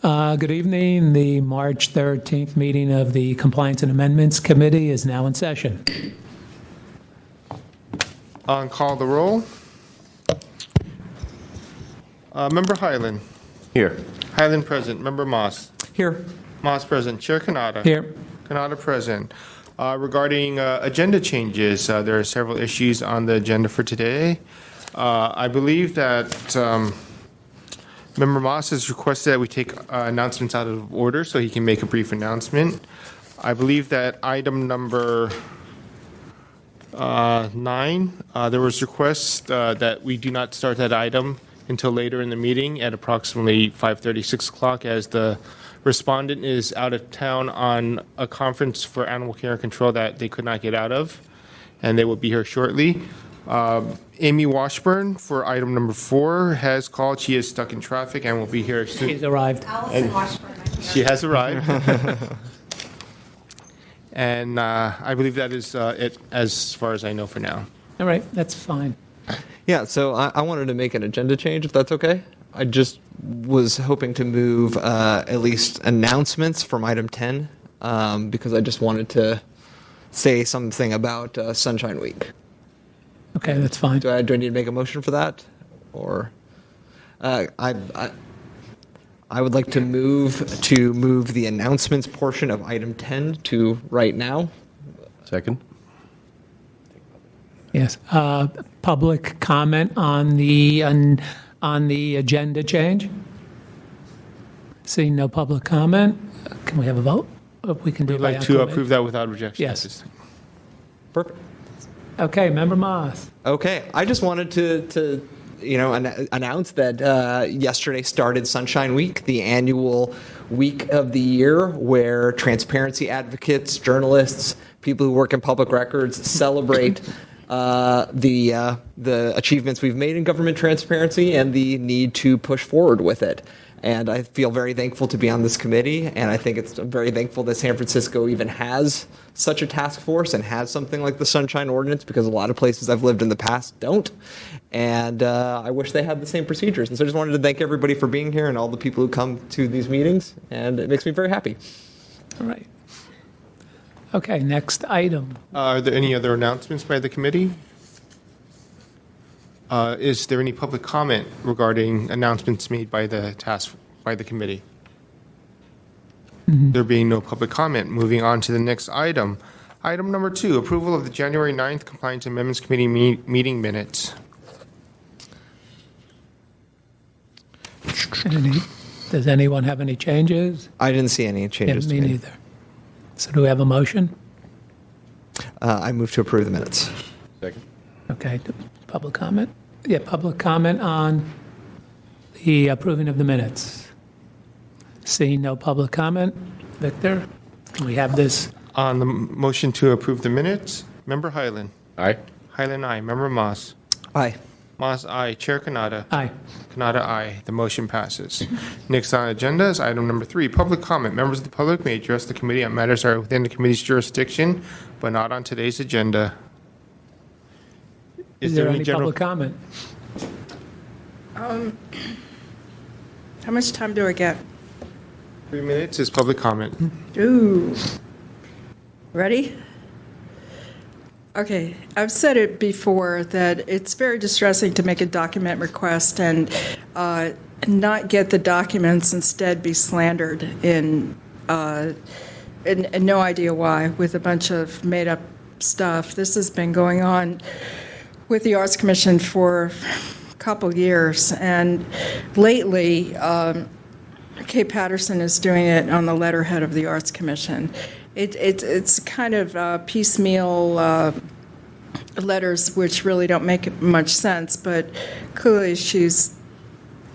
Good evening. The March 13th meeting of the Compliance and Amendments Committee is now in session. Call the roll. Member Highland. Here. Highland present. Member Moss. Here. Moss present. Chair Kanata. Here. Kanata present. Regarding agenda changes, there are several issues on the agenda for today. I believe that Member Moss has requested that we take announcements out of order so he can make a brief announcement. I believe that item number 9, there was request that we do not start that item until later in the meeting at approximately 5:30, 6 o'clock, as the respondent is out of town on a conference for animal care and control that they could not get out of, and they will be here shortly. Amy Washburn for item number 4 has called. She is stuck in traffic and will be here soon. She's arrived. Allison Washburn. She has arrived. And I believe that is it as far as I know for now. All right, that's fine. Yeah, so I wanted to make an agenda change, if that's okay. I just was hoping to move at least announcements from item 10, because I just wanted to say something about Sunshine Week. Okay, that's fine. Do I need to make a motion for that? Or I would like to move the announcements portion of item 10 to right now. Second. Yes. Public comment on the agenda change? Seeing no public comment, can we have a vote? We can do We'd it by like to acclamation. approve that without objection. Yes. Perfect. Okay, Member Moss. Okay, I just wanted to announce that yesterday started Sunshine Week, the annual week of the year where transparency advocates, journalists, people who work in public records celebrate the achievements we've made in government transparency and the need to push forward with it. And I feel very thankful to be on this committee, and I think I'm very thankful that San Francisco even has such a task force and has something like the Sunshine Ordinance, because a lot of places I've lived in the past don't. And I wish they had the same procedures. And so I just wanted to thank everybody for being here and all the people who come to these meetings, and it makes me very happy. All right. Okay, next item. Are there any other announcements by the committee? Is there any public comment regarding announcements made by the committee? There being no public comment, moving on to the next item. Item number 2, approval of the January 9th Compliance Amendments Committee meeting minutes. Does anyone have any changes? I didn't see any changes. Yeah, me neither. So do we have a motion? I move to approve the minutes. Second. Okay, public comment? Yeah, public comment on the approving of the minutes. Seeing no public comment, Victor, can we have this? On the motion to approve the minutes, Member Highland. Aye. Highland, aye. Member Moss. Aye. Moss, aye. Chair Kanata. Aye. Kanata, aye. The motion passes. Next on the agenda is item number 3, public comment. Members of the public may address the committee on matters that are within the committee's jurisdiction, but not on today's agenda. Is there any public comment? How much time do I get? 3 minutes is public comment. Ooh. Ready? Okay, I've said it before that it's very distressing to make a document request and not get the documents, instead be slandered and no idea why, with a bunch of made-up stuff. This has been going on with the Arts Commission for a couple years, and lately Kay Patterson is doing it on the letterhead of the Arts Commission. It's kind of piecemeal letters which really don't make much sense, but clearly she's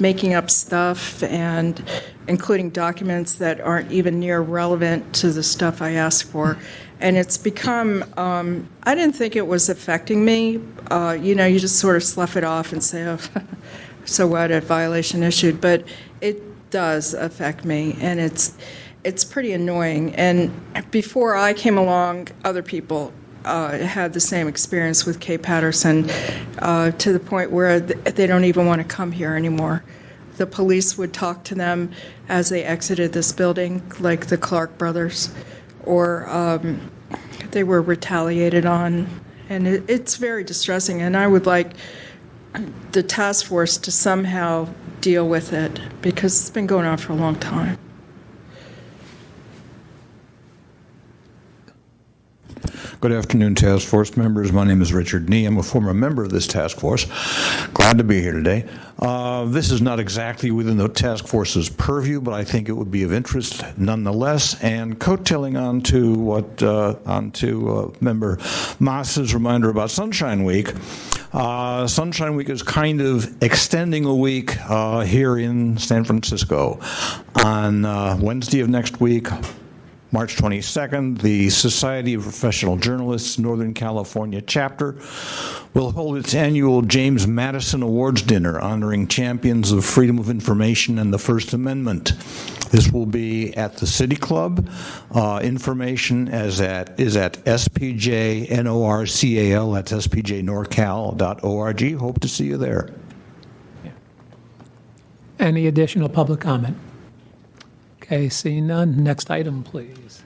making up stuff and including documents that aren't even near relevant to the stuff I asked for. And it's become, I didn't think it was affecting me. You just sort of slough it off and say, oh, so what, a violation issued. But it does affect me, and it's pretty annoying. And before I came along, other people had the same experience with Kay Patterson to the point where they don't even want to come here anymore. the police would talk to them as they exited this building, like the Clark brothers, or they were retaliated on. And it's very distressing, and I would like the task force to somehow deal with it, because it's been going on for a long time. Good afternoon, task force members. My name is Richard Nee. I'm a former member of this task force. Glad to be here today. This is not exactly within the task force's purview, but I think it would be of interest nonetheless. And coattailing onto Member Maas's reminder about Sunshine Week. Sunshine Week is kind of extending a week here in San Francisco. On Wednesday of next week, March 22nd, the Society of Professional Journalists Northern California chapter will hold its annual James Madison Awards dinner honoring champions of freedom of information and the First Amendment. This will be at the City Club. Information is at SPJNORCAL, that's spjnorcal.org. Hope to see you there. Any additional public comment? Okay, seeing none. Next item, please.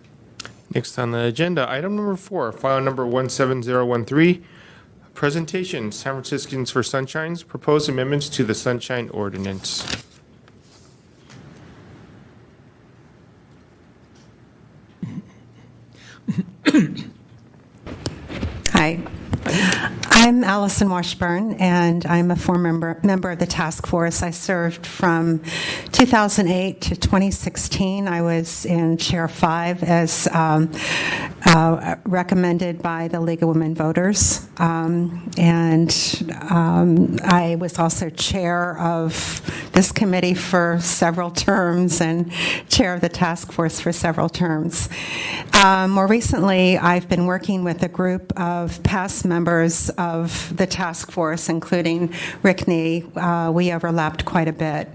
Next on the agenda, item number 4, file number 17013, presentation, San Franciscans for Sunshine's proposed amendments to the Sunshine Ordinance. Hi. I'm Allison Washburn, and I'm a former member of the task force. I served from 2008 to 2016. I was in Chair 5 as recommended by the League of Women Voters. I was also chair of this committee for several terms and chair of the task force for several terms. More recently, I've been working with a group of past members of the task force, including Rick Nee. We overlapped quite a bit.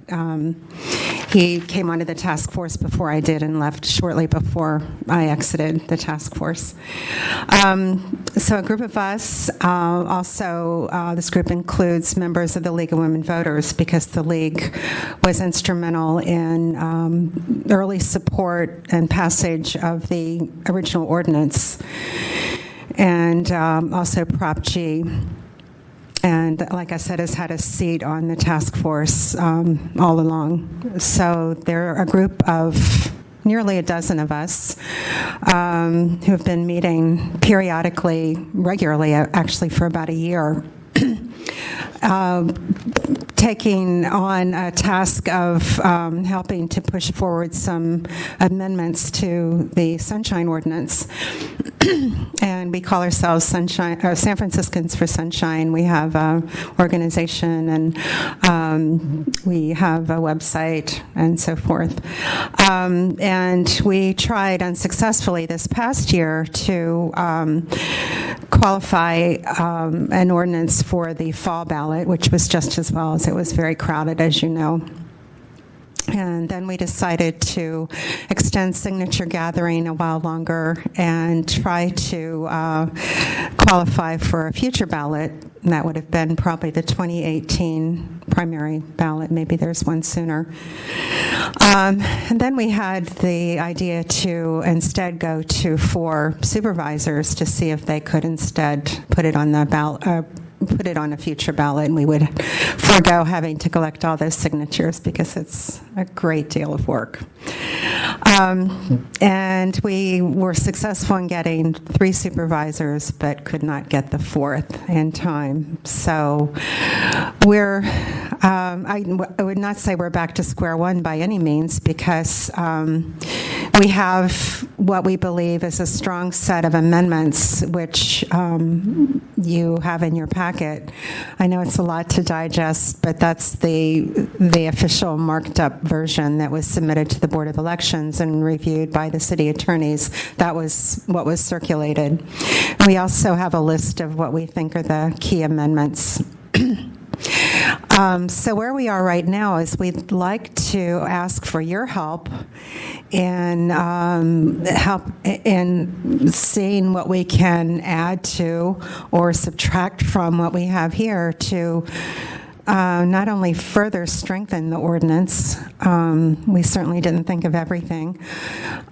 He came onto the task force before I did and left shortly before I exited the task force. So a group of us, this group includes members of the League of Women Voters, because the League was instrumental in early support and passage of the original ordinance, and also Prop G. And like I said, has had a seat on the task force all along. So there are a group of nearly a dozen of us who have been meeting periodically, regularly, actually for about a year, taking on a task of helping to push forward some amendments to the Sunshine Ordinance. And we call ourselves San Franciscans for Sunshine. We have an organization, and we have a website and so forth. And we tried unsuccessfully this past year to qualify an ordinance for the fall ballot, which was just as well, as it was very crowded, as you know. And then we decided to extend signature gathering a while longer and try to qualify for a future ballot. And that would have been probably the 2018 primary ballot. Maybe there's one sooner. And then we had the idea to instead go to 4 supervisors to see if they could instead put it on the ballot. Put it on a future ballot, and we would forego having to collect all those signatures because it's a great deal of work. And we were successful in getting 3 supervisors, but could not get the 4th in time. So I would not say we're back to square one by any means, because we have what we believe is a strong set of amendments, which you have in your packet. I know it's a lot to digest, but that's the official marked up version that was submitted to the Board of Elections and reviewed by the city attorneys. That was what was circulated. We also have a list of what we think are the key amendments. So where we are right now is we'd like to ask for your help in seeing what we can add to or subtract from what we have here to not only further strengthen the ordinance, we certainly didn't think of everything,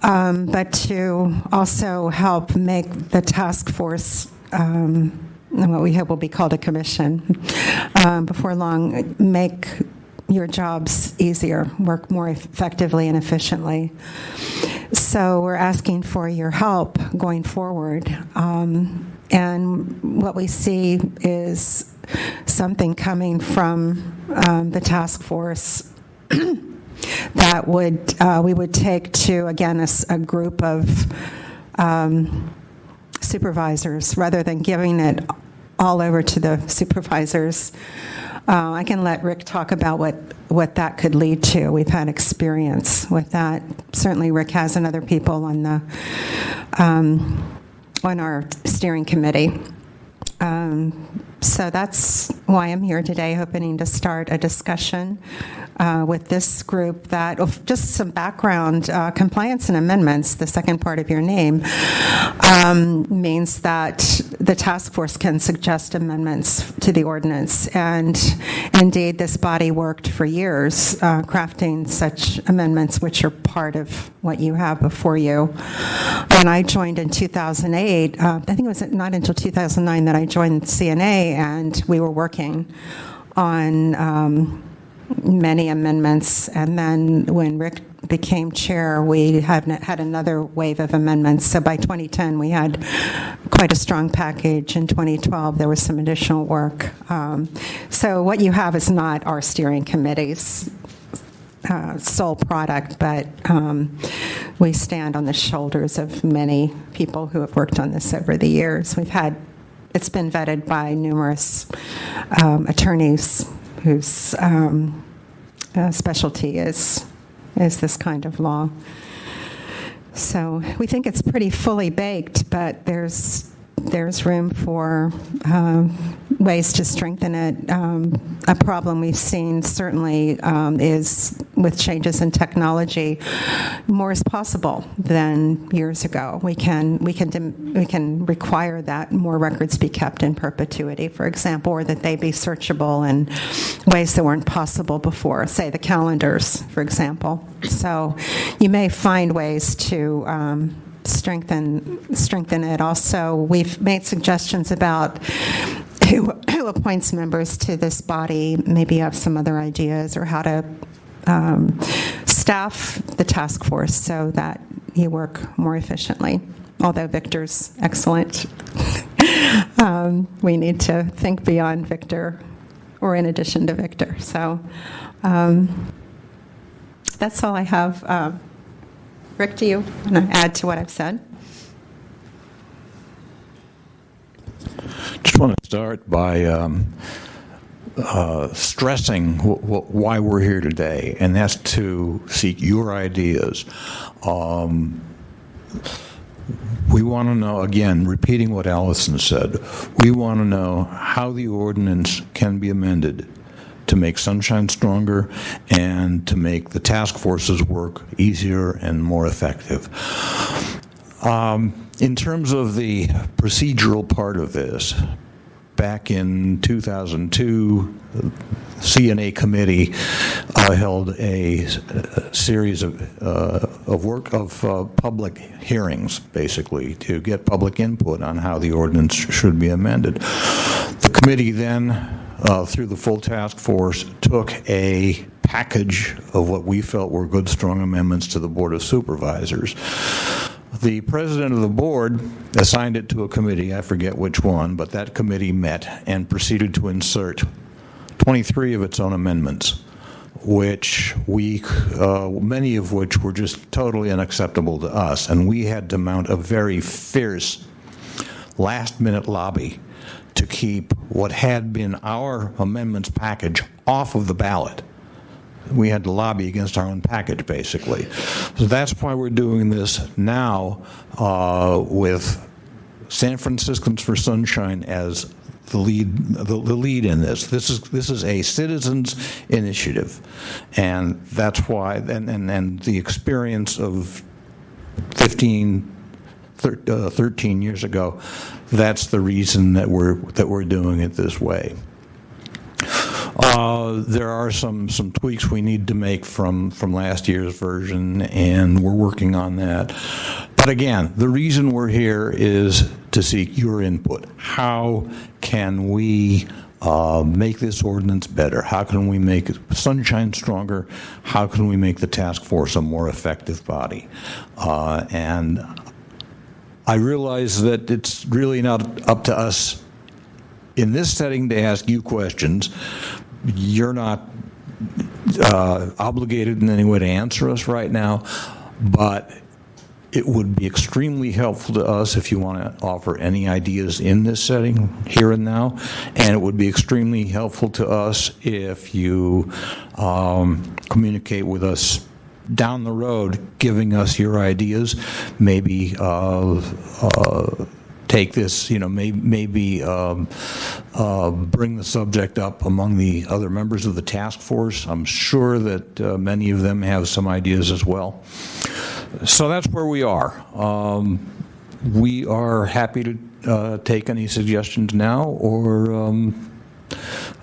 but to also help make the task force what we hope will be called a commission before long, make your jobs easier, work more effectively and efficiently. So we're asking for your help going forward. And what we see is something coming from the task force that we would take to, again, a group of supervisors rather than giving it all over to the supervisors. I can let Rick talk about what that could lead to. We've had experience with that. Certainly Rick has and other people on the on our steering committee. So that's why I'm here today, hoping to start a discussion with this group that, just some background, compliance and amendments, the second part of your name, means that the task force can suggest amendments to the ordinance. And indeed, this body worked for years crafting such amendments, which are part of what you have before you. When I joined in 2008, I think it was not until 2009 that I joined CNA, and we were working on many amendments. And then when Rick became chair, we had another wave of amendments. So by 2010, we had quite a strong package. In 2012, there was some additional work. So what you have is not our steering committee's sole product, but we stand on the shoulders of many people who have worked on this over the years. It's been vetted by numerous attorneys whose specialty is this kind of law. So we think it's pretty fully baked, but there's room for ways to strengthen it. A problem we've seen certainly is with changes in technology. More is possible than years ago. We can require that more records be kept in perpetuity, for example, or that they be searchable in ways that weren't possible before. Say the calendars, for example. So you may find ways to strengthen it. Also, we've made suggestions about who appoints members to this body. Maybe you have some other ideas, or how to staff the task force so that you work more efficiently. Although Victor's excellent, we need to think beyond Victor, or in addition to Victor. So that's all I have. Rick, do you want to add to what I've said? Just want to start by stressing why we're here today, and that's to seek your ideas. We want to know, again, repeating what Allison said, we want to know how the ordinance can be amended to make Sunshine stronger and to make the task force's work easier and more effective. In terms of the procedural part of this, back in 2002, the CNA committee held a series of public hearings, basically, to get public input on how the ordinance should be amended. The committee then, through the full task force, took a package of what we felt were good, strong amendments to the Board of Supervisors. The president of the board assigned it to a committee, I forget which one, but that committee met and proceeded to insert 23 of its own amendments, which many of which were just totally unacceptable to us, and we had to mount a very fierce last-minute lobby to keep what had been our amendments package off of the ballot. We had to lobby against our own package, basically. So that's why we're doing this now with San Franciscans for Sunshine as the lead in this. This is a citizens initiative, and that's why. And the experience of 13 years ago, that's the reason that we're doing it this way. There are some tweaks we need to make from last year's version, and we're working on that. But again, the reason we're here is to seek your input. How can we make this ordinance better? How can we make Sunshine stronger? How can we make the task force a more effective body? And I realize that it's really not up to us in this setting to ask you questions. You're not obligated in any way to answer us right now, but it would be extremely helpful to us if you want to offer any ideas in this setting, here and now, and it would be extremely helpful to us if you communicate with us down the road, giving us your ideas, maybe take this, maybe bring the subject up among the other members of the task force. I'm sure that many of them have some ideas as well. So that's where we are. We are happy to take any suggestions now, or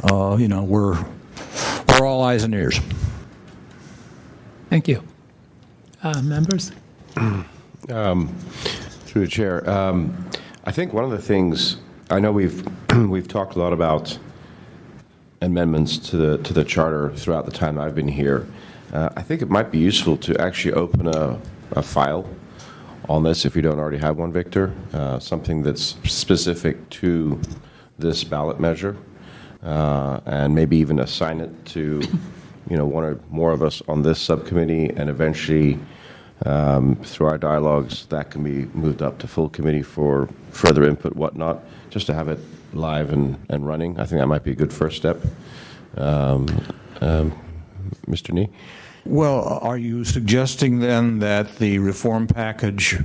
we're all eyes and ears. Thank you. Members? Through the chair, I think one of the things, I know we've talked a lot about amendments to the charter throughout the time I've been here. I think it might be useful to actually open a file on this, if you don't already have one, Victor, something that's specific to this ballot measure, and maybe even assign it to one or more of us on this subcommittee, and eventually through our dialogues that can be moved up to full committee for further input, whatnot, just to have it live and running. I think that might be a good first step. Mr. Nee? Well, are you suggesting then that the reform package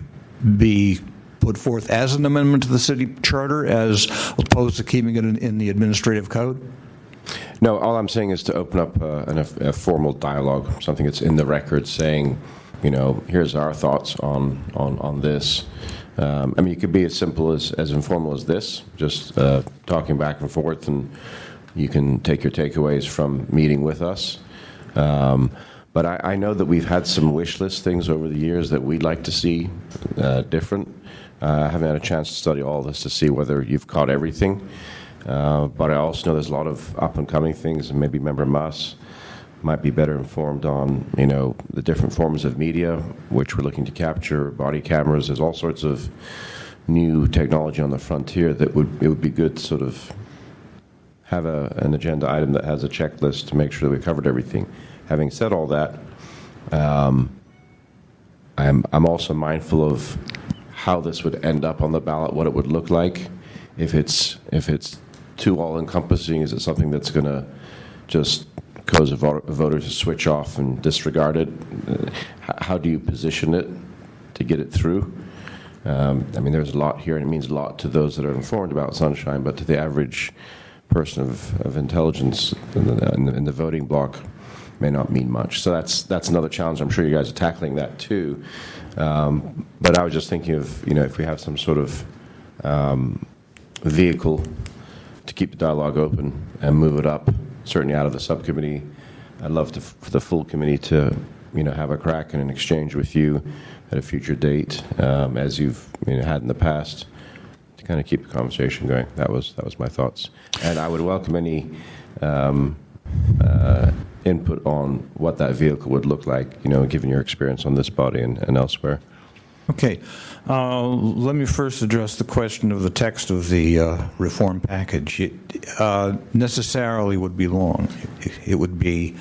be put forth as an amendment to the city charter as opposed to keeping it in the administrative code? No, all I'm saying is to open up a formal dialogue, something that's in the record saying, here's our thoughts on this. It could be as simple as informal as this, just talking back and forth, and you can take your takeaways from meeting with us. But I know that we've had some wish list things over the years that we'd like to see different. I haven't had a chance to study all this to see whether you've caught everything. But I also know there's a lot of up-and-coming things, and maybe Member Muss might be better informed on, the different forms of media, which we're looking to capture, body cameras. There's all sorts of new technology on the frontier that it would be good to sort of have an agenda item that has a checklist to make sure that we covered everything. Having said all that, I'm also mindful of how this would end up on the ballot, what it would look like. If it's too all-encompassing, is it something that's going to just cause a voter to switch off and disregard it? How do you position it to get it through? There's a lot here, and it means a lot to those that are informed about Sunshine, but to the average person of intelligence in the voting block may not mean much. So that's another challenge. I'm sure you guys are tackling that too. But I was just thinking of, if we have some sort of vehicle to keep the dialogue open and move it up, certainly out of the subcommittee. I'd love for the full committee to, have a crack and an exchange with you at a future date, as you've had in the past, to kind of keep the conversation going. That was my thoughts, and I would welcome any input on what that vehicle would look like, given your experience on this body and elsewhere. Okay. Let me first address the question of the text of the reform package. It necessarily would be long. It would be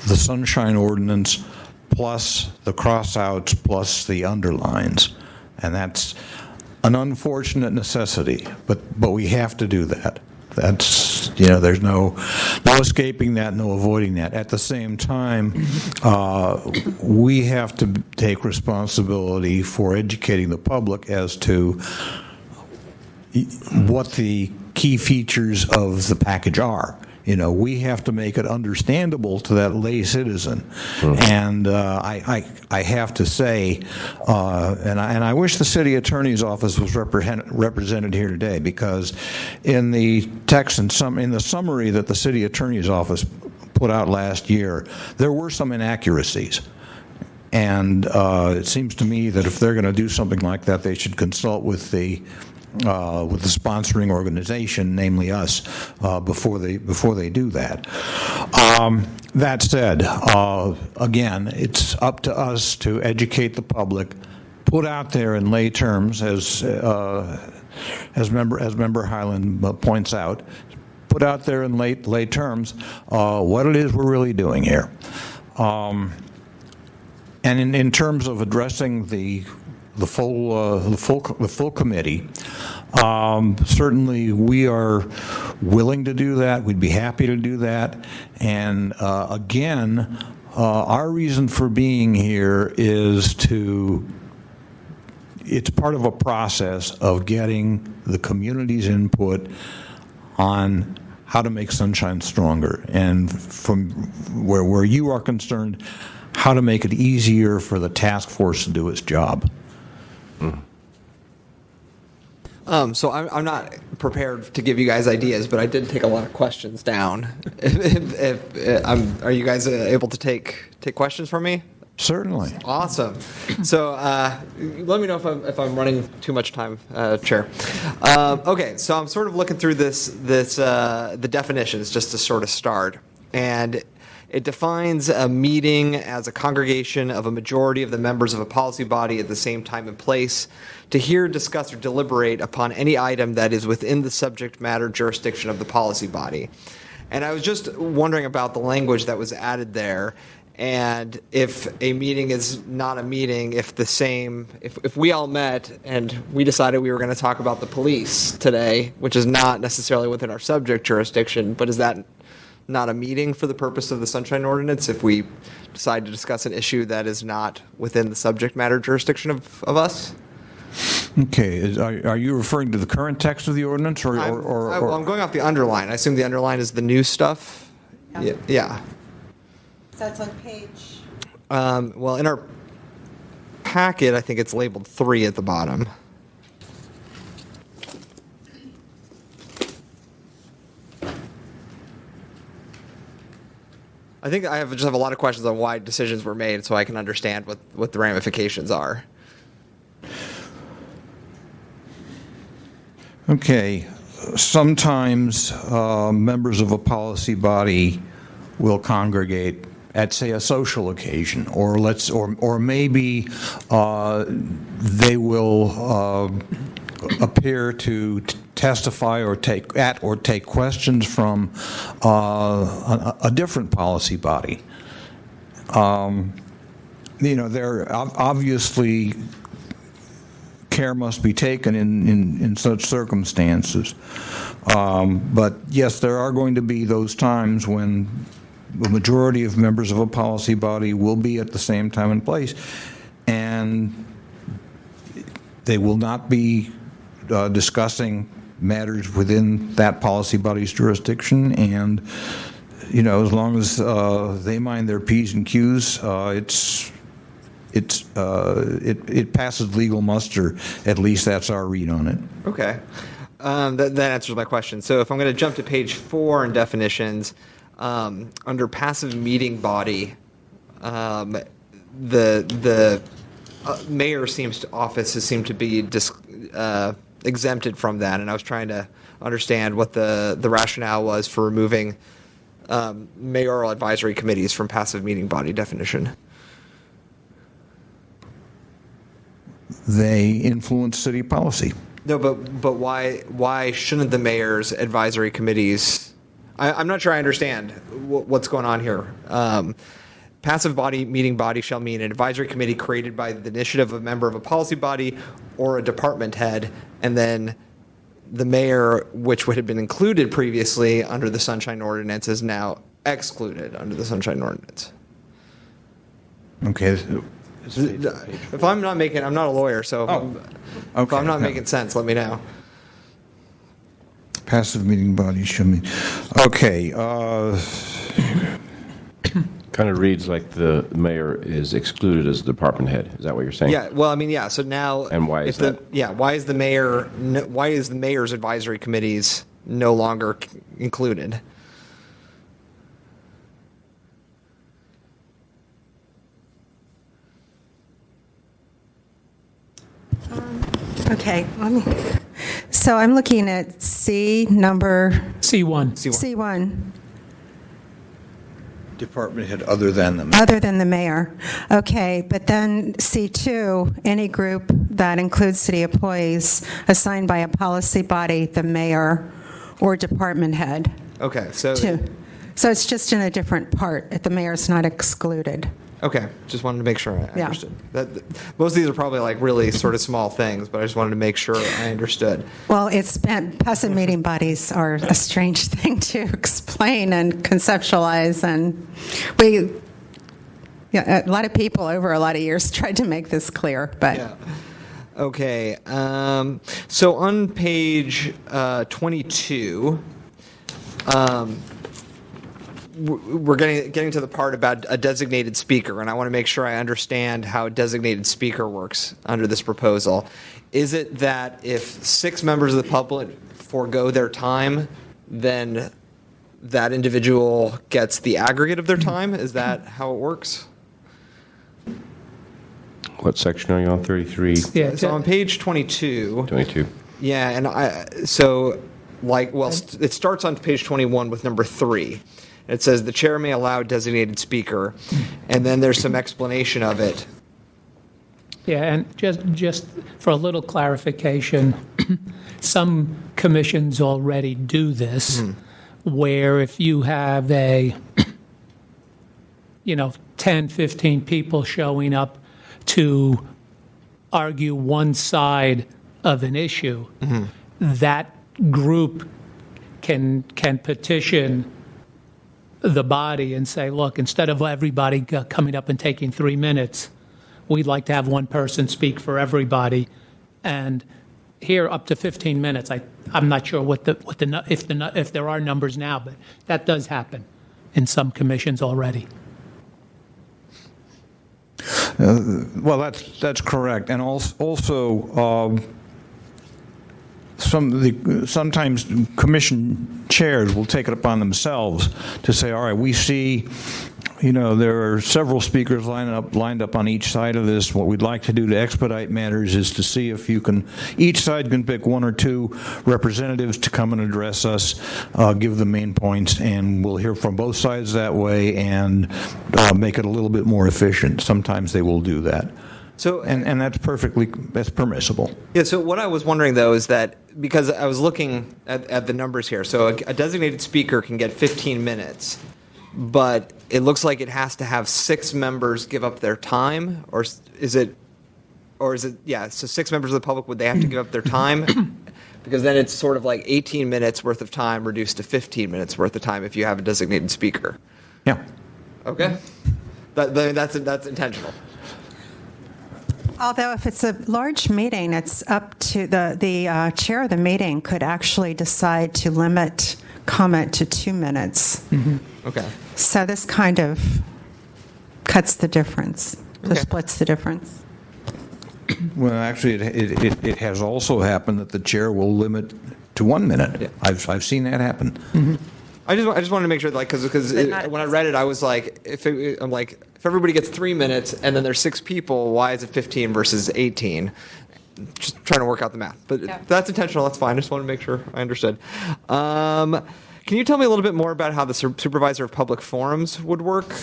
the Sunshine Ordinance plus the cross-outs plus the underlines. And that's an unfortunate necessity, but we have to do that. That's, there's no escaping that, no avoiding that. At the same time, we have to take responsibility for educating the public as to what the key features of the package are. We have to make it understandable to that lay citizen. And I have to say, and I wish the city attorney's office was represented here today, because in the text and in the summary that the city attorney's office put out last year, there were some inaccuracies. And it seems to me that if they're going to do something like that, they should consult with the sponsoring organization, namely us, before they do that. That said, again, it's up to us to educate the public, put out there in lay terms, as Member Highland points out, put out there in lay terms what it is we're really doing here. And in terms of addressing the full committee, certainly we are willing to do that. We'd be happy to do that. And again, our reason for being here is it's part of a process of getting the community's input on how to make Sunshine stronger, and from where you are concerned, how to make it easier for the task force to do its job. So I'm not prepared to give you guys ideas, but I did take a lot of questions down. Are you guys able to take questions from me? Certainly. Awesome. So let me know if I'm running too much time, Chair. Okay, so I'm sort of looking through the definitions just to sort of start, and it defines a meeting as a congregation of a majority of the members of a policy body at the same time and place to hear, discuss, or deliberate upon any item that is within the subject matter jurisdiction of the policy body. And I was just wondering about the language that was added there, and if a meeting is not a meeting, if we all met and we decided we were going to talk about the police today, which is not necessarily within our subject jurisdiction, but is that not a meeting for the purpose of the Sunshine Ordinance if we decide to discuss an issue that is not within the subject matter jurisdiction of us? Okay. Are you referring to the current text of the ordinance, or I'm going off the underline. I assume the underline is the new stuff? Yeah. That's on page. Well, in our packet, I think it's labeled 3 at the bottom. I think I just have a lot of questions on why decisions were made, so I can understand what the ramifications are. Okay. Sometimes members of a policy body will congregate at, say, a social occasion, or maybe they will appear to testify or take questions from a different policy body. There obviously care must be taken in such circumstances. But yes, there are going to be those times when the majority of members of a policy body will be at the same time and place, and they will not be discussing matters within that policy body's jurisdiction, and as long as they mind their P's and Q's, it passes legal muster. At least that's our read on it. Okay, that answers my question. So if I'm going to jump to page 4 in definitions, under passive meeting body, the mayor's office has seemed to be exempted from that, and I was trying to understand what the rationale was for removing mayoral advisory committees from passive meeting body definition. They influence city policy. No, but why shouldn't the mayor's advisory committees? I'm not sure I understand what's going on here. Passive meeting body shall mean an advisory committee created by the initiative of a member of a policy body or a department head, and then the mayor, which would have been included previously under the Sunshine Ordinance, is now excluded under the Sunshine Ordinance. Okay. If I'm not I'm not a lawyer, so if I'm not making sense, let me know. Passive meeting body should mean. Okay. Kind of reads like the mayor is excluded as a department head. Is that what you're saying? Yeah, well, I mean, yeah, so now. And why is that? Yeah, why is the mayor's advisory committees no longer included? Okay, so I'm looking at C number C1. C1, Department head other than them. other than the mayor. Okay, but then C2, any group that includes city employees assigned by a policy body, the mayor, or department head. Okay, so. Two. So it's just in a different part. The mayor's not excluded. Okay, just wanted to make sure I Yeah. understood. Most of these are probably like really sort of small things, but I just wanted to make sure I understood. Well, passive meeting bodies are a strange thing to explain and conceptualize, and a lot of people over a lot of years tried to make this clear, but Yeah. Okay, so on page 22, we're getting to the part about a designated speaker, and I want to make sure I understand how a designated speaker works under this proposal. Is it that if 6 members of the public forego their time, then that individual gets the aggregate of their time? Is that how it works? What section are you on? 33, Yeah, So on page 22, 22? yeah, and it starts on page 21 with number 3. It says the chair may allow designated speaker, and then there's some explanation of it. Yeah, and just for a little clarification, some commissions already do this, where if you have 10, 15 people showing up to argue one side of an issue, that group can petition the body and say, look, instead of everybody coming up and taking 3 minutes, we'd like to have one person speak for everybody, and here up to 15 minutes. I'm not sure if there are numbers now, but that does happen in some commissions already. Well, that's correct, and also sometimes commission chairs will take it upon themselves to say, all right, we see, there are several speakers lined up on each side of this. What we'd like to do to expedite matters is to see if each side can pick 1 or 2 representatives to come and address us, give the main points, and we'll hear from both sides that way and make it a little bit more efficient. Sometimes they will do that. So, and that's permissible. Yeah, so what I was wondering, though, is that because I was looking at the numbers here, so a designated speaker can get 15 minutes, but it looks like it has to have 6 members give up their time, or is it, yeah, so 6 members of the public, would they have to give up their time? Because then it's sort of like 18 minutes worth of time reduced to 15 minutes worth of time if you have a designated speaker. Yeah. Okay. That's intentional. although if it's a large meeting, it's up to the chair of the meeting could actually decide to limit comment to 2 minutes. Okay. So this kind of cuts the difference, splits the difference. Well, actually, it has also happened that the chair will limit to 1 minute. Yeah. I've seen that happen. I just wanted to make sure, like, because when I read it, I was like, if everybody gets 3 minutes and then there's 6 people, why is it 15 versus 18? Just trying to work out the math, but that's intentional. That's fine. I just want to make sure I understood. Can you tell me a little bit more about how the supervisor of public forums would work?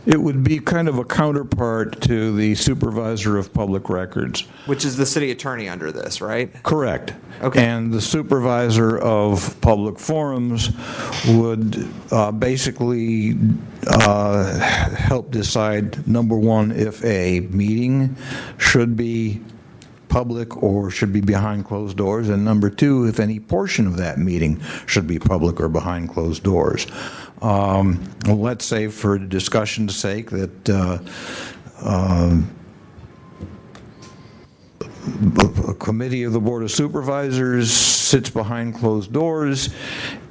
It would be kind of a counterpart to the supervisor of public records. Which is the city attorney under this, right? Correct. Okay. And the supervisor of public forums would basically help decide, number one, if a meeting should be public or should be behind closed doors, and number two, if any portion of that meeting should be public or behind closed doors. Let's say, for discussion's sake, that a committee of the Board of Supervisors sits behind closed doors,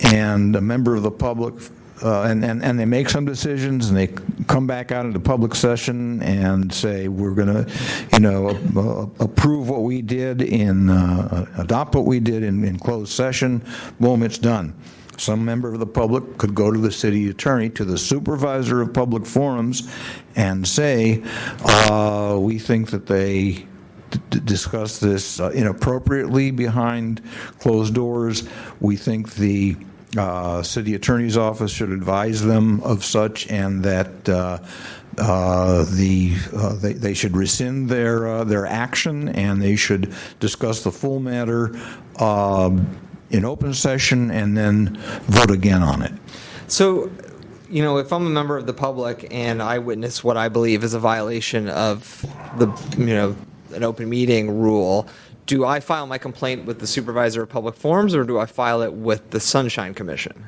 and a member of the public, and they make some decisions, and they come back out into public session and say, we're going to, approve what we did adopt what we did in closed session. Boom, it's done. Some member of the public could go to the city attorney, to the supervisor of public forums, and say, we think that they discussed this inappropriately behind closed doors. We think the city attorney's office should advise them of such, and that they should rescind their action, and they should discuss the full matter in open session and then vote again on it. So, if I'm a member of the public and I witness what I believe is a violation of an open meeting rule, do I file my complaint with the supervisor of public forums, or do I file it with the Sunshine Commission?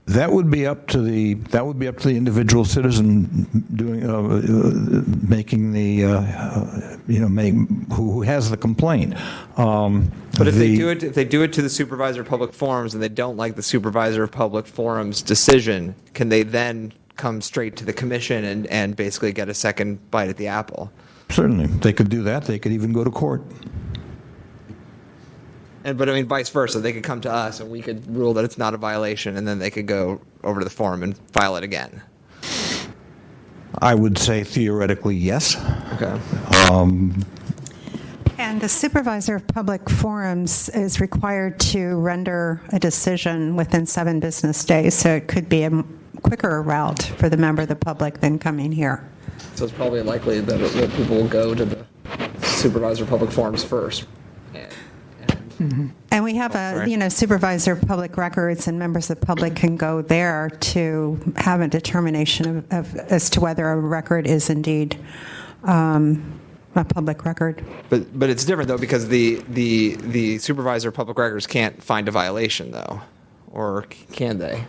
That would be up to the individual citizen making the who has the complaint. But if they do it to the supervisor of public forums and they don't like the supervisor of public forums decision, can they then come straight to the commission and basically get a second bite at the apple? Certainly, they could do that. They could even go to court. But vice versa. They could come to us and we could rule that it's not a violation, and then they could go over to the forum and file it again. I would say theoretically, yes. Okay. And the supervisor of public forums is required to render a decision within 7 business days, so it could be a quicker route for the member of the public than coming here. So it's probably likely that people will go to the supervisor of public forums first. And we have supervisor of public records, and members of the public can go there to have a determination as to whether a record is indeed a public record. But it's different though, because the supervisor of public records can't find a violation though, or can they?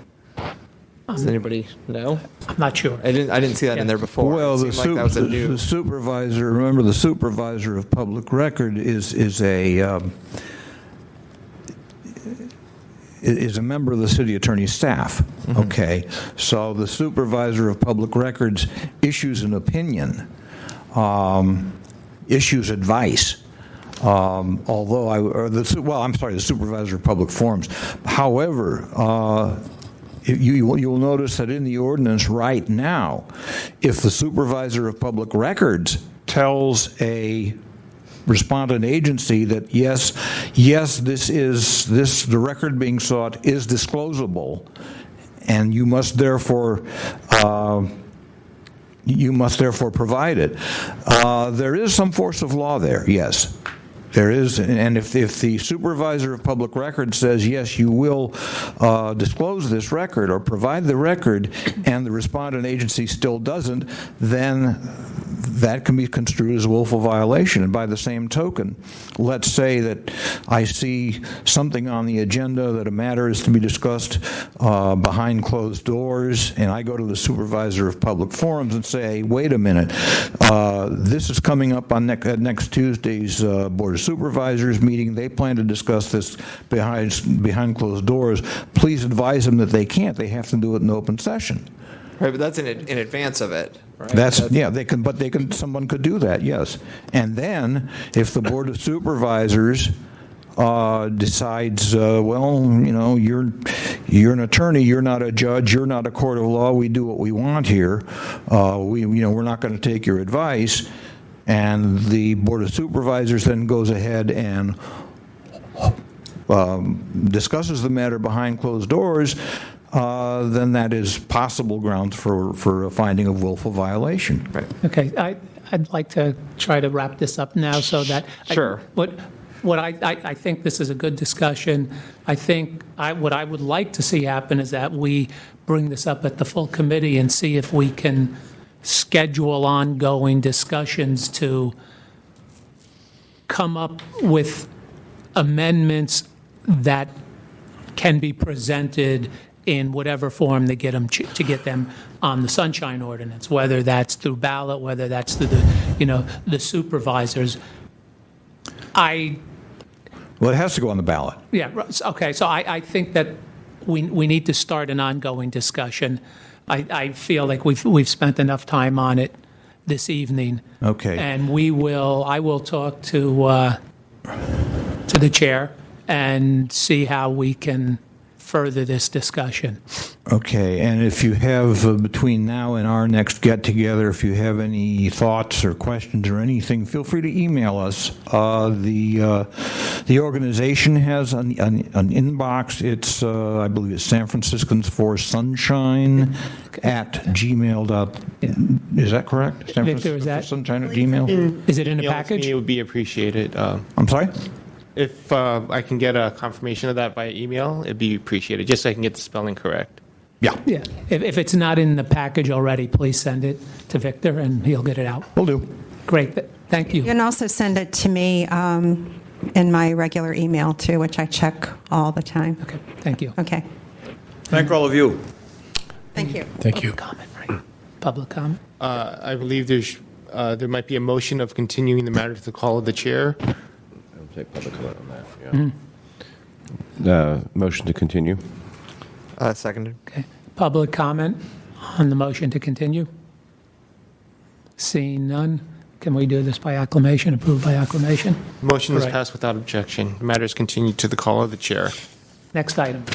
Does anybody know? I'm not sure. I didn't see that in there before. Well, the supervisor. Remember, the supervisor of public record is a member of the city attorney's staff. Mm-hmm. Okay, so the supervisor of public records issues an opinion, issues advice. The supervisor of public forums. However, you'll notice that in the ordinance right now, if the supervisor of public records tells a respondent agency that yes, the record being sought is disclosable, and you must therefore provide it. There is some force of law there, yes. There is, and if the supervisor of public records says, yes, you will disclose this record or provide the record, and the respondent agency still doesn't, then that can be construed as a willful violation. And by the same token, let's say that I see something on the agenda that a matter is to be discussed behind closed doors, and I go to the supervisor of public forums and say, wait a minute, this is coming up on next Tuesday's Board of Supervisors meeting. They plan to discuss this behind closed doors. Please advise them that they can't. They have to do it in open session. Right, but that's in advance of it, right? They can. Someone could do that, yes. And then, if the Board of Supervisors decides, you're an attorney, you're not a judge, you're not a court of law, we do what we want here. We're not going to take your advice. And the Board of Supervisors then goes ahead and discusses the matter behind closed doors. Then that is possible grounds for a finding of willful violation. Right. Okay, I'd like to try to wrap this up now so that Sure. I think this is a good discussion. I think what I would like to see happen is that we bring this up at the full committee and see if we can schedule ongoing discussions to come up with amendments that can be presented in whatever form to get them on the sunshine ordinance, whether that's through ballot, whether that's through the supervisors. Well, it has to go on the ballot. Yeah, okay, so I think that we need to start an ongoing discussion. I feel like we've spent enough time on it this evening. Okay. And I will talk to the chair and see how we can further this discussion. Okay, and if you have, between now and our next get-together, if you have any thoughts or questions or anything, feel free to email us. The organization has an inbox. It's, I believe it's San Franciscans for Sunshine at gmail.com. Is that correct? San Victor, is that? Sunshine at Gmail? Is it in the Email package? It would be appreciated. I'm sorry? If I can get a confirmation of that via email, it'd be appreciated, just so I can get the spelling correct. Yeah. Yeah. If it's not in the package already, please send it to Victor and he'll get it out. Will do. Great. Thank you. You can also send it to me in my regular email, too, which I check all the time. Okay. Thank you. Okay. Thank all of you. Thank you. Thank you. Comment, right? Public comment? I believe there might be a motion of continuing the matter to the call of the chair. I'll take public comment on that. Yeah. Motion to continue. Seconded. Okay. Public comment on the motion to continue? Seeing none, can we do this by acclamation, approved by acclamation? Motion is Correct. passed without objection. The matter is continued to the call of the chair. Next item.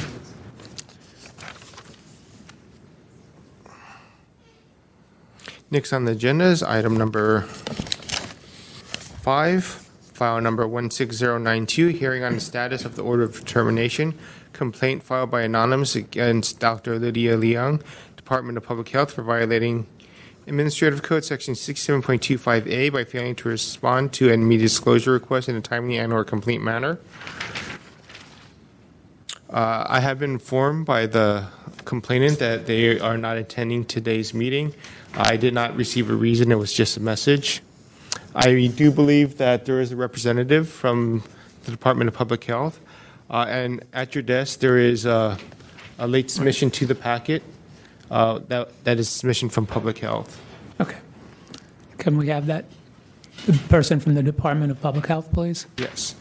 Next on the agenda is item number 5, file number 16092, hearing on the status of the order of determination, complaint filed by Anonymous against Dr. Lydia Leung, Department of Public Health, for violating Administrative Code Section 67.25A by failing to respond to a media disclosure request in a timely and/or complete manner. I have been informed by the complainant that they are not attending today's meeting. I did not receive a reason. It was just a message. I do believe that there is a representative from the Department of Public Health. And at your desk, there is a late submission to the packet. That is submission from Public Health. Okay. Can we have that person from the Department of Public Health, please? Yes.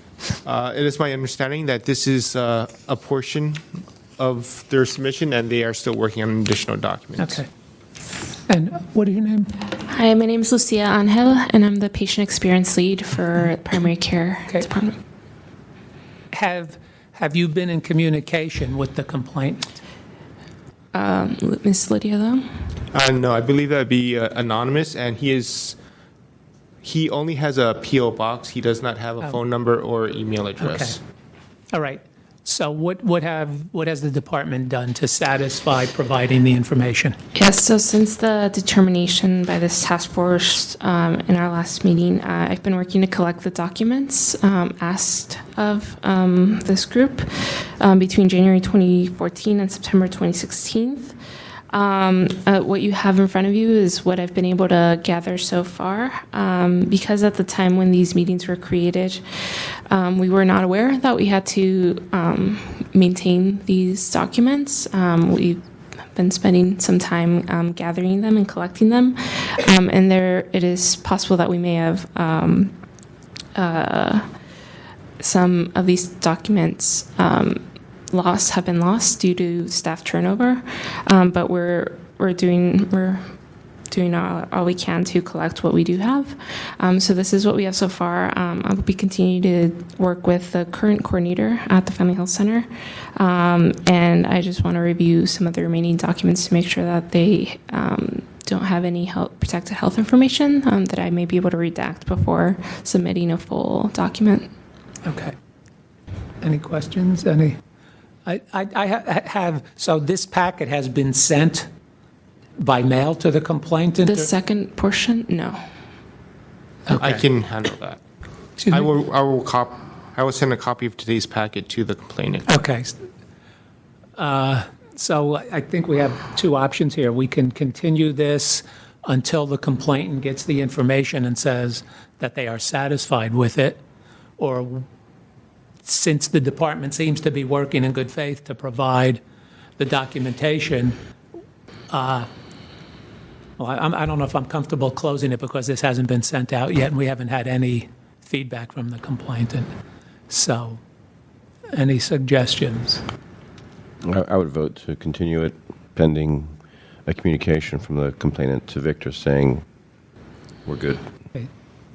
It is my understanding that this is a portion of their submission, and they are still working on additional documents. Okay. And what is your name? Hi, my name is Lucia Angel, and I'm the patient experience lead for primary care Okay. department. Have you been in communication with the complainant? Miss Lydia, though? No, I believe that would be anonymous, and he only has a P.O. box. He does not have a phone number or email address. Okay. All right. So what has the department done to satisfy providing the information? Yes, so since the determination by this task force in our last meeting, I've been working to collect the documents asked of this group between January 2014 and September 2016. What you have in front of you is what I've been able to gather so far. Because at the time when these meetings were created, we were not aware that we had to maintain these documents. We've been spending some time gathering them and collecting them. And it is possible that we may have some of these documents have been lost due to staff turnover, but we're doing all we can to collect what we do have. So this is what we have so far. I will be continuing to work with the current coordinator at the Family Health Center, and I just want to review some of the remaining documents to make sure that they don't have any protected health information that I may be able to redact before submitting a full document. Okay. Any questions? I have, so this packet has been sent by mail to the complainant? The second portion, no. I can handle that. Excuse me? I will send a copy of today's packet to the complainant. Okay. So I think we have two options here. We can continue this until the complainant gets the information and says that they are satisfied with it, or since the department seems to be working in good faith to provide the documentation, well, I don't know if I'm comfortable closing it because this hasn't been sent out yet, and we haven't had any feedback from the complainant. So, any suggestions? I would vote to continue it pending a communication from the complainant to Victor saying we're good. Okay.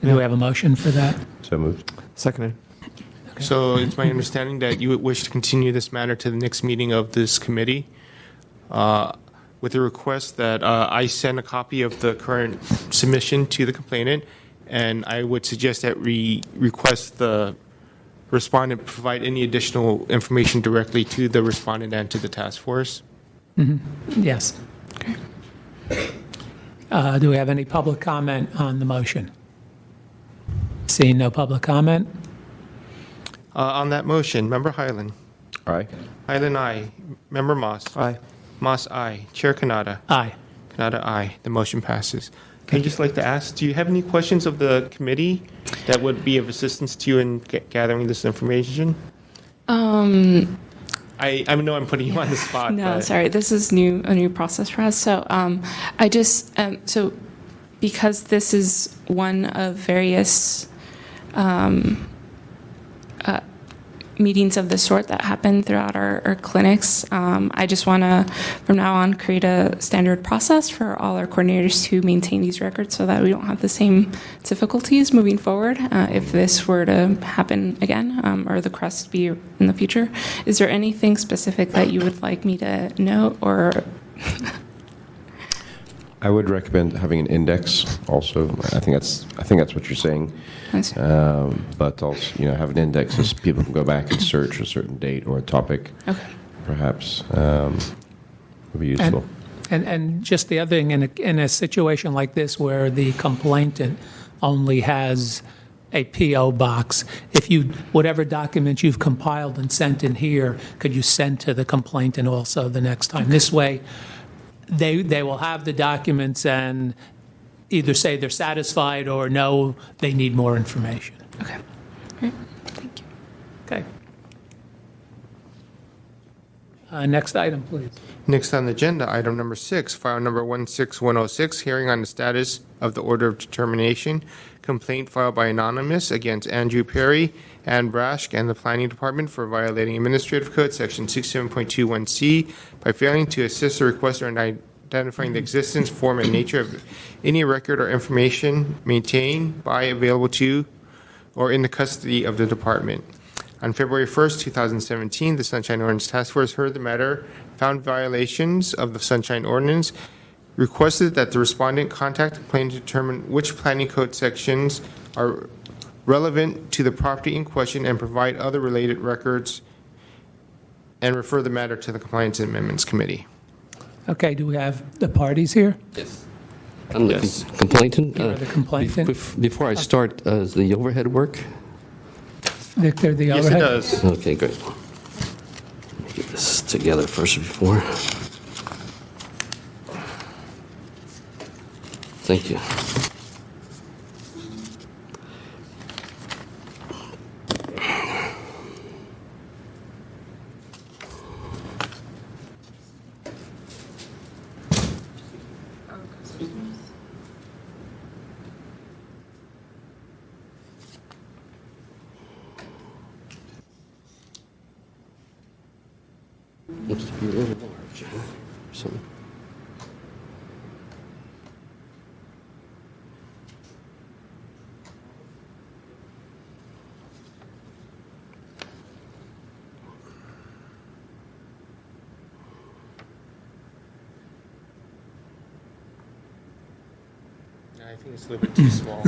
Do we have a motion for that? So moved. Seconded. So it's my understanding that you would wish to continue this matter to the next meeting of this committee with the request that I send a copy of the current submission to the complainant, and I would suggest that we request the respondent provide any additional information directly to the respondent and to the task force. Yes. Okay. Do we have any public comment on the motion? Seeing no public comment? On that motion, Member Hyland. Aye. Hyland, aye. Member Moss. Aye. Moss, aye. Chair Kanata. Aye. Kanata, aye. The motion passes. I'd just like to ask, do you have any questions of the committee that would be of assistance to you in gathering this information? I know I'm putting you on the spot. No, but sorry. This is a new process for us. So I just so because this is one of various meetings of this sort that happen throughout our clinics. I just want to, from now on, create a standard process for all our coordinators to maintain these records so that we don't have the same difficulties moving forward if this were to happen again or the crust be in the future. Is there anything specific that you would like me to note or? I would recommend having an index also. I think that's what you're saying. But also, have an index so people can go back and search a certain date or a topic. Okay. Perhaps would be useful. And just the other thing, in a situation like this where the complainant only has a P.O. box, whatever documents you've compiled and sent in here, could you send to the complainant also the next time? Okay. This way, they will have the documents and either say they're satisfied or no, they need more information. Okay. Great. Thank you. Okay. Next item, please. Next on the agenda, item number 6, file number 16106, hearing on the status of the order of determination, complaint filed by Anonymous against Andrew Perry, Ann Brash, and the Planning Department for violating Administrative Code Section 67.21C by failing to assist the requester in identifying the existence, form, and nature of any record or information maintained by, available to, or in the custody of the department. On February 1st, 2017, the Sunshine Ordinance Task Force heard the matter, found violations of the Sunshine Ordinance, requested that the respondent contact the complainant to determine which planning code sections are relevant to the property in question and provide other related records, and refer the matter to the Compliance and Amendments Committee. Okay, do we have the parties here? Yes. I'm the Yes. complainant. You're the complainant? Before I start, does the overhead work? Victor, the Yes, it overhead? does. Okay, great. Let me get this together first before. Thank you. Looks to be a little large. So, I think it's a little bit too small.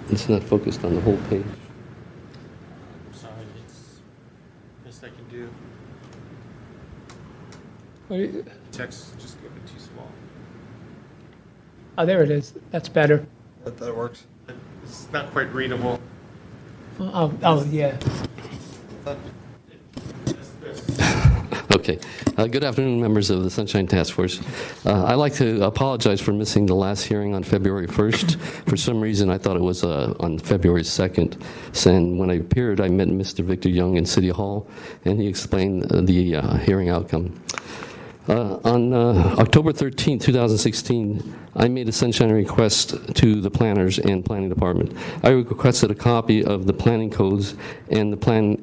it's not focused on the whole page. I'm sorry, it's best I can do. Text is just a little bit too small. Oh, there it is. That's better. That works. It's not quite readable. Oh, yeah. Okay. Okay. Good afternoon, members of the Sunshine Task Force. I'd like to apologize for missing the last hearing on February 1st. For some reason, I thought it was on February 2nd. And when I appeared, I met Mr. Victor Young in City Hall, and he explained the hearing outcome. On October 13, 2016, I made a sunshine request to the planners and planning department. I requested a copy of the planning codes and the planning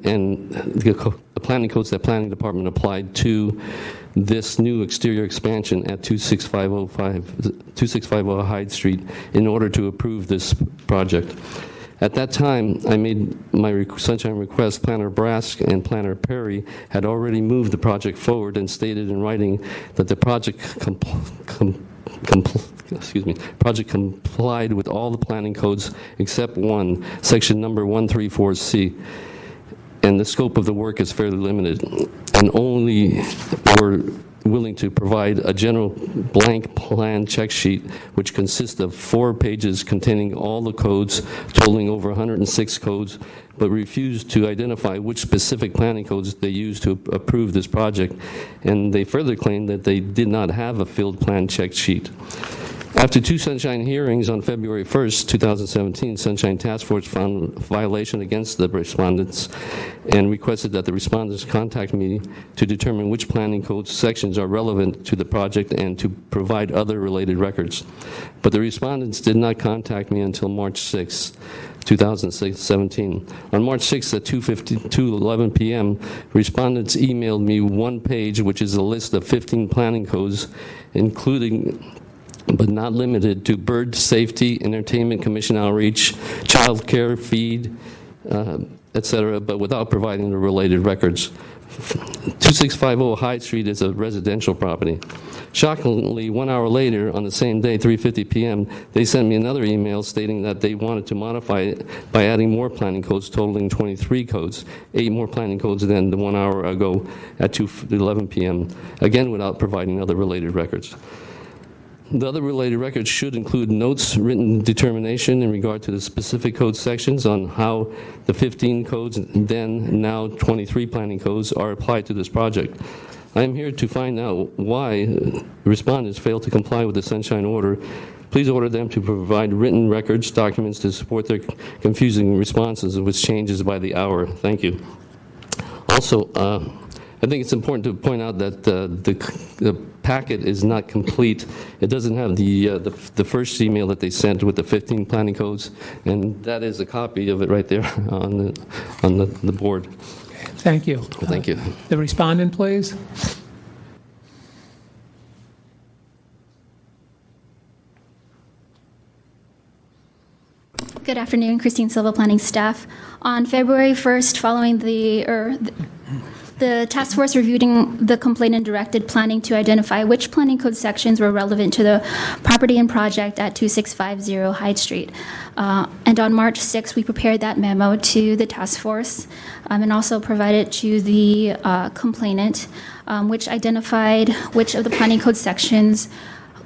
codes that planning department applied to this new exterior expansion at 2650 Hyde Street in order to approve this project. At that time, I made my sunshine request. Planner Brask and Planner Perry had already moved the project forward and stated in writing that the project complied with all the planning codes except one, section number 134C. And the scope of the work is fairly limited, and only were willing to provide a general blank plan check sheet, which consists of 4 pages containing all the codes, totaling over 106 codes, but refused to identify which specific planning codes they used to approve this project. And they further claimed that they did not have a field plan check sheet. After 2 Sunshine hearings on February 1st, 2017, Sunshine Task Force found violation against the respondents and requested that the respondents contact me to determine which planning code sections are relevant to the project and to provide other related records. But the respondents did not contact me until March 6th, 2017. On March 6th at 2:11 p.m., respondents emailed me 1 page, which is a list of 15 planning codes, including but not limited to bird safety, entertainment commission outreach, child care, feed, etc., but without providing the related records. 2650 Hyde Street is a residential property. Shockingly, 1 hour later, on the same day, 3:50 p.m., they sent me another email stating that they wanted to modify it by adding more planning codes, totaling 23 codes, 8 more planning codes than the 1 hour ago at 2:11 p.m., again without providing other related records. The other related records should include notes, written determination in regard to the specific code sections on how the 15 codes, then now 23 planning codes, are applied to this project. I am here to find out why respondents failed to comply with the Sunshine Order. Please order them to provide written records, documents to support their confusing responses, which changes by the hour. Thank you. Also, I think it's important to point out that the packet is not complete. It doesn't have the first email that they sent with the 15 planning codes, and that is a copy of it right there on the board. Thank you. Thank you. The respondent, please. Good afternoon, Christine Silva, planning staff. On February 1st, following the task force reviewing the complaint and directed planning to identify which planning code sections were relevant to the property and project at 2650 Hyde Street. And on March 6th, we prepared that memo to the task force and also provided to the complainant, which identified which of the planning code sections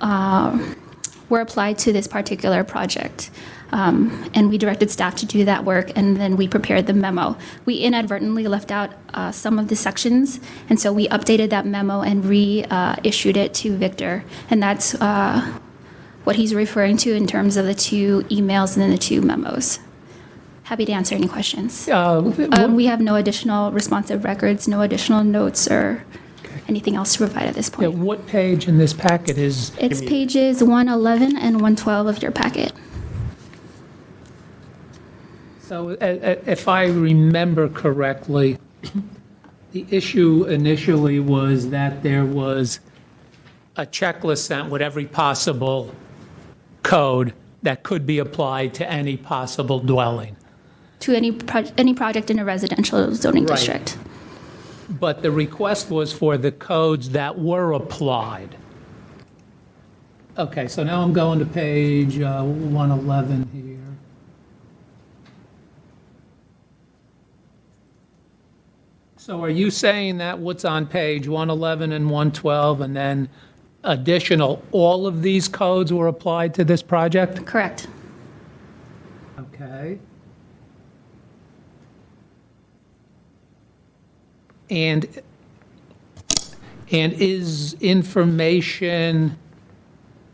were applied to this particular project. And we directed staff to do that work, and then we prepared the memo. We inadvertently left out some of the sections, and so we updated that memo and reissued it to Victor. And that's what he's referring to in terms of the 2 emails and then the 2 memos. Happy to answer any questions. We have no additional responsive records, no additional notes or anything else to provide at this point. Yeah, what page in this packet is? It's pages 111 and 112 of your packet. So if I remember correctly, the issue initially was that there was a checklist sent with every possible code that could be applied to any possible dwelling. To any project in a residential zoning Right. district. But the request was for the codes that were applied. Okay, so now I'm going to page 111 here. So are you saying that what's on page 111 and 112 and then additional, all of these codes were applied to this project? Correct. Okay. And And is information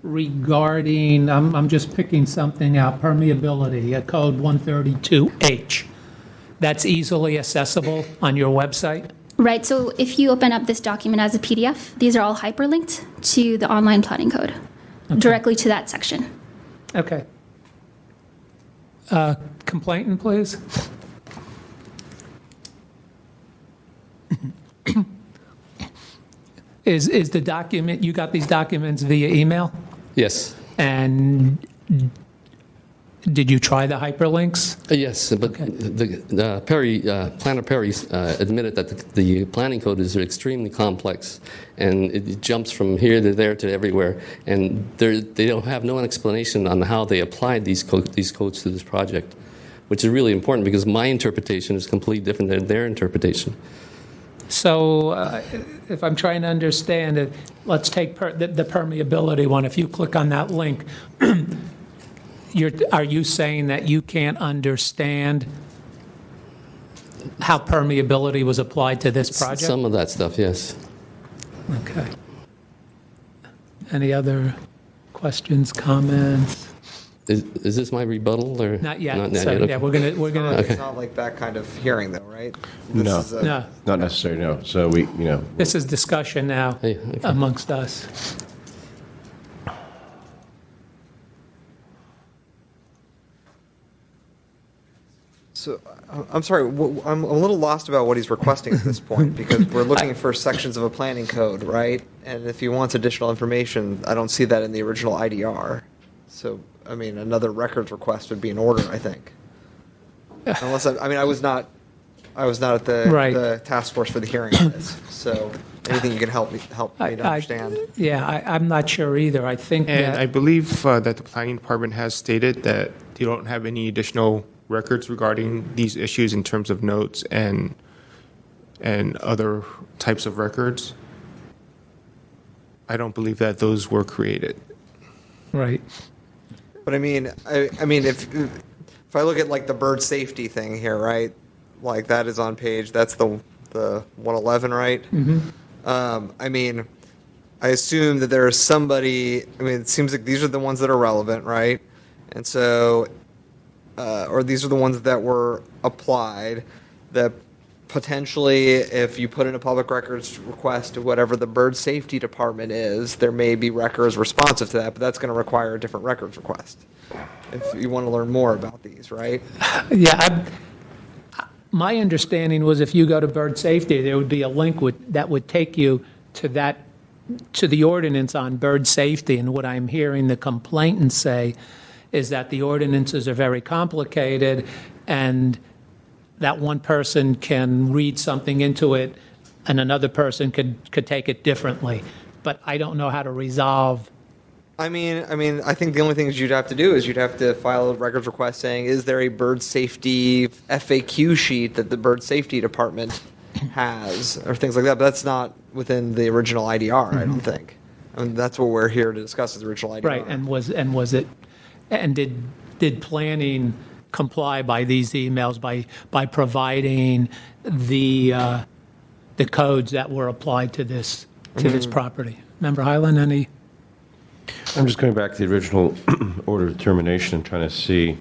regarding, I'm just picking something out, permeability, code 132H, that's easily accessible on your website? Right, so if you open up this document as a PDF, these are all hyperlinked to the online planning code, directly to that section. Okay. Complainant, please. Is the document, you got these documents via email? Yes. And did you try the hyperlinks? Yes, but Planner Perry admitted that the planning code is extremely complex, and it jumps from here to there to everywhere, and they don't have no explanation on how they applied these codes to this project, which is really important because my interpretation is completely different than their interpretation. So if I'm trying to understand it, let's take the permeability one. If you click on that link, are you saying that you can't understand how permeability was applied to this project? Some of that stuff, yes. Okay. Any other questions, comments? Is this my rebuttal or Not yet. Not So, yet. Okay. yeah, we're gonna. It's not like that kind of hearing, though, right? No. No, Not necessarily, no. So we, this is discussion now Hey, okay. amongst us. So, I'm sorry, I'm a little lost about what he's requesting at this point, because we're looking for sections of a planning code, right? And if he wants additional information, I don't see that in the original IDR. So, I mean, another records request would be in order, I think. Unless, I was not at the, Right. the task force for the hearing on this, so anything you can help me to understand. I'm not sure either. I think And that. I believe that the planning department has stated that they don't have any additional records regarding these issues in terms of notes and other types of records. I don't believe that those were created. Right. But I mean, if I look at like the bird safety thing here, right? Like that is on page. That's the 111, right? Mm-hmm. I mean, I assume that there is somebody. I mean, it seems like these are the ones that are relevant, right? And so, or these are the ones that were applied. That potentially, if you put in a public records request to whatever the bird safety department is, there may be records responsive to that, but that's going to require a different records request. If you want to learn more about these, right? Yeah. My understanding was if you go to bird safety, there would be a link that would take you to the ordinance on bird safety. And what I'm hearing the complainants say is that the ordinances are very complicated and that one person can read something into it and another person could take it differently. But I don't know how to resolve. I think the only things you'd have to do is you'd have to file a records request saying, is there a bird safety FAQ sheet that the bird safety department has, or things like that. But that's not within the original IDR, I don't think. I mean, that's what we're here to discuss, is the original IDR. Right, and did planning comply by these emails by providing the codes that were applied to this property? Member Highland, any? I'm just going back to the original order of determination and trying to see,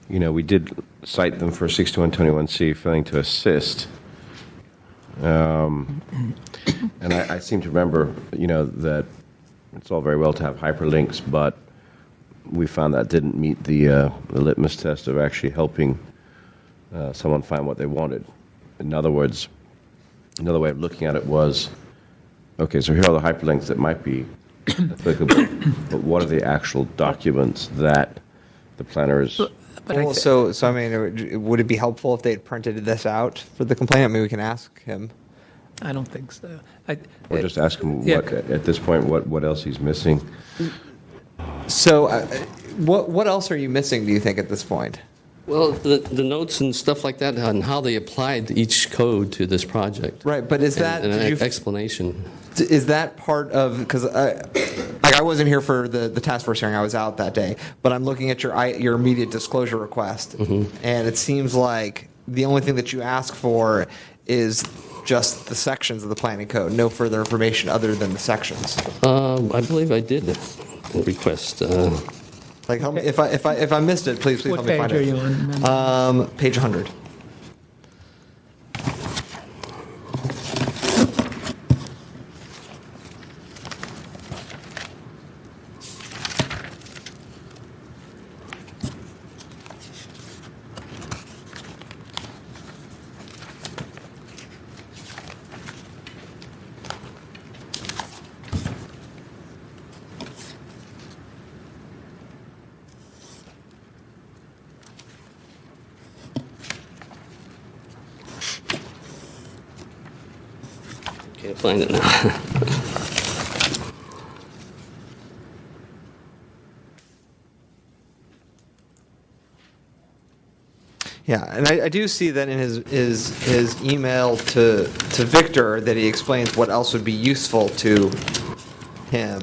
we did cite them for 6121C, failing to assist. And I seem to remember, that it's all very well to have hyperlinks, but we found that didn't meet the litmus test of actually helping someone find what they wanted. In other words, another way of looking at it was, okay, so here are the hyperlinks that might be applicable, but what are the actual documents that the planner is... Would it be helpful if they had printed this out for the complainant? Maybe we can ask him. I don't think so. Or just ask him Yeah. at this point what else he's missing. So, what else are you missing, do you think, at this point? Well, the notes and stuff like that on how they applied each code to this project. Right, but is that... And an explanation. Is that part of, because I wasn't here for the task force hearing, I was out that day, but I'm looking at your immediate disclosure request, and it seems like the only thing that you ask for is just the sections of the planning code, no further information other than the sections. I believe I did request. Like, help me, if I missed it, please What help me page find are it. you on? Page 100. Can't find it now. Yeah, and I do see that in his email to Victor that he explains what else would be useful to him.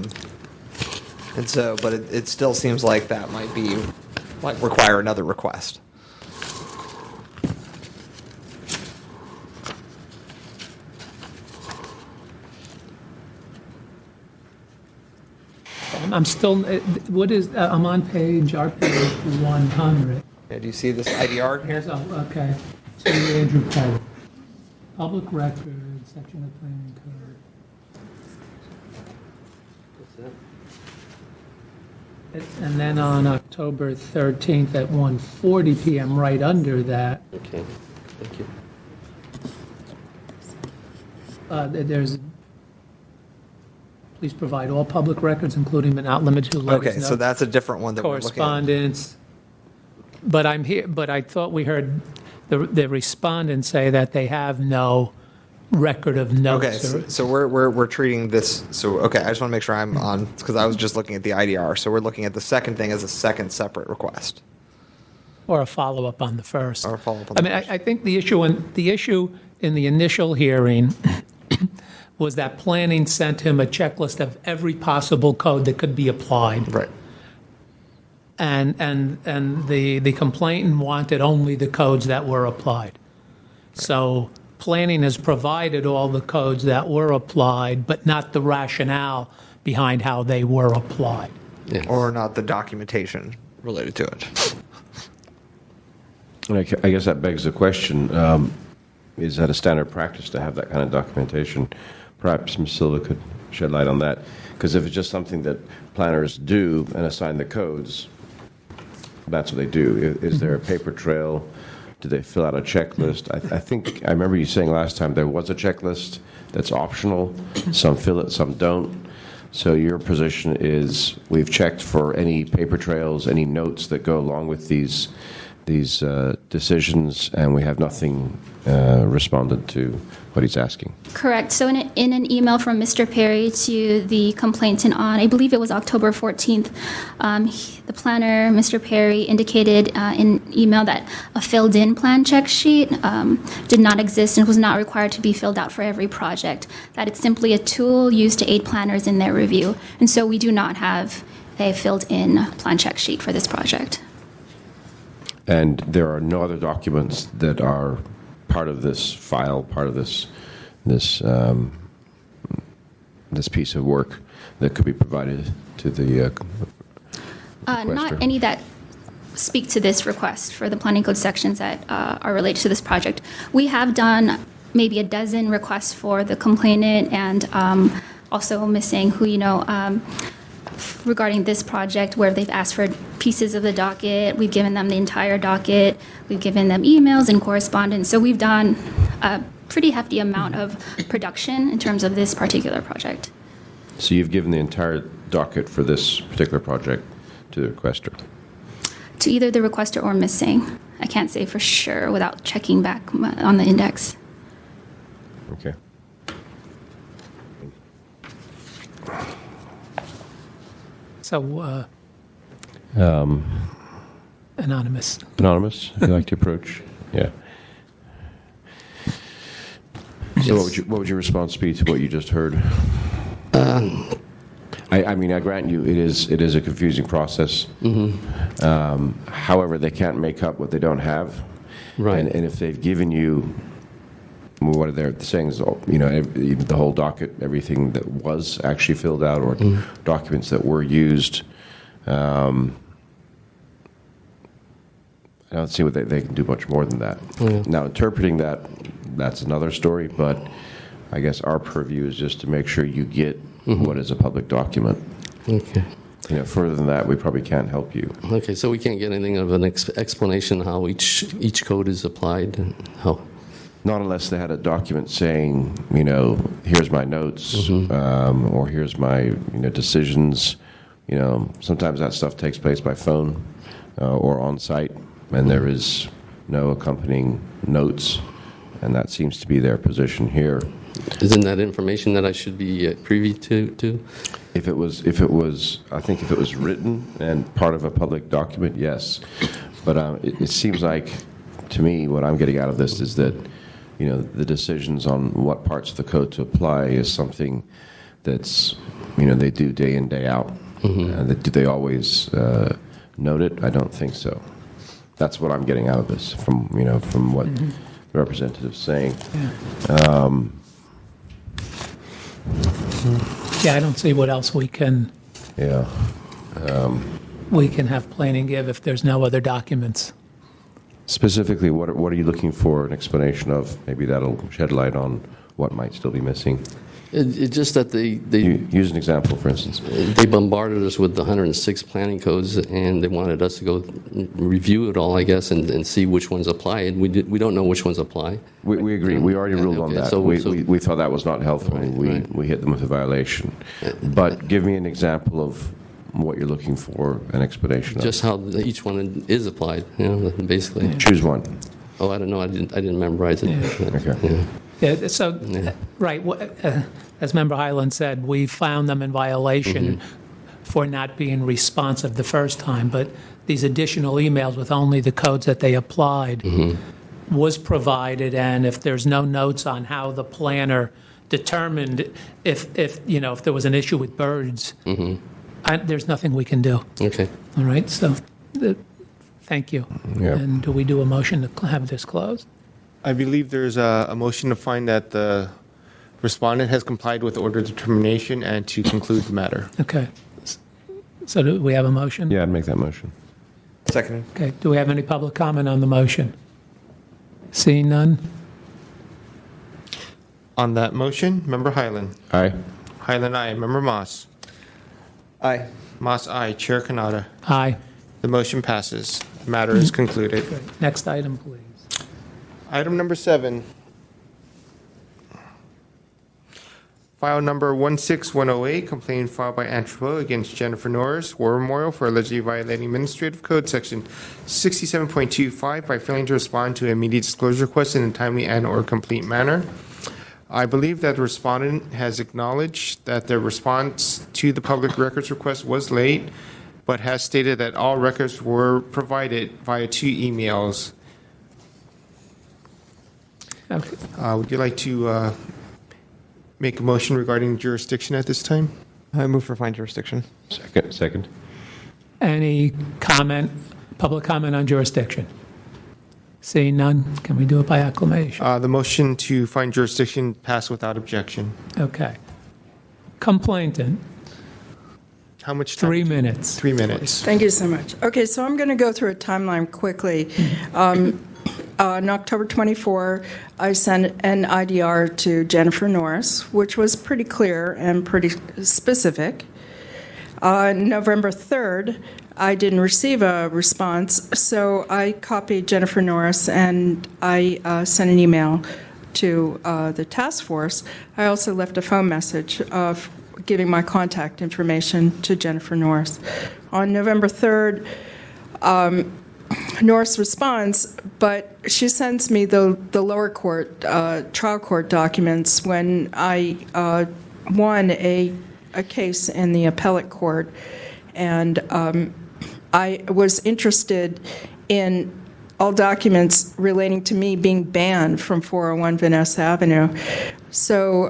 And so, but it still seems like that might require another request. I'm still, I'm on our page 100. Yeah, do you see this IDR? Okay. So Andrew Petty. Public record, section of planning code. And then on October 13th at 1:40 PM, right under that, Okay, thank you. there's, please provide all public records, including but not limited to letters. Okay, so notes, that's a different one that we're looking at. correspondence. But I'm here, but I thought we heard the respondents say that they have no record of notes. Okay, so we're treating this, so, okay, I just want to make sure I'm on, because I was just looking at the IDR, so we're looking at the second thing as a second separate request. Or a follow-up on the first. Or a follow-up on the first. I think the issue in the initial hearing was that planning sent him a checklist of every possible code that could be applied. Right. And the complainant wanted only the codes that were applied. So planning has provided all the codes that were applied, but not the rationale behind how they were applied. Yeah. Or not the documentation related to it. And I guess that begs the question, is that a standard practice to have that kind of documentation? Perhaps Ms. Silva could shed light on that. Because if it's just something that planners do and assign the codes, that's what they do. Is there a paper trail? Do they fill out a checklist? I think, I remember you saying last time there was a checklist that's optional. Some fill it, some don't. So your position is we've checked for any paper trails, any notes that go along with these decisions, and we have nothing responded to what he's asking. Correct. So in an email from Mr. Perry to the complainant on, I believe it was October 14th, the planner, Mr. Perry, indicated in email that a filled-in plan check sheet did not exist and was not required to be filled out for every project, that it's simply a tool used to aid planners in their review. And so we do not have a filled-in plan check sheet for this project. And there are no other documents that are part of this file, part of this piece of work that could be provided to the requester? Not any that speak to this request for the planning code sections that are related to this project. We have done maybe a dozen requests for the complainant and also missing who, regarding this project where they've asked for pieces of the docket. We've given them the entire docket. We've given them emails and correspondence. So we've done a pretty hefty amount of production in terms of this particular project. So you've given the entire docket for this particular project to the requester? To either the requester or missing. I can't say for sure without checking back on the index. Okay. So, anonymous. Anonymous, if you like to approach? Yeah. So what would your response be to what you just heard? I mean, I grant you, it is a confusing process. However, they can't make up what they don't have. Right. And if they've given you what they're saying is, the whole docket, everything that was actually filled out or documents that were used. I don't see what they can do much more than that. Yeah. Now, interpreting that's another story, but I guess our purview is just to make sure you get what is a public document. Okay. Further than that, we probably can't help you. Okay, so we can't get anything of an explanation how each code is applied and how. Not unless they had a document saying, here's my notes, or here's my, decisions. Sometimes that stuff takes place by phone or on site, and there is no accompanying notes, and that seems to be their position here. Isn't that information that I should be privy to? If it was, I think if it was written and part of a public document, yes. But it seems like, to me, what I'm getting out of this is that, the decisions on what parts of the code to apply is something that's, they do day in, day out. And do they always note it? I don't think so. That's what I'm getting out of this from what the representative's saying. Yeah, I don't see what else we can have planning give if there's no other documents. Specifically, what are you looking for an explanation of? Maybe that'll shed light on what might still be missing. It's just that they Use an example, for instance. They bombarded us with the 106 planning codes, and they wanted us to go review it all, I guess, and see which ones apply. We don't know which ones apply. We agree. We already ruled on that. So we thought that was not helpful. Right. We hit them with a violation. But give me an example of what you're looking for, an explanation just of. how each one is applied, basically. Choose one. Oh, I don't know. I didn't memorize it. Okay. Yeah. Yeah, so, right, as Member Highland said, we found them in violation for not being responsive the first time, but these additional emails with only the codes that they applied was provided, and if there's no notes on how the planner determined if there was an issue with birds, there's nothing we can do. Okay. All right, so thank you. Yeah. And do we do a motion to have this closed? I believe there's a motion to find that the respondent has complied with order of determination and to conclude the matter. Okay. So do we have a motion? Yeah, I'd make that motion. Seconded. Okay, do we have any public comment on the motion? Seeing none? On that motion, Member Highland. Aye. Highland, aye. Member Moss. Aye. Moss, aye. Chair Kanata. Aye. The motion passes. The matter is concluded. Great. Next item, please. Item number 7. File number 16108, complaint filed by Anthropo against Jennifer Norris, War Memorial, for allegedly violating Administrative Code Section 67.25 by failing to respond to immediate disclosure requests in a timely and/or complete manner. I believe that the respondent has acknowledged that their response to the public records request was late, but has stated that all records were provided via 2 emails. Okay. Would you like to make a motion regarding jurisdiction at this time? I move for fine jurisdiction. Second. Any comment, public comment on jurisdiction? Seeing none, can we do it by acclamation? The motion to find jurisdiction passed without objection. Okay. Complainant, How much time? 3 minutes. 3 minutes. Thank you so much. Okay, so I'm going to go through a timeline quickly. On October 24, I sent an IDR to Jennifer Norris, which was pretty clear and pretty specific. November 3rd, I didn't receive a response, so I copied Jennifer Norris and I sent an email to the task force. I also left a phone message of giving my contact information to Jennifer Norris. On November 3rd, Norris responds, but she sends me the lower court, trial court documents when I won a case in the appellate court, and I was interested in all documents relating to me being banned from 401 Vanessa Avenue. So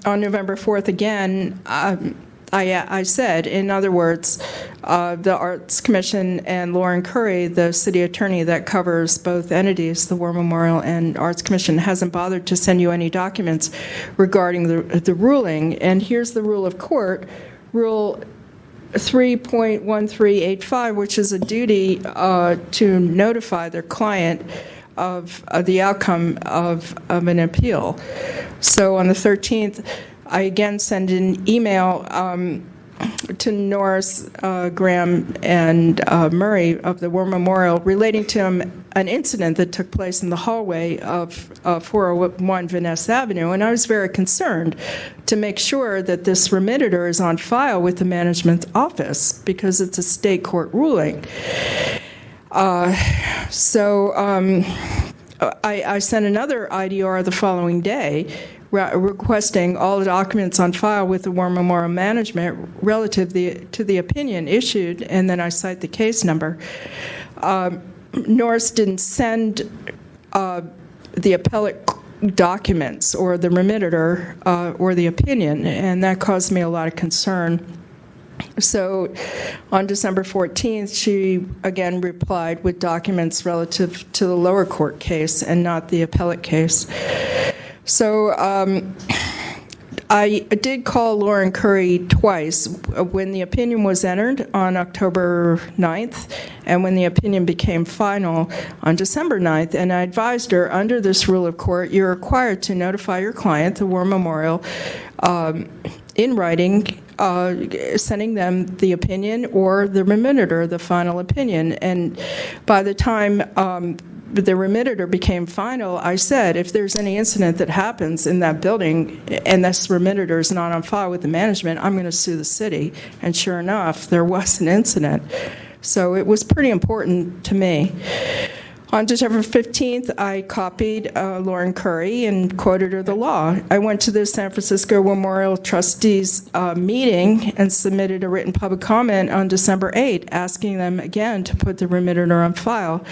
on November 4th again, I I said, in other words, the Arts Commission and Lauren Curry, the city attorney that covers both entities, the War Memorial and Arts Commission, hasn't bothered to send you any documents regarding the ruling. And here's the rule of court, Rule 3.1385, which is a duty to notify their client of the outcome of an appeal. So on the 13th, I again send an email to Norris, Graham, and Murray of the War Memorial relating to an incident that took place in the hallway of 401 Van Ness Avenue, and I was very concerned to make sure that this remitter is on file with the management office because it's a state court ruling. So I sent another IDR the following day requesting all the documents on file with the War Memorial Management relative to the opinion issued, and then I cite the case number. Norris didn't send the appellate documents or the remitter or the opinion, and that caused me a lot of concern. So on December 14th, she again replied with documents relative to the lower court case and not the appellate case. So I did call Lauren Curry twice when the opinion was entered on October 9th and when the opinion became final on December 9th, and I advised her under this rule of court, you're required to notify your client, the War Memorial, in writing, sending them the opinion or the remitter, the final opinion. And by the time the remitter became final, I said, if there's any incident that happens in that building and this remitter is not on file with the management, I'm going to sue the city. And sure enough, there was an incident. So it was pretty important to me. On December 15th, I copied Lauren Curry and quoted her the law. I went to the San Francisco Memorial Trustees meeting and submitted a written public comment on December 8th, asking them again to put the remitter on file.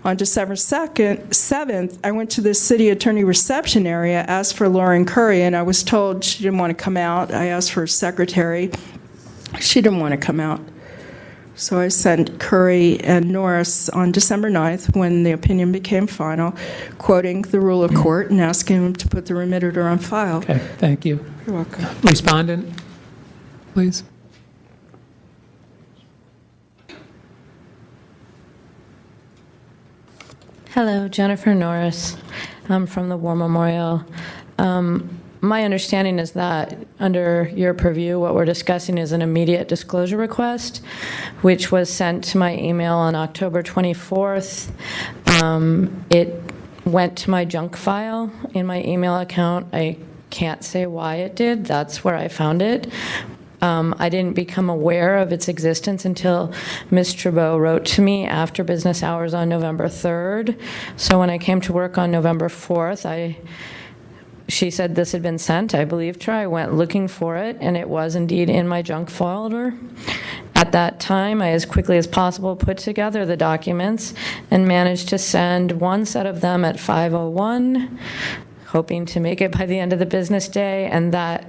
On December 7th, I went to the city attorney reception area, asked for Lauren Curry, and I was told she didn't want to come out. I asked for a secretary. She didn't want to come out. So I sent Curry and Norris on December 9th, when the opinion became final, quoting the rule of court and asking them to put the remitter on file. Okay, thank you. You're welcome. Respondent, please. Hello, Jennifer Norris. I'm from the War Memorial. My understanding is that under your purview, what we're discussing is an immediate disclosure request, which was sent to my email on October 24th. It went to my junk file in my email account. I can't say why it did. That's where I found it. I didn't become aware of its existence until Ms. Trudeau wrote to me after business hours on November 3rd. So when I came to work on November 4th, she said this had been sent. I believed her. I went looking for it, and it was indeed in my junk folder. At that time, I, as quickly as possible, put together the documents and managed to send one set of them at 5:01, hoping to make it by the end of the business day, and that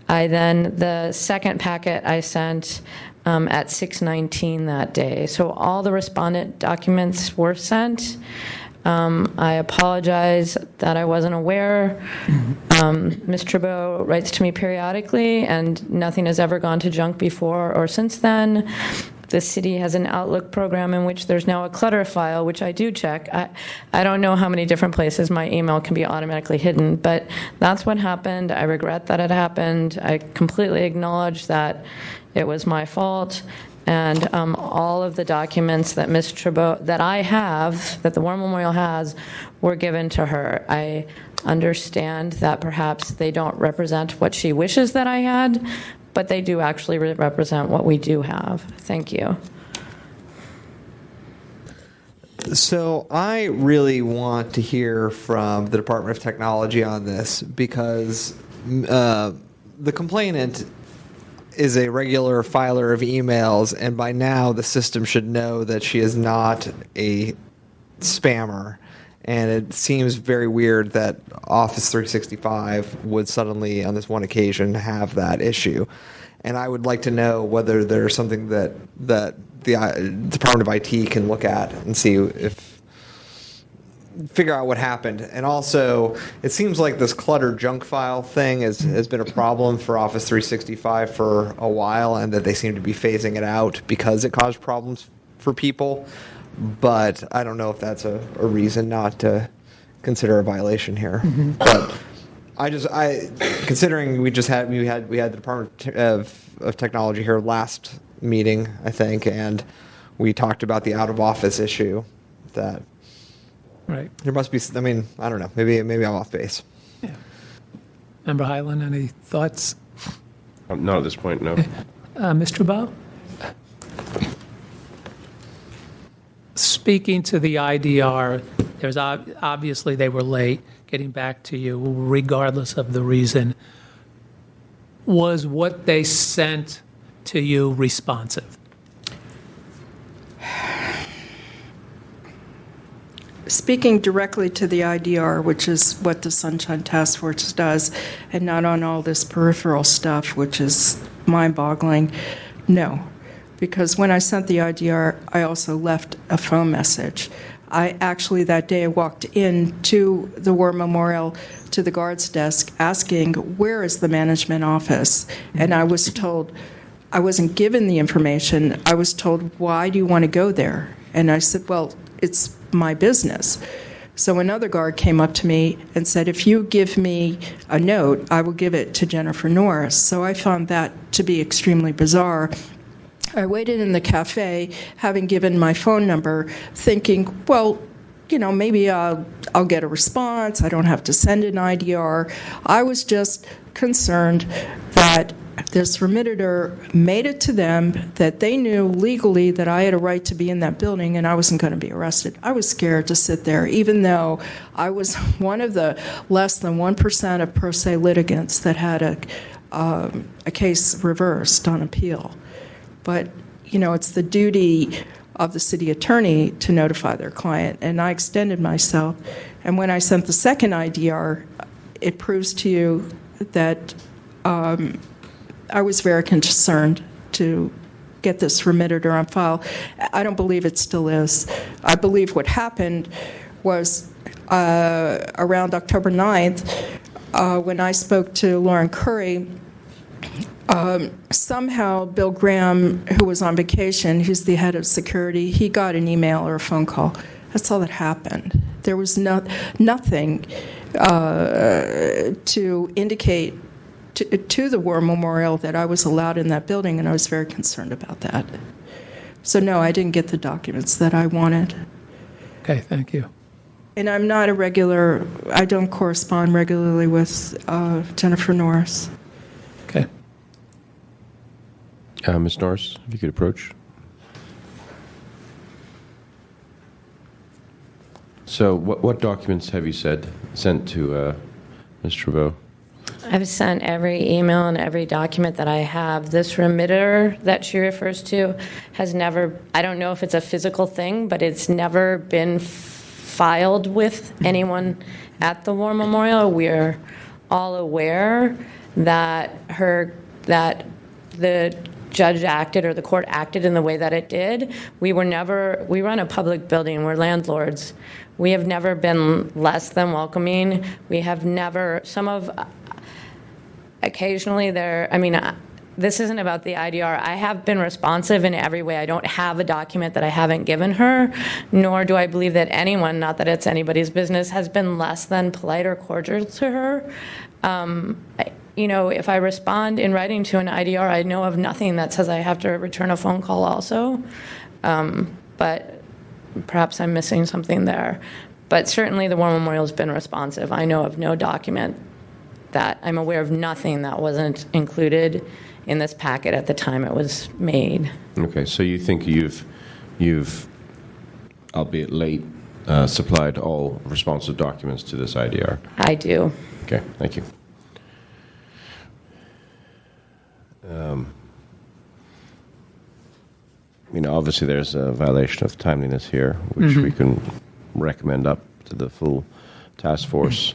the second packet I sent at 6:19 that day. So all the respondent documents were sent. I apologize that I wasn't aware. Ms. Trudeau writes to me periodically, and nothing has ever gone to junk before or since then. The city has an Outlook program in which there's now a clutter file, which I do check. I don't know how many different places my email can be automatically hidden, but that's what happened. I regret that it happened. I completely acknowledge that it was my fault. And all of the documents that Ms. Trudeau, that I have, that the War Memorial has, were given to her. I understand that perhaps they don't represent what she wishes that I had, but they do actually represent what we do have. Thank you. So I really want to hear from the Department of Technology on this, because the complainant is a regular filer of emails, and by now the system should know that she is not a spammer. And it seems very weird that Office 365 would suddenly, on this one occasion, have that issue. and I would like to know whether there's something that the Department of IT can look at and see figure out what happened. And also, it seems like this cluttered junk file thing has been a problem for Office 365 for a while, and that they seem to be phasing it out because it caused problems for people. But I don't know if that's a reason not to consider a violation here. But considering we had the Department of Technology here last meeting, I think, and we talked about the out of office issue. That Right. there must be. I mean, I don't know. Maybe I'm off base. Yeah. Member Highland, any thoughts? Not at this point, no. Mr. Bowe? Speaking to the IDR, there's obviously they were late getting back to you, regardless of the reason. Was what they sent to you responsive? Speaking directly to the IDR, which is what the Sunshine Task Force does, and not on all this peripheral stuff, which is mind-boggling, no. Because when I sent the IDR, I also left a phone message. I actually, that day, I walked into the War Memorial to the guards desk asking, where is the management office? And I was told, I wasn't given the information. I was told, why do you want to go there? And I said, well, it's my business. So another guard came up to me and said, if you give me a note, I will give it to Jennifer Norris. So I found that to be extremely bizarre. I waited in the cafe, having given my phone number, thinking, well, you know, maybe I'll get a response. I don't have to send an IDR. I was just concerned that this remitter made it to them, that they knew legally that I had a right to be in that building and I wasn't going to be arrested. I was scared to sit there, even though I was one of the less than 1% of pro se litigants that had a case reversed on appeal. But, you know, it's the duty of the city attorney to notify their client, and I extended myself. And when I sent the second IDR, it proves to you that I was very concerned to get this remitter on file. I don't believe it still is. I believe what happened was around October 9th, when I spoke to Lauren Curry, somehow Bill Graham, who was on vacation, who's the head of security, he got an email or a phone call. That's all that happened. There was nothing to indicate to the War Memorial that I was allowed in that building, and I was very concerned about that. So no, I didn't get the documents that I wanted. Okay, thank you. And I'm not I don't correspond regularly with Jennifer Norris. Okay. Ms. Norris, if you could approach. So what documents have you sent to Ms. Trevaux? I've sent every email and every document that I have. This remitter that she refers to has never, I don't know if it's a physical thing, but it's never been filed with anyone at the War Memorial. We're all aware that the judge acted or the court acted in the way that it did. We run a public building, we're landlords. We have never been less than welcoming. We have never, occasionally this isn't about the IDR. I have been responsive in every way. I don't have a document that I haven't given her, nor do I believe that anyone, not that it's anybody's business, has been less than polite or cordial to her. If I respond in writing to an IDR, I know of nothing that says I have to return a phone call also. But perhaps I'm missing something there. But certainly the War Memorial has been responsive. I know of no document that I'm aware of nothing that wasn't included in this packet at the time it was made. Okay, so you think you've albeit late, supplied all responsive documents to this IDR? I do. Okay, thank you. Obviously there's a violation of timeliness here, which we can recommend up to the full task force.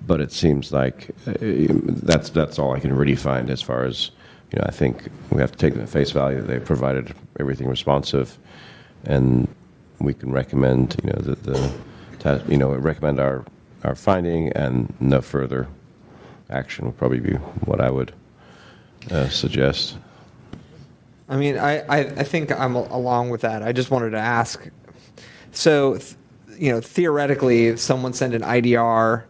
But it seems like that's all I can really find as far as, I think we have to take them at face value. They provided everything responsive, and we can recommend, recommend our finding, and no further action would probably be what I would suggest. I mean, I think I'm along with that. I just wanted to ask, so, theoretically, if someone sent an IDR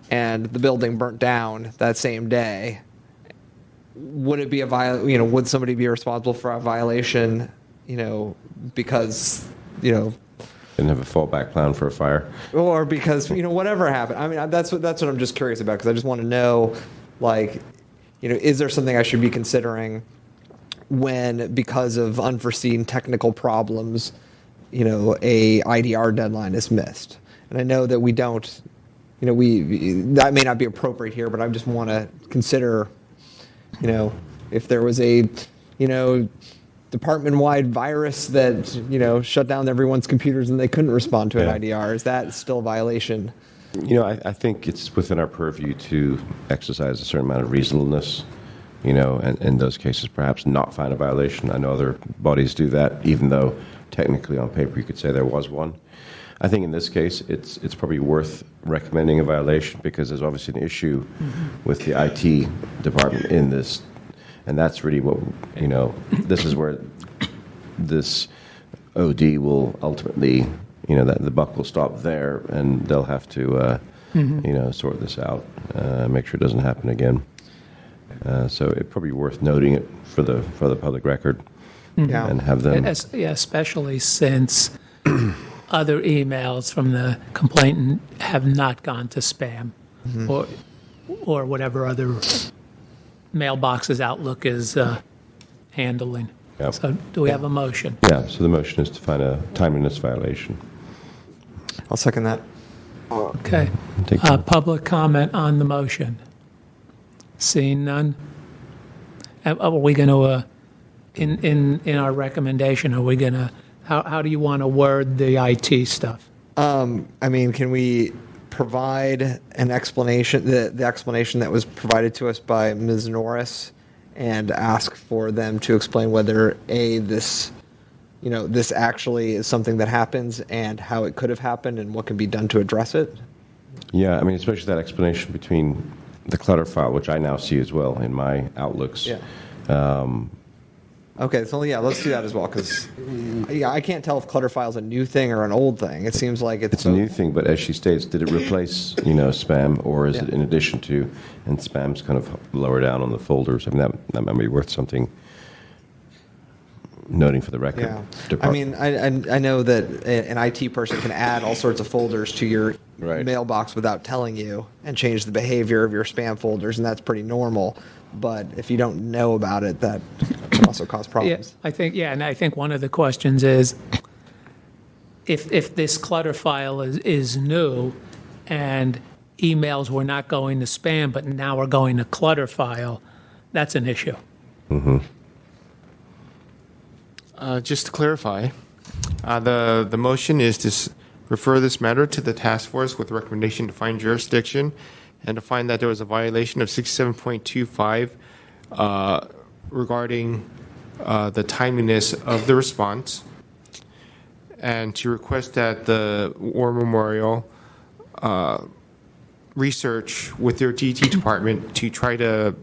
and the building burnt down that same day, would it be would somebody be responsible for a violation, because, Didn't have a fallback plan for a fire? Or because, whatever happened. I mean, that's what I'm just curious about, because I just want to know, is there something I should be considering when, because of unforeseen technical problems, a IDR deadline is missed? And I know that we don't, that may not be appropriate here, but I just want to consider, if there was a, department-wide virus that, shut down everyone's computers and they couldn't respond to an IDR, is that still a violation? I think it's within our purview to exercise a certain amount of reasonableness, and in those cases perhaps not find a violation. I know other bodies do that, even though technically on paper you could say there was one. I think in this case it's probably worth recommending a violation, because there's obviously an issue with the IT department in this, and that's really what, this is where this OD will ultimately, that the buck will stop there, and they'll have to, sort this out, make sure it doesn't happen again. So it's probably worth noting it for the public record, and have them. Especially since other emails from the complainant have not gone to spam, or whatever other mailboxes Outlook is handling. Yep. So do we have a motion? Yeah, so the motion is to find a timeliness violation. I'll second that. Okay. Public comment on the motion? Seeing none? Are we going to, in our recommendation, are we going to, how do you want to word the IT stuff? I mean, can we provide an explanation, the explanation that was provided to us by Ms. Norris, and ask for them to explain whether this actually is something that happens, and how it could have happened, and what can be done to address it? Yeah, I mean, especially that explanation between the clutter file, which I now see as well in my Outlooks. Yeah. Okay, so let's do that as well, because I can't tell if clutter file is a new thing or an old thing. It seems like it's a new thing, but as she states, did it replace spam, or is it in addition to? And spam's kind of lower down on the folders. I mean, that might be worth something noting for the record. Yeah. I mean, I know that an IT person can add all sorts of folders to your mailbox without telling you, and change the behavior of your spam folders, and that's pretty normal. But if you don't know about it, that can also cause problems. Yeah, and I think one of the questions is, if this clutter file is new, and emails were not going to spam, but now we're going to clutter file, that's an issue. Mm-hmm. Just to clarify, the motion is to refer this matter to the task force with recommendation to find jurisdiction, and to find that there was a violation of 67.25 regarding the timeliness of the response, and to request that the War Memorial research with their DT department to try to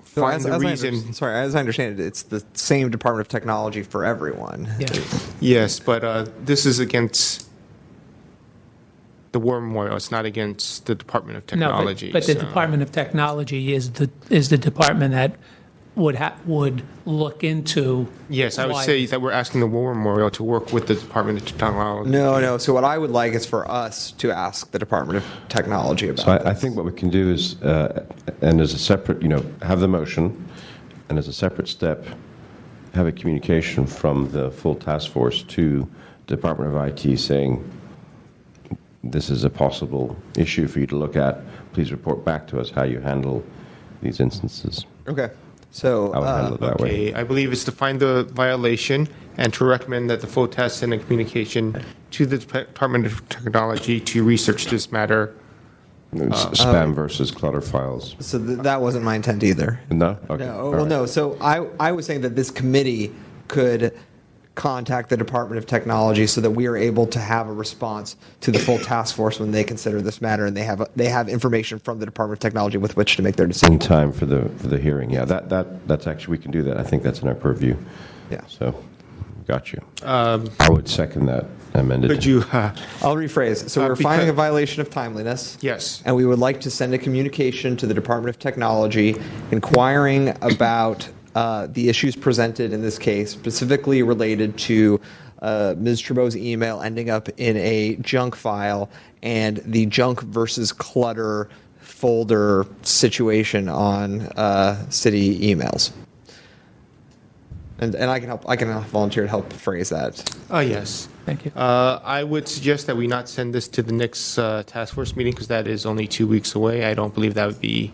find the reason. As I understand it, it's the same Department of Technology for everyone. Yeah. Yes, but this is against the War Memorial. It's not against the Department of Technology. No, but the Department of Technology is the department that would look into. Yes, I would say that we're asking the War Memorial to work with the Department of Technology. No. So what I would like is for us to ask the Department of Technology about So I think what we can do is, and as a separate, have the motion, and as a separate step, have a communication from the full task force to the Department of IT saying, this is a possible issue for you to look at. Please report back to us how you handle these instances. Okay. So, I would handle it that way. Okay, I believe it's to find the violation and to recommend that the full test send a communication to the Department of Technology to research this matter. Spam versus clutter files. so that wasn't my intent either. No? Okay. No, All well, right. no. So I was saying that this committee could contact the Department of Technology so that we are able to have a response to the full task force when they consider this matter, and they have information from the Department of Technology with which to make their decision. In time for the hearing. Yeah, that's actually, we can do that. I think that's in our purview. Yeah. So, got you. I would second that amended. Could you, I'll rephrase. So we're finding a violation of timeliness. Yes. And we would like to send a communication to the Department of Technology inquiring about the issues presented in this case, specifically related to Ms. Chabot's email ending up in a junk file and the junk versus clutter folder situation on city emails. And I can volunteer to help phrase that. yes. Thank you. I would suggest that we not send this to the next task force meeting because that is only 2 weeks away. I don't believe that would be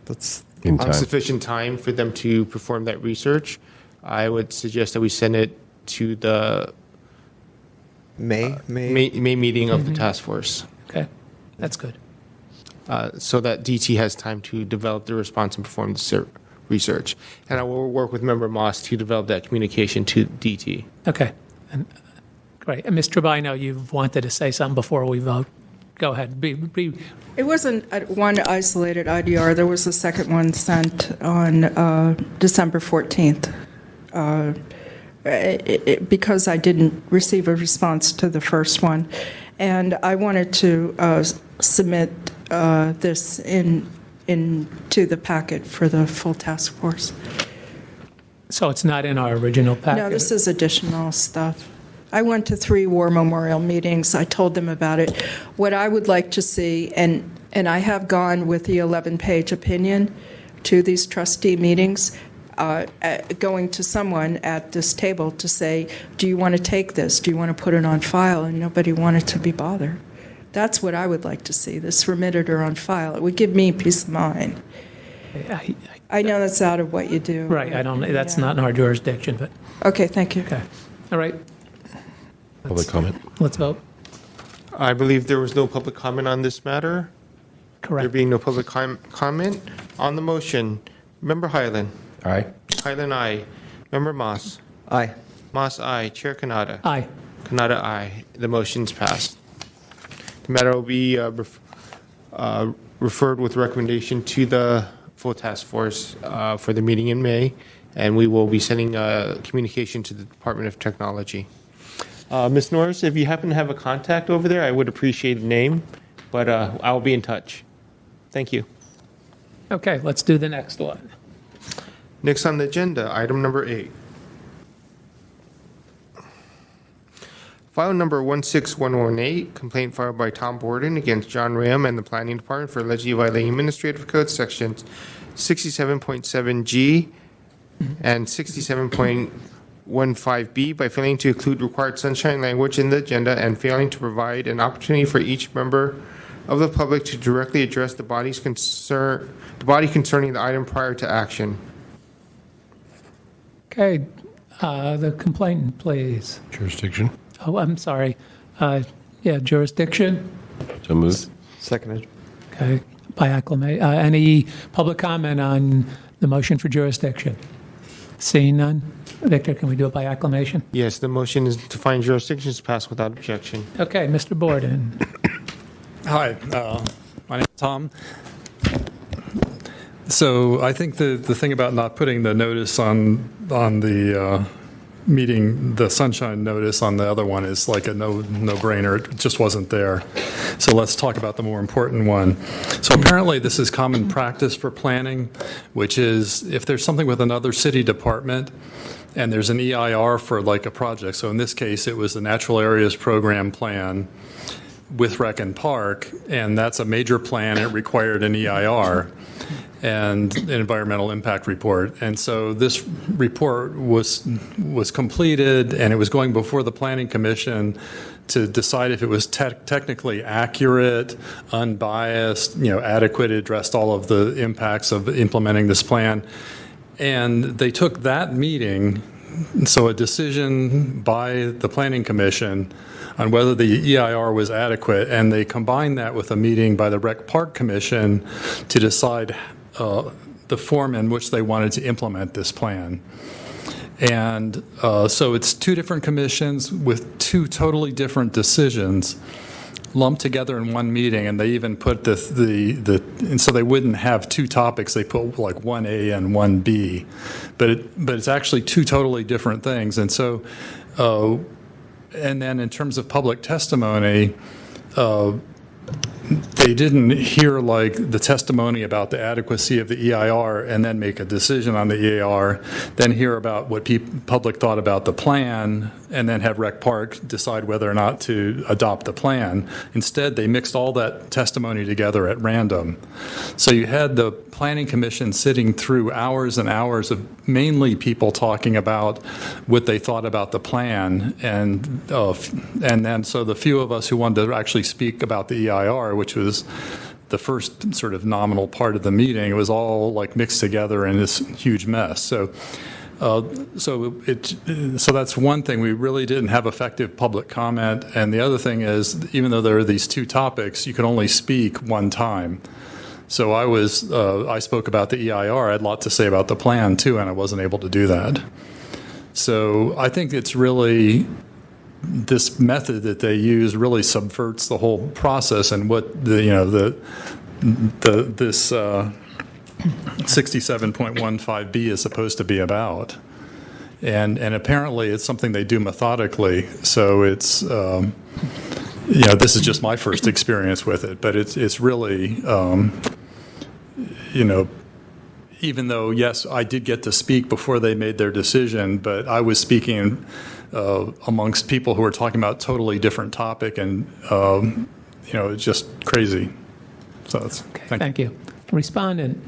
That's In time. sufficient time for them to perform that research. I would suggest that we send it to the May. May meeting of the task force Okay, that's good. so that DT has time to develop the response and perform the research. And I will work with Member Moss to develop that communication to DT. Okay, and, great. And Ms. Trabino, you've wanted to say something before we vote. Go ahead. It wasn't one isolated IDR. There was a second one sent on December 14th. Because I didn't receive a response to the first one. And I wanted to submit this into the packet for the full task force. So it's not in our original packet? No, this is additional stuff. I went to 3 war memorial meetings. I told them about it. What I would like to see, and I have gone with the 11-page opinion to these trustee meetings, going to someone at this table to say, do you want to take this? Do you want to put it on file? And nobody wanted to be bothered. That's what I would like to see, this remitted or on file. It would give me peace of mind. I know that's out of what you do. Right, that's not in our jurisdiction, but, Okay, thank you. okay. All right, Public comment? let's vote. I believe there was no public comment on this matter. There Correct. being no public comment on the motion, Member Highland. Aye. Highland, aye. Member Moss. Aye. Moss, aye. Chair Kanada. Aye. Kanada, aye. The motion's passed. The matter will be referred with recommendation to the full task force for the meeting in May, and we will be sending a communication to the Department of Technology. Ms. Norris, if you happen to have a contact over there, I would appreciate the name, but I'll be in touch. Thank you. Okay, let's do the next one. Next on the agenda, item number 8. File number 16118, complaint filed by Tom Borden against John Ram and the Planning Department for allegedly violating Administrative Code sections 67.7G and 67.15B by failing to include required sunshine language in the agenda and failing to provide an opportunity for each member of the public to directly address the body concerning the item prior to action. Okay, the complainant, please. Jurisdiction? Oh, I'm sorry. Yeah, jurisdiction. So moved. Seconded. Okay, by acclamation. Any public comment on the motion for jurisdiction? Seeing none? Victor, can we do it by acclamation? Yes, the motion is to find jurisdictions passed without objection. Okay, Mr. Borden. Hi, my name is Tom. So I think the thing about not putting the notice on the meeting, the sunshine notice on the other one is like a no-brainer. It just wasn't there. So let's talk about the more important one. So apparently this is common practice for planning, which is if there's something with another city department and there's an EIR for like a project. So in this case, it was the Natural Areas Program Plan with Rec and Park, and that's a major plan. It required an EIR. and an environmental impact report. And so this report was completed, and it was going before the Planning Commission to decide if it was technically accurate, unbiased, adequate, addressed all of the impacts of implementing this plan. And they took that meeting, so a decision by the Planning Commission on whether the EIR was adequate, and they combined that with a meeting by the Rec Park Commission to decide the form in which they wanted to implement this plan. And so it's two different commissions with two totally different decisions lumped together in one meeting, and they even put and so they wouldn't have two topics. They put like 1A and 1B, but it's actually two totally different things. And so, and then in terms of public testimony, they didn't hear like the testimony about the adequacy of the EIR and then make a decision on the EIR, then hear about what public thought about the plan, and then have Rec Park decide whether or not to adopt the plan. Instead, they mixed all that testimony together at random. So you had the Planning Commission sitting through hours and hours of mainly people talking about what they thought about the plan, and then so the few of us who wanted to actually speak about the EIR, which was the first sort of nominal part of the meeting, it was all like mixed together in this huge mess. So that's one thing. We really didn't have effective public comment. And the other thing is, even though there are these two topics, you can only speak one time. So I spoke about the EIR. I had a lot to say about the plan too, and I wasn't able to do that. So I think it's really, this method that they use really subverts the whole process and what this 67.15B is supposed to be about. And apparently it's something they do methodically. So it's, this is just my first experience with it, but it's really, even though, yes, I did get to speak before they made their decision, but I was speaking amongst people who were talking about totally different topic, and, it's just crazy. So that's, okay, thank you. Respondent.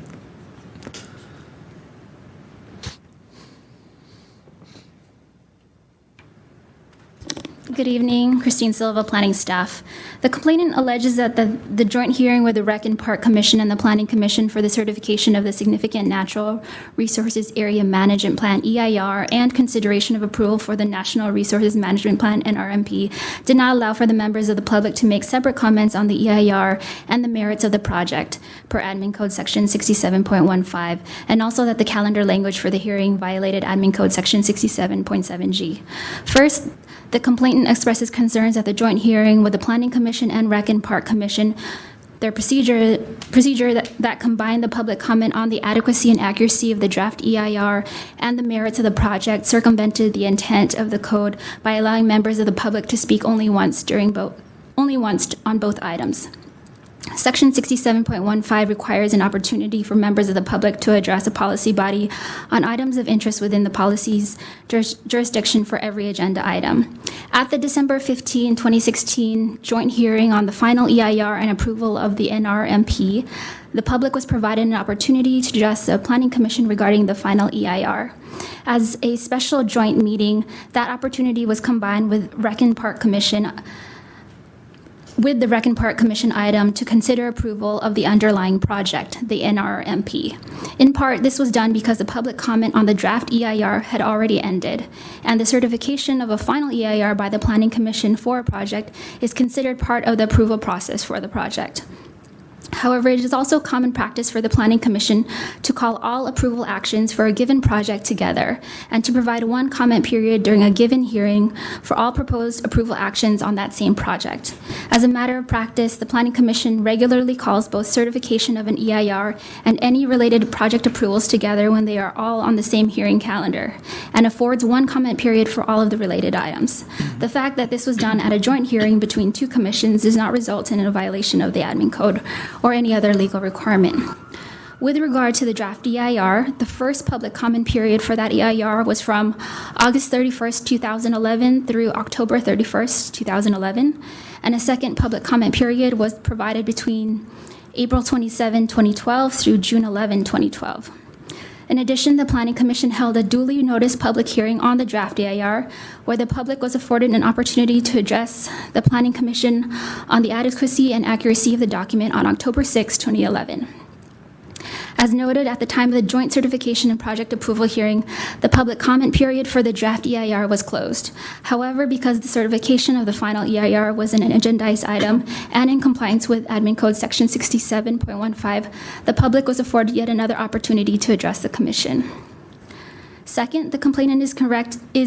Good evening, Christine Silva, Planning Staff. The complainant alleges that the joint hearing with the Rec and Park Commission and the Planning Commission for the certification of the Significant Natural Resources Area Management Plan, EIR, and consideration of approval for the National Resources Management Plan, NRMP, did not allow for the members of the public to make separate comments on the EIR and the merits of the project, per Admin Code Section 67.15, and also that the calendar language for the hearing violated Admin Code Section 67.7G. First, the complainant expresses concerns that the joint hearing with the Planning Commission and Rec and Park Commission, their procedure that combined the public comment on the adequacy and accuracy of the draft EIR and the merits of the project, circumvented the intent of the code by allowing members of the public to speak only once on both items. Section 67.15 requires an opportunity for members of the public to address a policy body on items of interest within the policy's jurisdiction for every agenda item. At the December 15, 2016 joint hearing on the final EIR and approval of the NRMP, the public was provided an opportunity to address the Planning Commission regarding the final EIR. As a special joint meeting, that opportunity was combined with the Rec and Park Commission item to consider approval of the underlying project, the NRMP. In part, this was done because the public comment on the draft EIR had already ended, and the certification of a final EIR by the Planning Commission for a project is considered part of the approval process for the project. However, it is also common practice for the Planning Commission to call all approval actions for a given project together and to provide one comment period during a given hearing for all proposed approval actions on that same project. As a matter of practice, the Planning Commission regularly calls both certification of an EIR and any related project approvals together when they are all on the same hearing calendar and affords one comment period for all of the related items. The fact that this was done at a joint hearing between two commissions does not result in a violation of the Admin Code or any other legal requirement. With regard to the draft EIR, the first public comment period for that EIR was from August 31st, 2011 through October 31st, 2011, and a second public comment period was provided between April 27, 2012 through June 11, 2012. In addition, the Planning Commission held a duly noticed public hearing on the draft EIR, where the public was afforded an opportunity to address the Planning Commission on the adequacy and accuracy of the document on October 6, 2011. As noted at the time of the joint certification and project approval hearing, the public comment period for the draft EIR was closed. However, because the certification of the final EIR was an agendized item and in compliance with Admin Code Section 67.15, the public was afforded yet another opportunity to address the Commission. Second, the complainant is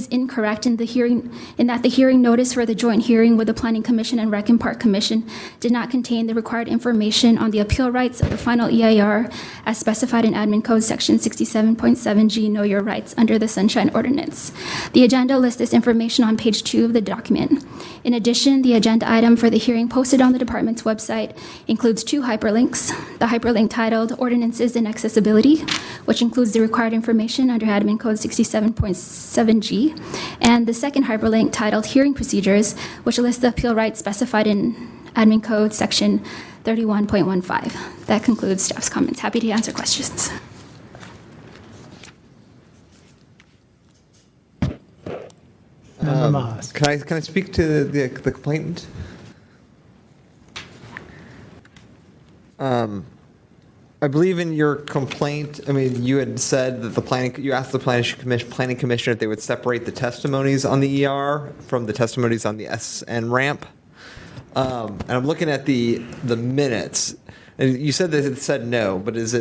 incorrect in that the hearing notice for the joint hearing with the Planning Commission and Rec and Park Commission did not contain the required information on the appeal rights of the final EIR as specified in Admin Code Section 67.7G, Know Your Rights, under the Sunshine Ordinance. The agenda lists this information on page 2 of the document. In addition, the agenda item for the hearing posted on the department's website includes 2 hyperlinks. The hyperlink titled Ordinances and Accessibility, which includes the required information under Admin Code 67.7G, and the second hyperlink titled Hearing Procedures, which lists the appeal rights specified in Admin Code Section 31.15. That concludes staff's comments. Happy to answer questions. Can I speak to the complainant? I believe in your complaint, I mean, you had said that you asked the planning commission if they would separate the testimonies on the ER from the testimonies on the SN ramp. And I'm looking at the minutes. And you said that it said no, but it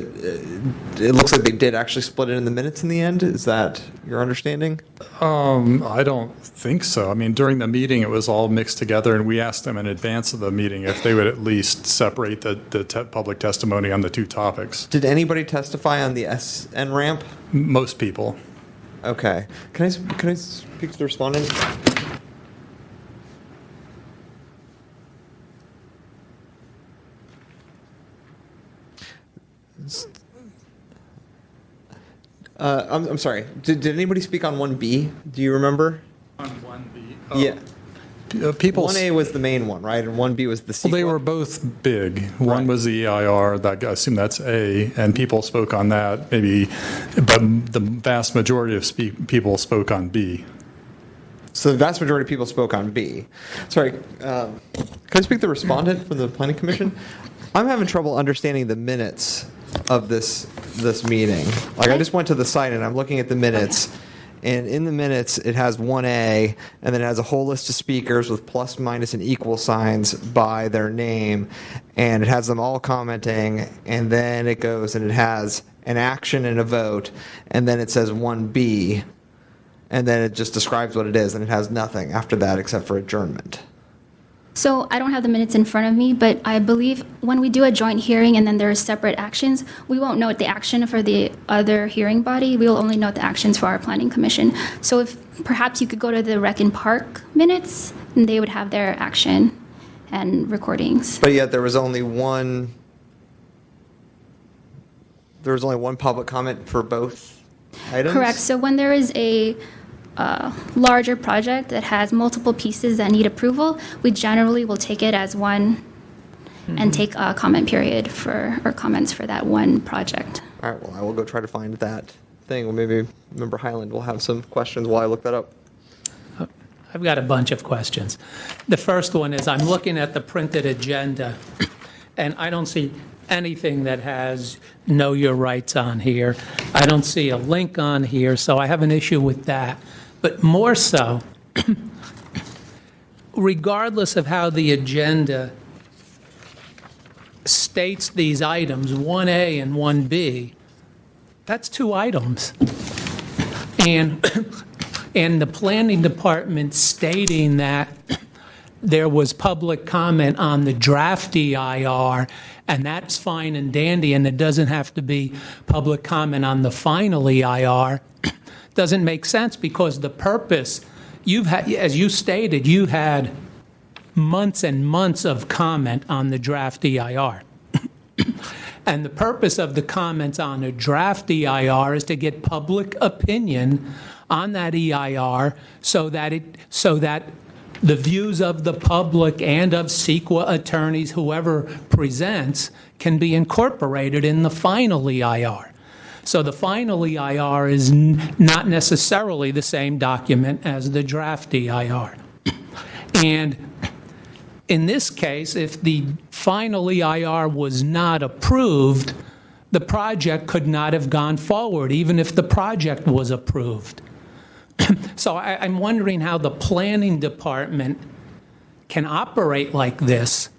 looks like they did actually split it in the minutes in the end. Is that your understanding? I don't think so. I mean, during the meeting, it was all mixed together, and we asked them in advance of the meeting if they would at least separate the public testimony on the 2 topics. Did anybody testify on the SN ramp? Most people. Okay. Can I speak to the respondent? I'm sorry. Did anybody speak on 1B? Do you remember? On 1B? Oh. Yeah. People. 1A was the main one, right? And 1B was the sequel. Well, they were both big. One was the EIR, I assume that's A, and people spoke on that, maybe, but the vast majority of people spoke on B. So the vast majority of people spoke on B. Sorry, can I speak to the respondent from the Planning Commission? I'm having trouble understanding the minutes of this meeting. Like, I just went to the site and I'm looking at the minutes, and in the minutes it has 1A, and then it has a whole list of speakers with plus, minus, and equal signs by their name, and it has them all commenting, and then it goes and it has an action and a vote, and then it says 1B, and then it just describes what it is, and it has nothing after that except for adjournment. So I don't have the minutes in front of me, but I believe when we do a joint hearing and then there are separate actions, we won't note the action for the other hearing body. We will only note the actions for our Planning Commission. So if perhaps you could go to the Rec and Park minutes, and they would have their action and recordings. But yet there was only one public comment for both items? Correct. So when there is a larger project that has multiple pieces that need approval, we generally will take it as one and take a comment period or comments for that one project. All right, well, I will go try to find that thing. Well, maybe Member Highland will have some questions while I look that up. I've got a bunch of questions. The first one is I'm looking at the printed agenda, and I don't see anything that has Know Your Rights on here. I don't see a link on here, so I have an issue with that. But more so, regardless of how the agenda states these items, 1A and 1B, that's 2 items. And the planning department stating that there was public comment on the draft EIR, and that's fine and dandy, and it doesn't have to be public comment on the final EIR, doesn't make sense, because the purpose, as you stated, you had months and months of comment on the draft EIR. And the purpose of the comments on a draft EIR is to get public opinion on that EIR so that the views of the public and of CEQA attorneys, whoever presents, can be incorporated in the final EIR. So the final EIR is not necessarily the same document as the draft EIR. And in this case, if the final EIR was not approved, the project could not have gone forward, even if the project was approved. So I'm wondering how the planning department can operate like this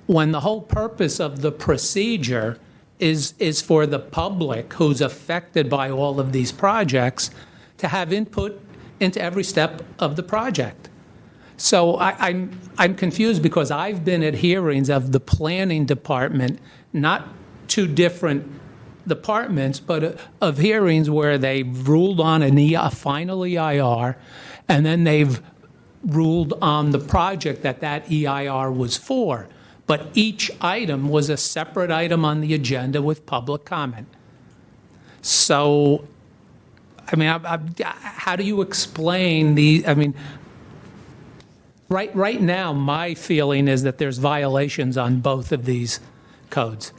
when the whole purpose of the procedure is for the public who's affected by all of these projects to have input into every step of the project. So I'm confused because I've been at hearings of the planning department, not two different departments, but of hearings where they've ruled on a final EIR, and then they've ruled on the project that EIR was for. But each item was a separate item on the agenda with public comment. So, I mean, how do you explain right now, my feeling is that there's violations on both of these codes.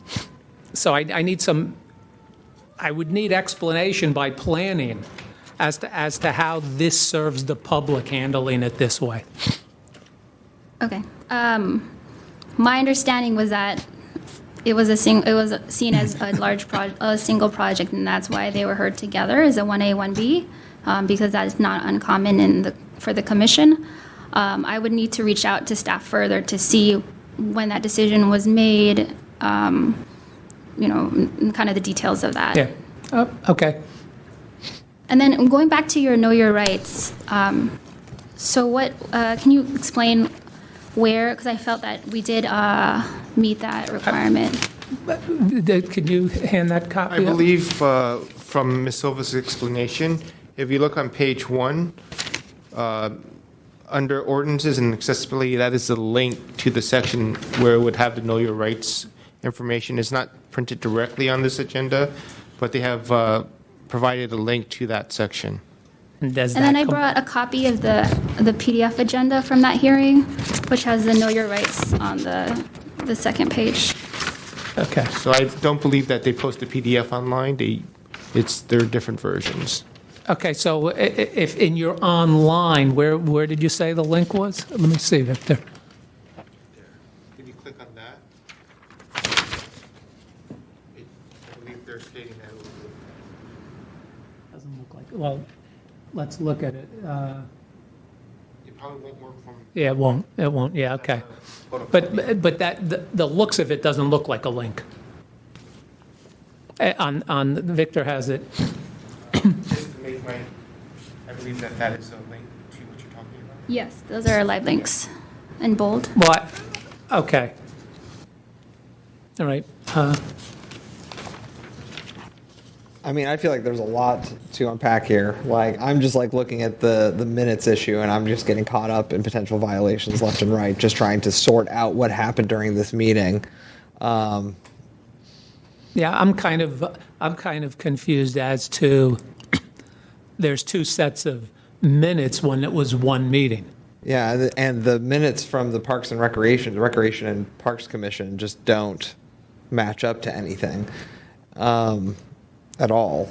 So I would need explanation by planning as to how this serves the public handling it this way. Okay. My understanding was that it was seen as a single project, and that's why they were heard together as a 1A, 1B, because that is not uncommon for the commission. I would need to reach out to staff further to see when that decision was made, kind of the details of that. Yeah. Oh, okay. And then going back to your Know Your Rights, so what, can you explain where, because I felt that we did meet that requirement. Could you hand that copy? I believe from Ms. Silva's explanation, if you look on page 1, under ordinances and accessibility, that is the link to the section where it would have the Know Your Rights information. It's not printed directly on this agenda, but they have provided a link to that section. And then I brought a copy of the PDF agenda from that hearing, which has the Know Your Rights on the second page. Okay. So I don't believe that they post a PDF online. They're different versions. Okay, so if in your online, where did you say the link was? Let me see, Victor. Can you click on that? I believe they're stating that. Doesn't look like, well, let's look at it. It probably won't work from. Yeah, it won't, yeah, okay. But the looks of it doesn't look like a link. On Victor has it. Just to make I believe that is a link to what you're talking about. Yes, those are live links in bold. Well, okay. All right. I mean, I feel like there's a lot to unpack here. Like, I'm just like looking at the minutes issue, and I'm just getting caught up in potential violations left and right, just trying to sort out what happened during this meeting. Yeah, I'm kind of confused as to there's two sets of minutes when it was one meeting. Yeah, and the minutes from the Parks and Recreation and Parks Commission just don't match up to anything at all,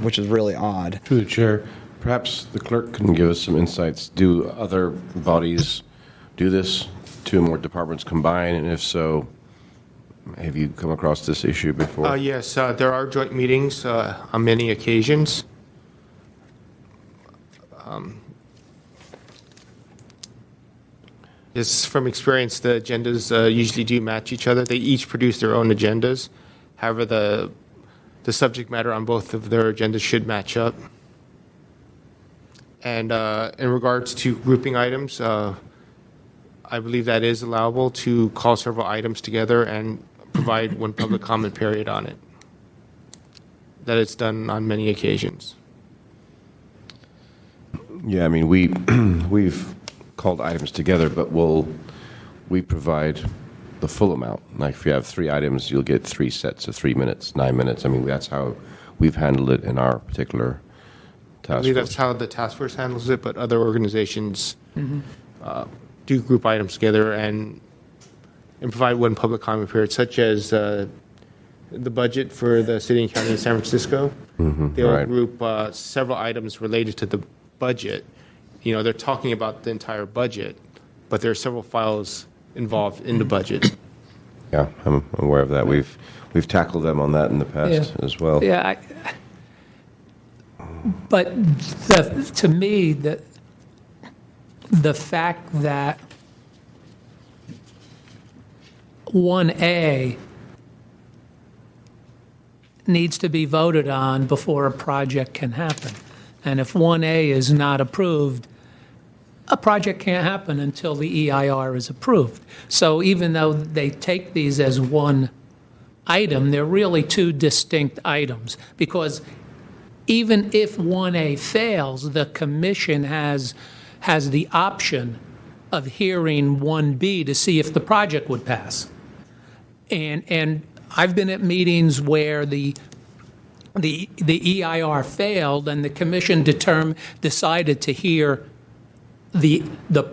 which is really odd. Through the chair, perhaps the clerk can give us some insights. Do other bodies do this? Two or more departments combine, and if so, have you come across this issue before? Yes, there are joint meetings on many occasions. Just from experience, the agendas usually do match each other. They each produce their own agendas. However, the subject matter on both of their agendas should match up. And in regards to grouping items, I believe that is allowable to call several items together and provide one public comment period on it. That it's done on many occasions. Yeah, I mean, we've called items together, but we provide the full amount. Like if you have 3 items, you'll get 3 sets of 3 minutes, 9 minutes. I mean, that's how we've handled it in our particular task I believe force. that's how the task force handles it, but other organizations do group items together, and and provide one public comment period, such as the budget for the city and county of San Francisco. They'll right. group several items related to the budget. You know, they're talking about the entire budget, but there are several files involved in the budget. Yeah, I'm aware of that. We've tackled them on that in the past as well. Yeah, but to me, the fact that 1A needs to be voted on before a project can happen. And if 1A is not approved, a project can't happen until the EIR is approved. So even though they take these as one item, they're really two distinct items, because even if 1A fails, the commission has the option of hearing 1B to see if the project would pass. And I've been at meetings where the EIR failed and the commission decided to hear the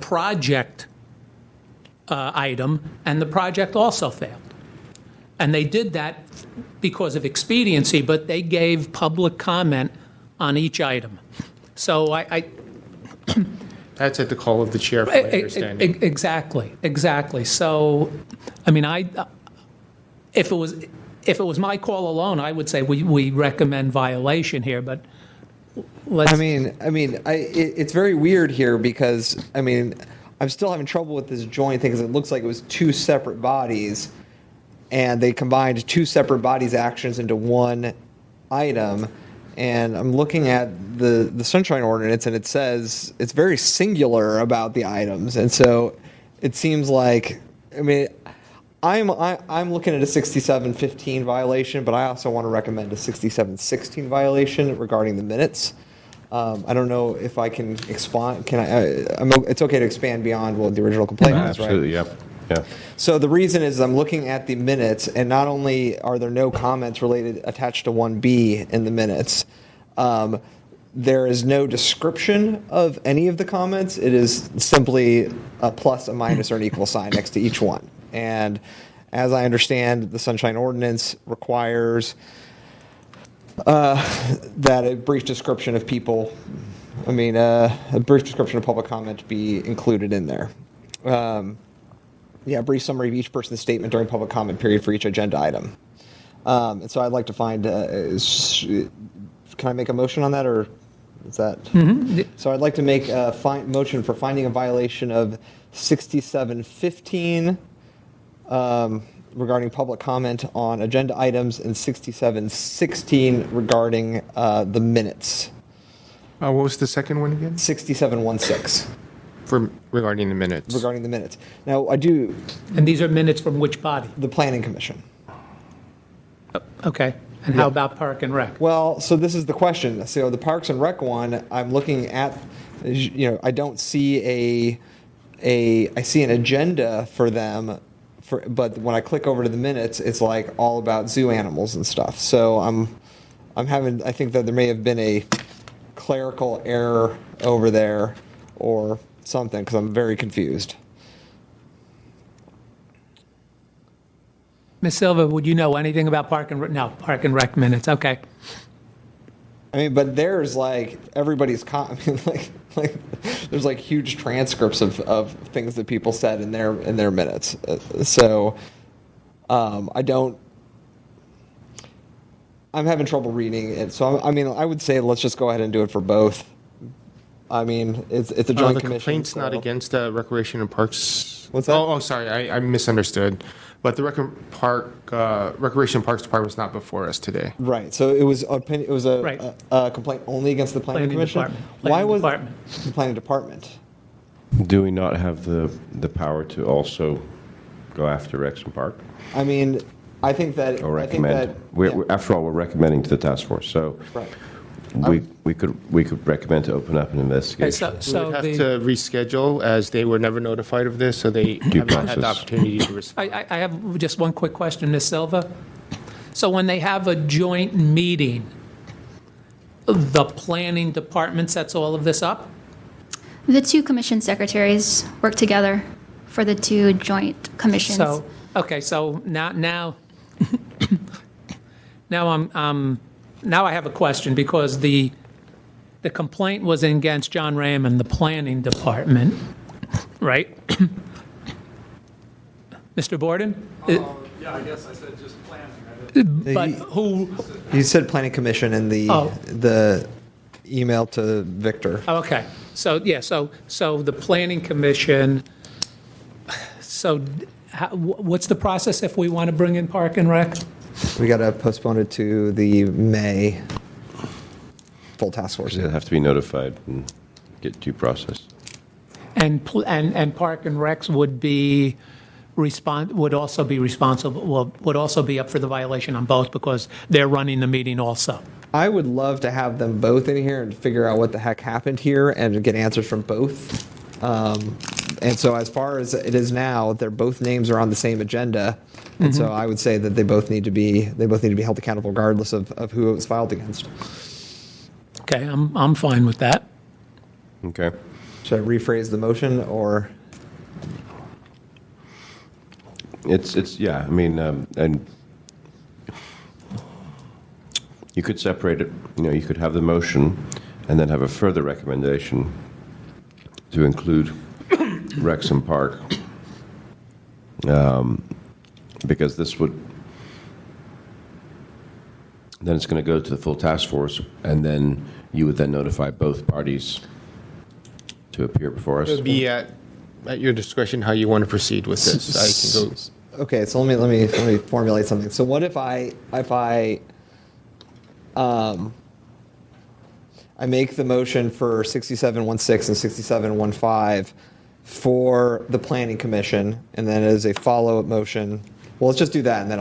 project item, and the project also failed. And they did that because of expediency, but they gave public comment on each item. So I That's at the call of the chair, from my understanding. Exactly. So, I mean, if it was my call alone, I would say we recommend violation here, but let's. It's very weird here because, I'm still having trouble with this joint thing because it looks like it was two separate bodies, and they combined two separate bodies' actions into one item. And I'm looking at the Sunshine Ordinance, and it says it's very singular about the items. And so it seems like, I'm looking at a 6715 violation, but I also want to recommend a 6716 violation regarding the minutes. I don't know if I can expand. It's okay to expand beyond what the original complaint was, right? Absolutely, yep. Yeah. So the reason is I'm looking at the minutes, and not only are there no comments attached to 1B in the minutes, there is no description of any of the comments. It is simply a plus, a minus, or an equal sign next to each one. And as I understand, the Sunshine Ordinance requires that a brief description of a brief description of public comment be included in there. A brief summary of each person's statement during public comment period for each agenda item. And so I'd like to find, can I make a motion on that, or is that? Mm-hmm. So I'd like to make a motion for finding a violation of 6715 regarding public comment on agenda items, and 6716 regarding the minutes. What was the second one again? 6716. Regarding the minutes. Regarding the minutes. Now, I do... And these are minutes from which body? The Planning Commission. Okay. And how about Park and Rec? Well, so this is the question. So the Parks and Rec one, I'm looking at, I don't see I see an agenda for them, but when I click over to the minutes, it's like all about zoo animals and stuff. So I think that there may have been a clerical error over there or something, because I'm very confused. Ms. Silva, would you know anything about Park and Rec? No, Park and Rec minutes. Okay. But there's everybody's there's huge transcripts of things that people said in their minutes. So I'm having trouble reading it. So I would say let's just go ahead and do it for both. It's a joint commission. The complaint's not against Recreation and Parks. What's that? Oh, sorry, I misunderstood. But the Recreation and Parks Department's not before us today. Right. So it was a complaint only against the Planning Commission. Department. Why was Department. the Planning Department? Do we not have the power to also go after Rex and Park? I think that... Or recommend? After all, we're recommending to the task force, so... Right. We could recommend to open up an investigation. Okay, so we would have to reschedule, as they were never notified of this, so they have not had the opportunity to respond. I have just one quick question, Ms. Silva. So when they have a joint meeting, the planning department sets all of this up? The two commission secretaries work together for the two joint commissions. So, okay, so now now I have a question, because the complaint was against John Raymond, the planning department, right? Mr. Borden? Yeah, I guess I said just planning. But who, You said planning commission in Oh. the email to Victor. okay, so, yeah, so the planning commission, so what's the process if we want to bring in Park and Rec? We got to postpone it to the May full task force. They'll have to be notified and get due process. And Park and Recs would also be responsible, would also be up for the violation on both, because they're running the meeting also. I would love to have them both in here and figure out what the heck happened here and get answers from both. And so as far as it is now, both names are on the same agenda. And so I would say that they both need to be held accountable regardless of who it was filed against. Okay, I'm fine with that. Okay. Should I rephrase the motion, or? It's yeah, I mean, and you could separate it, you could have the motion and then have a further recommendation to include Wrexham Park, because this would, then it's going to go to the full task force, and then you would then notify both parties to appear before us. It would be at your discretion how you want to proceed with this. I can go. Okay, so let me formulate something. So what if I make the motion for 6716 and 6715 for the planning commission, and then as a follow-up motion, well, let's just do that, and then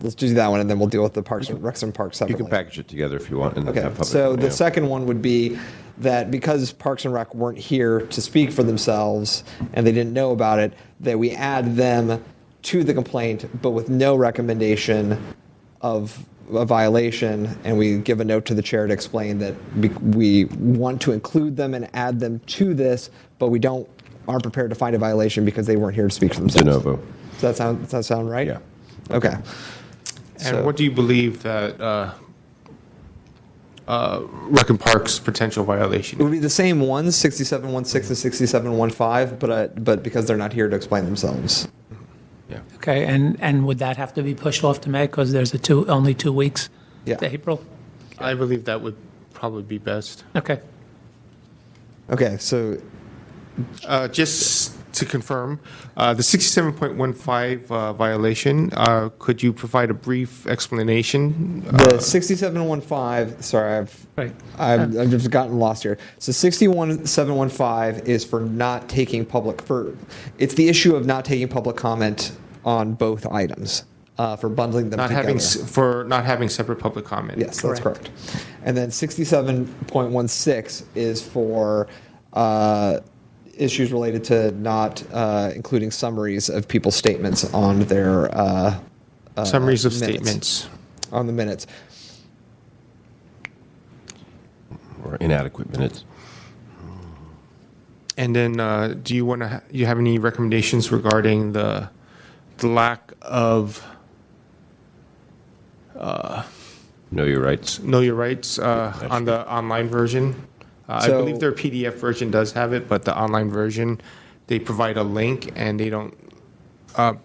let's do that one, and then we'll deal with the Wrexham Park You separately. can package it together if you want. And then Okay, have public, so the yeah. second one would be that because Parks and Rec weren't here to speak for themselves and they didn't know about it, that we add them to the complaint, but with no recommendation of a violation, and we give a note to the chair to explain that we want to include them and add them to this, but we aren't prepared to find a violation because they weren't here to speak for themselves. De novo. Does that sound right? Yeah. Okay. And what do you believe that Wreckham Park's potential It violation? would be the same ones, 6716 and 6715, but because they're not here to explain themselves. Okay, and would that have to be pushed off to May, because there's only 2 weeks Yeah. to April? I believe that would probably be best. Okay. Okay, so Just to confirm, the 67.15 violation, could you provide a brief explanation? the 6715, sorry, Right. I've just gotten lost here. So 61715 is for not taking it's the issue of not taking public comment on both items, for bundling them together. For not having separate public comment. Yes, that's correct. And then 67.16 is for issues related to not including summaries of people's statements on their Summaries of minutes. statements. On the minutes. Or inadequate minutes. And then, do you want to? You have any recommendations regarding the lack of Know your rights. Know Your Rights on the online version? I So- believe their PDF version does have it, but the online version, they provide a link and they don't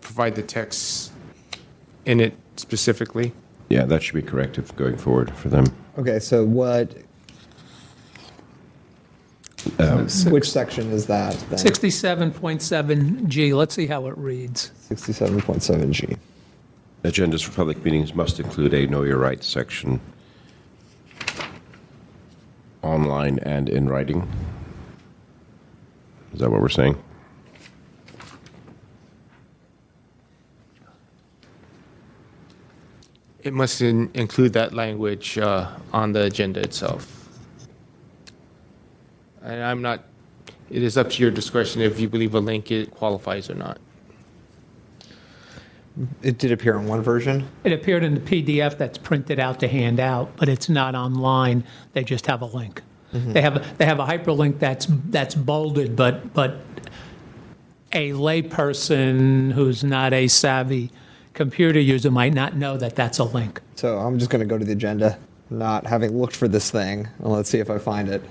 provide the text in it specifically. Yeah, that should be corrective going forward for them. Okay, so which section is that then? 67.7G, let's see how it reads. 67.7G. Agendas for public meetings must include a Know Your Rights section, online and in writing. Is that what we're saying? It must include that language on the agenda itself. And I'm not, it is up to your discretion if you believe a link it qualifies or not. It did appear in one version. It appeared in the PDF that's printed out to hand out, but it's not online. They just have a link. They have a hyperlink that's bolded, but a layperson who's not a savvy computer user might not know that that's a link. So I'm just going to go to the agenda, not having looked for this thing. And let's see if I find it.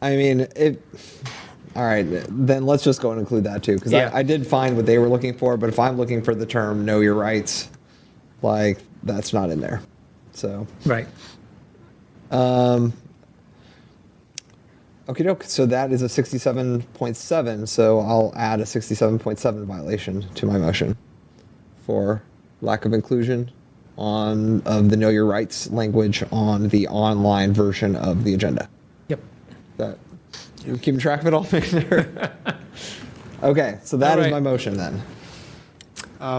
I mean, all right, then let's just go and include that too, because Yeah. I did find what they were looking for, but if I'm looking for the term "know your rights," like that's not in there. So Right. okay, doke. So that is a 67.7. So I'll add a 67.7 violation to my motion for lack of inclusion of the "know your rights" language on the online version of the agenda. Yep. That you keeping track of it all? Make sure. Okay, so that All is right. my motion then.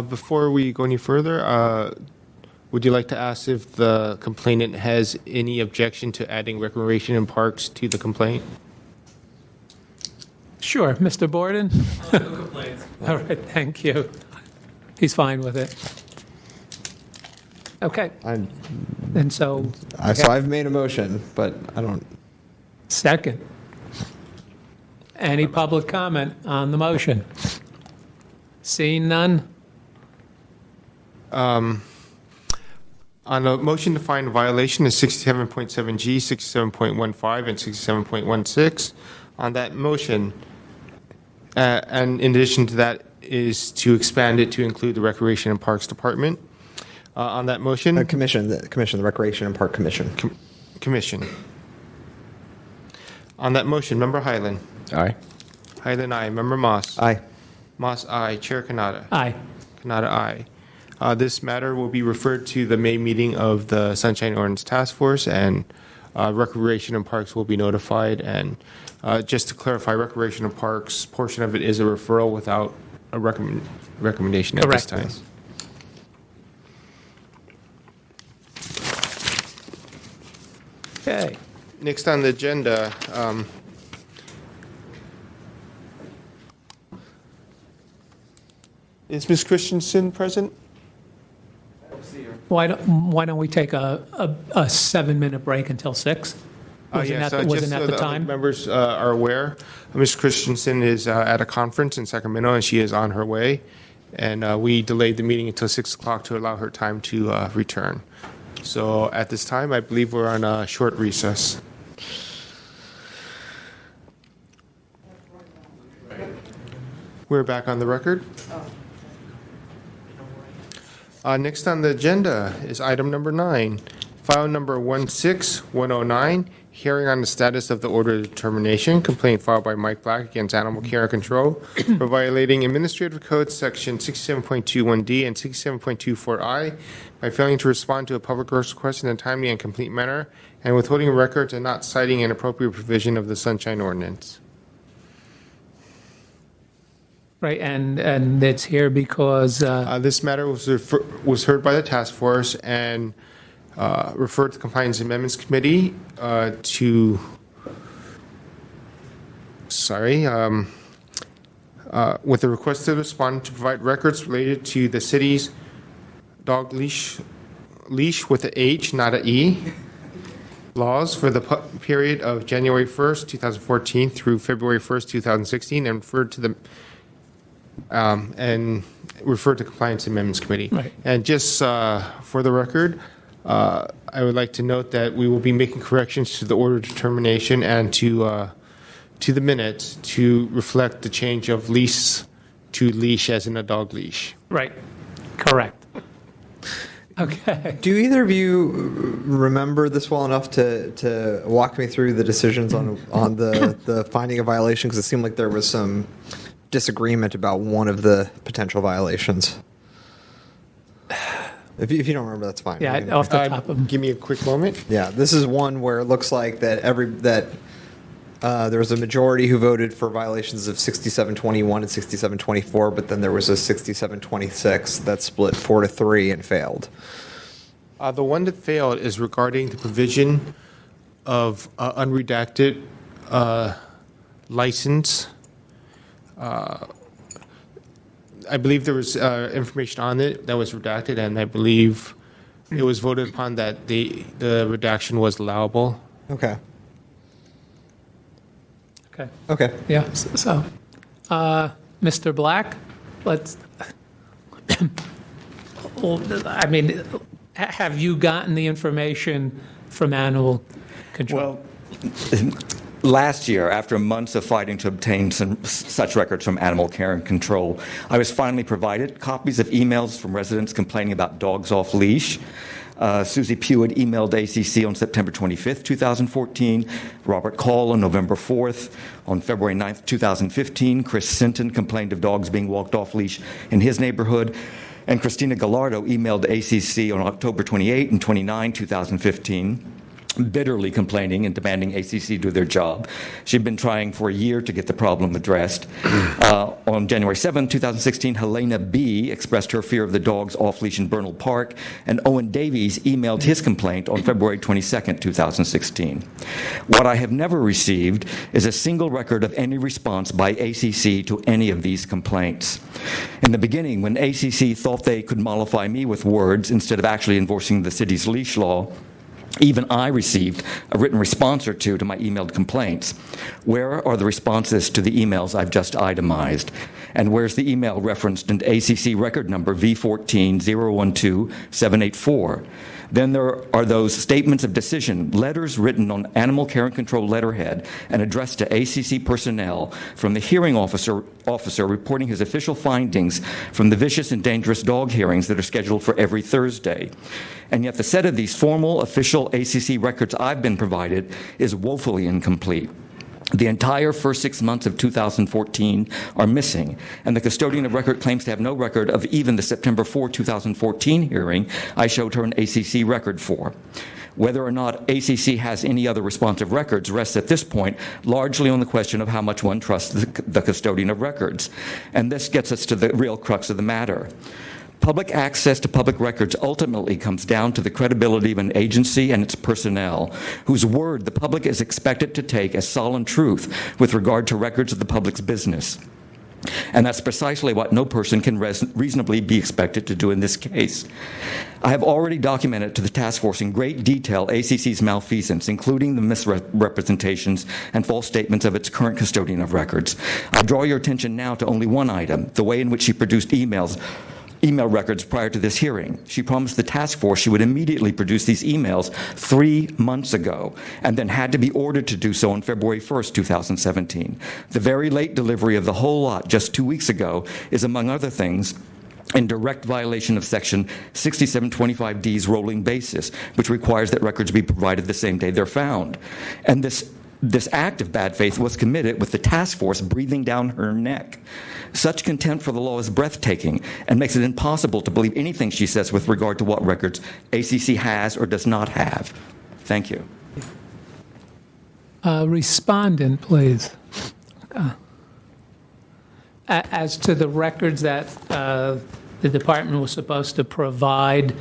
Before we go any further, would you like to ask if the complainant has any objection to adding recreation and parks to the complaint? Sure, Mr. Borden? No complaints. All right, thank you. He's fine with it. Okay, and so, So I've made a motion, but I don't. second. Any public comment on the motion? Seeing none? On a motion to find violation is 67.7G, 67.15, and 67.16. On that motion, and in addition to that, is to expand it to include the Recreation and Parks Department. On that motion, The commission, the Recreation and Park Commission. Commission. On that motion, Member Highland. Aye. Highland, aye. Member Moss. Aye. Moss, aye. Chair Kanata. Aye. Kanata, aye. This matter will be referred to the May meeting of the Sunshine Ordinance Task Force, and Recreation and Parks will be notified. And just to clarify, Recreation and Parks, portion of it is a referral without a recommendation at this Correct. time. Okay. Next on the agenda, is Ms. Christensen present? Why don't we take a 7-minute break until 6? Wasn't Yes, that just so the other time? members are aware, Ms. Christensen is at a conference in Sacramento, and she is on her way. And we delayed the meeting until 6 o'clock to allow her time to return. So at this time, I believe we're on a short recess. We're back on the record. Next on the agenda is item number 9, file number 16109, hearing on the status of the order of determination, complaint filed by Mike Black against Animal Care and Control for violating Administrative Code Section 67.21D and 67.24I by failing to respond to a public works request in a timely and complete manner, and withholding records and not citing an appropriate provision of the Sunshine Ordinance. Right, and it's here because, This matter was heard by the task force and referred to the Compliance Amendments Committee with a request to the respondent to provide records related to the city's dog leash with a H, not a E, laws for the period of January 1st, 2014 through February 1st, 2016, and referred to Compliance Amendments Committee. Right. And just for the record, I would like to note that we will be making corrections to the order of determination and to the minutes to reflect the change of leash to leash as in a dog leash. right, correct. Okay. Do either of you remember this well enough to walk me through the decisions on the finding of violation? Because it seemed like there was some disagreement about one of the potential violations. If you don't remember, that's fine. Yeah, We can- off the top of Give me a quick moment. Yeah, this is one where it looks like that there was a majority who voted for violations of 6721 and 6724, but then there was a 6726 that split 4-3 and failed. The one that failed is regarding the provision of unredacted license. I believe there was information on it that was redacted, and I believe it was voted upon that the redaction was allowable. Okay. Okay. Okay. Yeah, so, Mr. Black, let's, well, I mean, have you gotten the information from animal control? Well, last year, after months of fighting to obtain such records from Animal Care and Control, I was finally provided copies of emails from residents complaining about dogs off leash. Susie Pugh had emailed ACC on September 25th, 2014, Robert Call on November 4th. On February 9th, 2015, Chris Sinton complained of dogs being walked off leash in his neighborhood. And Christina Gallardo emailed ACC on October 28 and 29, 2015. Bitterly complaining and demanding ACC do their job. She'd been trying for a year to get the problem addressed. On January 7, 2016, Helena B. expressed her fear of the dogs off-leash in Bernal Park, and Owen Davies emailed his complaint on February 22, 2016. What I have never received is a single record of any response by ACC to any of these complaints. In the beginning, when ACC thought they could mollify me with words instead of actually enforcing the city's leash law, even I received a written response or two to my emailed complaints. Where are the responses to the emails I've just itemized? And where's the email referenced in ACC record number V14-012-784? Then there are those statements of decision, letters written on Animal Care and Control letterhead and addressed to ACC personnel from the hearing officer reporting his official findings from the vicious and dangerous dog hearings that are scheduled for every Thursday. And yet the set of these formal official ACC records I've been provided is woefully incomplete. The entire first 6 months of 2014 are missing, and the custodian of record claims to have no record of even the September 4, 2014 hearing I showed her an ACC record for. Whether or not ACC has any other responsive records rests at this point largely on the question of how much one trusts the custodian of records. And this gets us to the real crux of the matter. Public access to public records ultimately comes down to the credibility of an agency and its personnel, whose word the public is expected to take as solemn truth with regard to records of the public's business. And that's precisely what no person can reasonably be expected to do in this case. I have already documented to the task force in great detail ACC's malfeasance, including the misrepresentations and false statements of its current custodian of records. I draw your attention now to only one item, the way in which she produced email records prior to this hearing. She promised the task force she would immediately produce these emails 3 months ago, and then had to be ordered to do so on February 1st, 2017. The very late delivery of the whole lot just 2 weeks ago is, among other things, in direct violation of Section 6725D's rolling basis, which requires that records be provided the same day they're found. And this act of bad faith was committed with the task force breathing down her neck. Such contempt for the law is breathtaking and makes it impossible to believe anything she says with regard to what records ACC has or does not have. Thank you. Respondent, please. As to the records that the department was supposed to provide,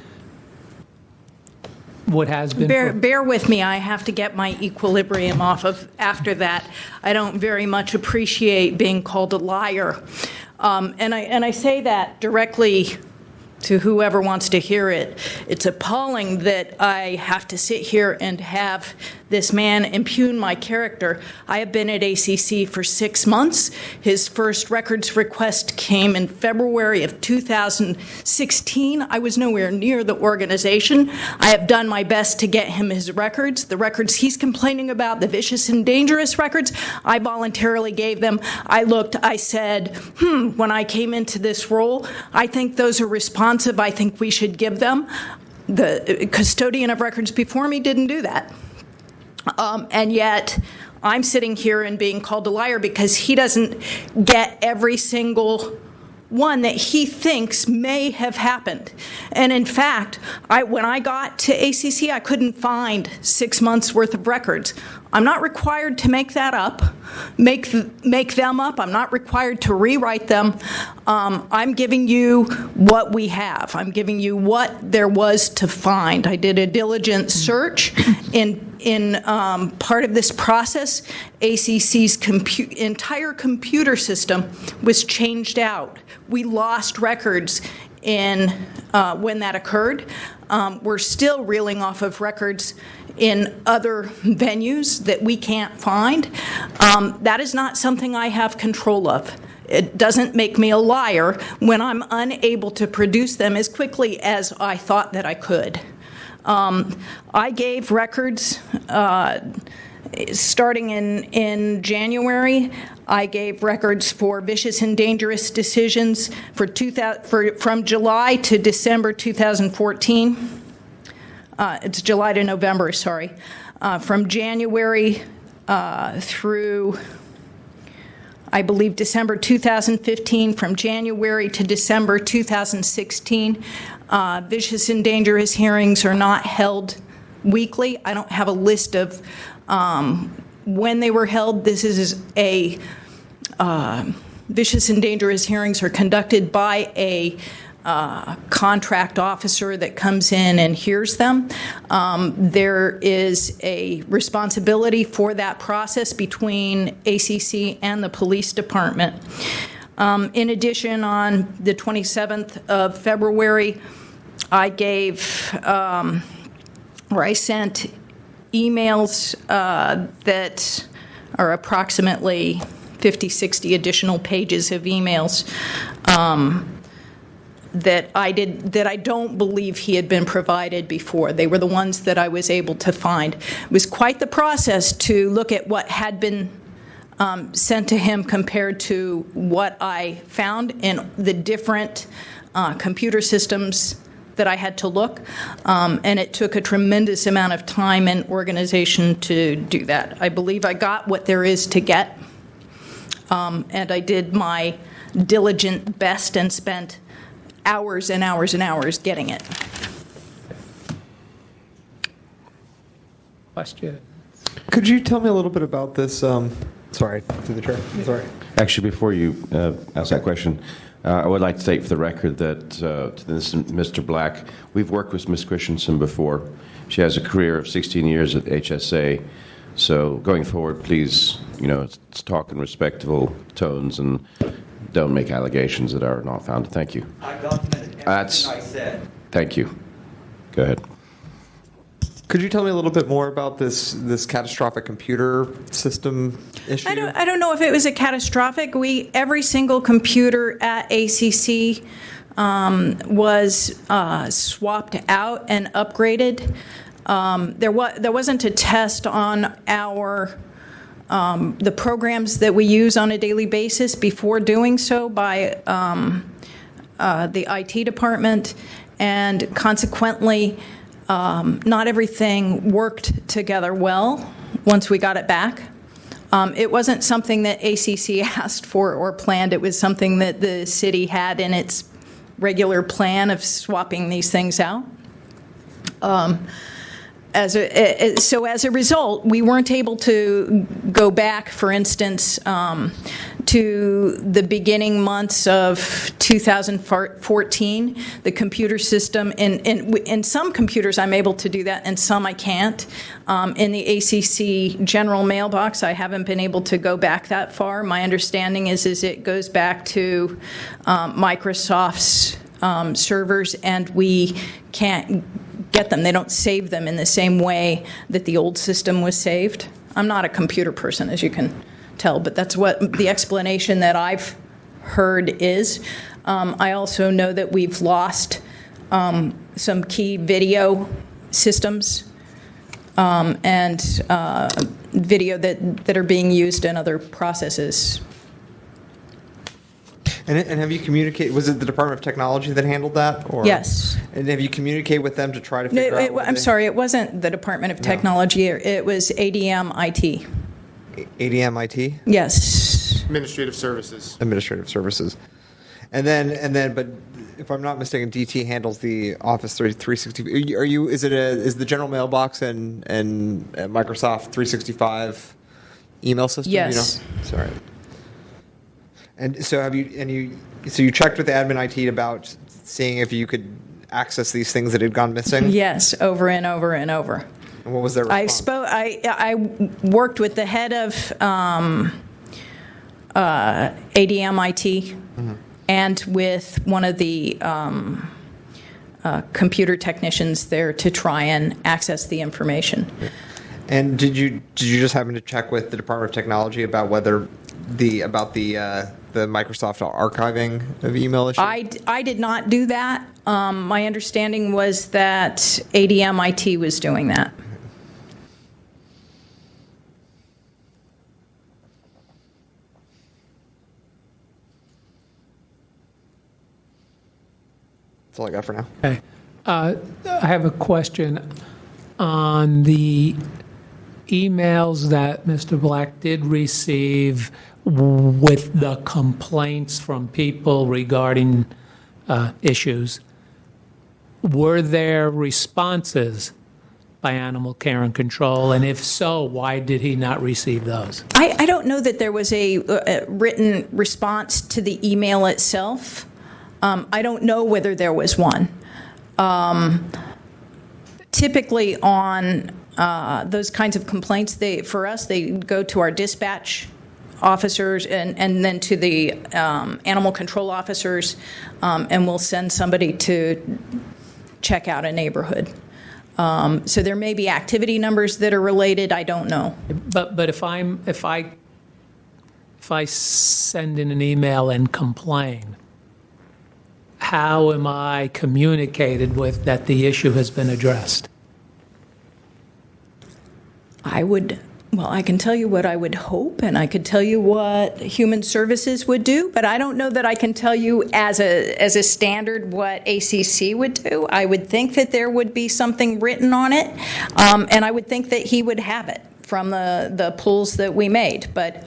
what has been... Bear with me. I have to get my equilibrium off of after that. I don't very much appreciate being called a liar. And I say that directly to whoever wants to hear it. It's appalling that I have to sit here and have this man impugn my character. I have been at ACC for 6 months. His first records request came in February of 2016. I was nowhere near the organization. I have done my best to get him his records. The records he's complaining about, the vicious and dangerous records, I voluntarily gave them. I looked, I said, when I came into this role, I think those are responsive. I think we should give them. The custodian of records before me didn't do that. And yet, I'm sitting here and being called a liar because he doesn't get every single one that he thinks may have happened. And in fact, when I got to ACC, I couldn't find 6 months worth of records. I'm not required to make that up, make them up. I'm not required to rewrite them. I'm giving you what we have. I'm giving you what there was to find. I did a diligent search in part of this process. ACC's entire computer system was changed out. We lost records in when that occurred. We're still reeling off of records in other venues that we can't find. That is not something I have control of. It doesn't make me a liar when I'm unable to produce them as quickly as I thought that I could. I gave records starting in January. I gave records for vicious and dangerous decisions from July to December 2014. It's July to November, sorry. From January through, I believe, December 2015, from January to December 2016. Vicious and dangerous hearings are not held weekly. I don't have a list of when they were held. This is a vicious and dangerous hearings are conducted by a contract officer that comes in and hears them. There is a responsibility for that process between ACC and the police department. In addition, on the 27th of February, I gave, or I sent emails that are approximately 50, 60 additional pages of emails that I don't believe he had been provided before. They were the ones that I was able to find. It was quite the process to look at what had been sent to him compared to what I found in the different computer systems that I had to look, and it took a tremendous amount of time and organization to do that. I believe I got what there is to get, and I did my diligent best and spent hours and hours and hours getting it. Question. Could you tell me a little bit about this? Sorry, through the chair. Sorry. Actually, before you ask that question, I would like to state for the record that Mr. Black, we've worked with Ms. Christensen before. She has a career of 16 years at HSA. So going forward, please, let's talk in respectable tones and don't make allegations that are not founded. Thank you. I documented everything I said. Thank you. Go ahead. Could you tell me a little bit more about this catastrophic computer system issue? I don't know if it was a catastrophic. Every single computer at ACC was swapped out and upgraded. There wasn't a test on the programs that we use on a daily basis before doing so by the IT department, and consequently, not everything worked together well once we got it back. It wasn't something that ACC asked for or planned. It was something that the city had in its regular plan of swapping these things out. As a result, we weren't able to go back, for instance, to the beginning months of 2014. The computer system, in some computers I'm able to do that, and some I can't. In the ACC general mailbox, I haven't been able to go back that far. My understanding is it goes back to Microsoft's servers, and we can't get them. They don't save them in the same way that the old system was saved. I'm not a computer person, as you can tell, but that's what the explanation that I've heard is. I also know that we've lost some key video systems and video that are being used in other processes. And have you communicated? Was it the Department of Technology that handled that? Or? Yes. And have you communicated with them to try to figure out? I'm sorry, it wasn't the Department of Technology. It was ADM IT. ADM IT? Yes. Administrative Services. Administrative Services. And then, but if I'm not mistaken, DT handles the Office 360. Is the general mailbox and Microsoft 365 email system? Yes. Sorry. And so you checked with the admin IT about seeing if you could access these things that had gone missing? Yes, over and over and over. And what was their response? I worked with the head of ADM IT and with one of the computer technicians there to try and access the information. And did you just happen to check with the Department of Technology about whether the Microsoft archiving of email issue? I did not do that. My understanding was that ADM IT was doing that. That's all I got for now. Okay. I have a question on the emails that Mr. Black did receive with the complaints from people regarding issues. Were there responses by Animal Care and Control? And if so, why did he not receive those? I don't know that there was a written response to the email itself. I don't know whether there was one. Typically on those kinds of complaints, they go to our dispatch officers and then to the animal control officers, and we'll send somebody to check out a neighborhood. So there may be activity numbers that are related. I don't know. But if I send in an email and complain, how am I communicated with that the issue has been addressed? I can tell you what I would hope, and I could tell you what Human Services would do, but I don't know that I can tell you as a standard what ACC would do. I would think that there would be something written on it, and I would think that he would have it from the pulls that we made, but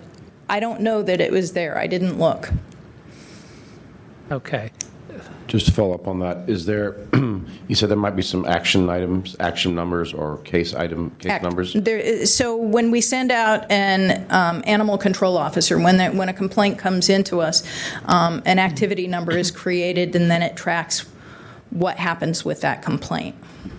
I don't know that it was there. I didn't look. Okay. Just to follow up on that, is there, you said there might be some action items, action numbers, or case numbers? So when we send out an animal control officer, when a complaint comes into us, an activity number is created, and then it tracks what happens with that complaint.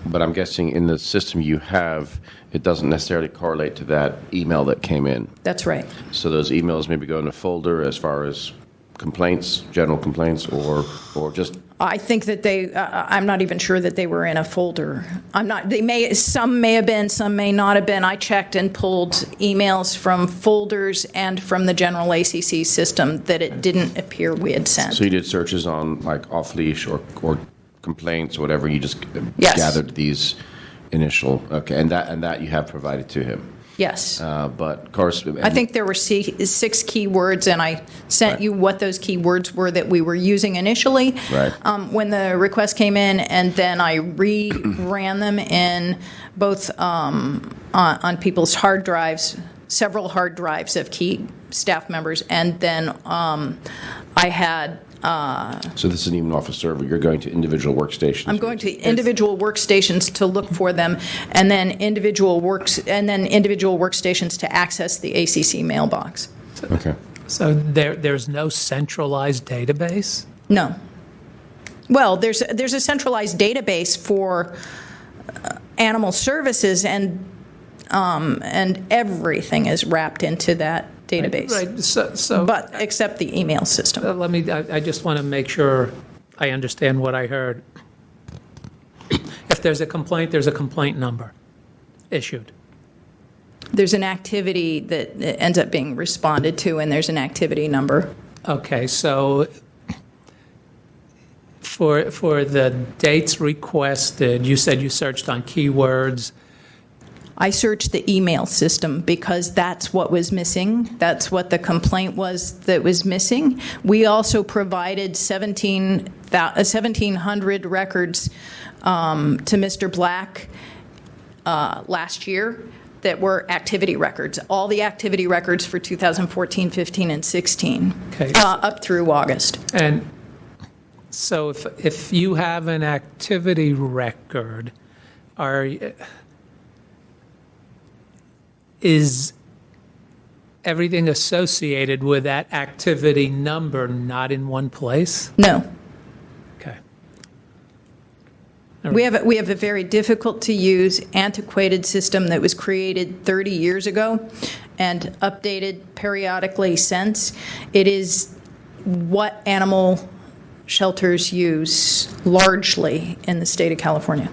But I'm guessing in the system you have, it doesn't necessarily correlate to that email that came in. That's right. So those emails maybe go in a folder as far as complaints, general complaints, or just? I think that I'm not even sure that they were in a folder. Some may have been, some may not have been. I checked and pulled emails from folders and from the general ACC system that it didn't appear we had sent. So you did searches on like off-leash or complaints or whatever, you just gathered these initial, okay, and that you have provided to him? Yes. But of course, I think there were 6 keywords, and I sent you what those keywords were that we were using initially when the request came in, and then I ran them in both on people's hard drives, several hard drives of key staff members, and then I had. So this isn't even off a server. You're going to individual workstations. I'm going to individual workstations to look for them, and then individual workstations to access the ACC mailbox. Okay. So there's no centralized database? No. Well, there's a centralized database for animal services, and everything is wrapped into that database. Right. But except the email system. I just want to make sure I understand what I heard. If there's a complaint, there's a complaint number issued. There's an activity that ends up being responded to, and there's an activity number. Okay, so for the dates requested, you said you searched on keywords. I searched the email system because that's what was missing. That's what the complaint was that was missing. We also provided 1,700 records to Mr. Black last year that were activity records, all the activity records for 2014, 15, and 16, up through August. And so if you have an activity record, is everything associated with that activity number not in one place? No. Okay. We have a very difficult to use, antiquated system that was created 30 years ago and updated periodically since. It is what animal shelters use largely in the state of California.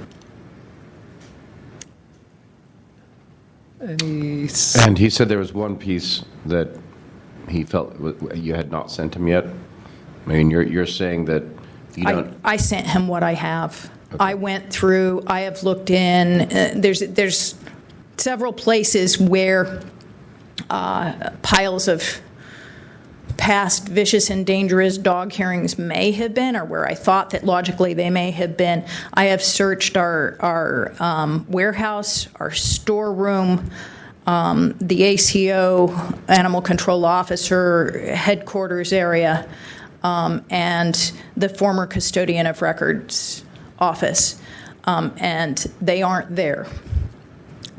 And he said there was one piece that he felt you had not sent him yet. I mean, you're saying that you don't. I sent him what I have. Okay. I went through. I have looked in. There's several places where piles of past vicious and dangerous dog hearings may have been, or where I thought that logically they may have been. I have searched our warehouse, our storeroom, the ACO, Animal Control Officer headquarters area, and the former custodian of records office, and they aren't there.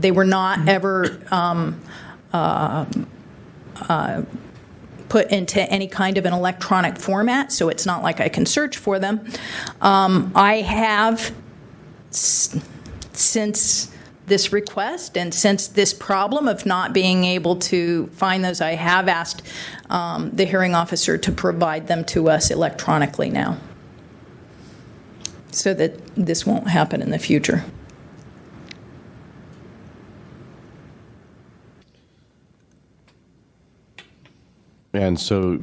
They were not ever put into any kind of an electronic format, so it's not like I can search for them. I have, since this request and since this problem of not being able to find those, I have asked the hearing officer to provide them to us electronically now, so that this won't happen in the future. And so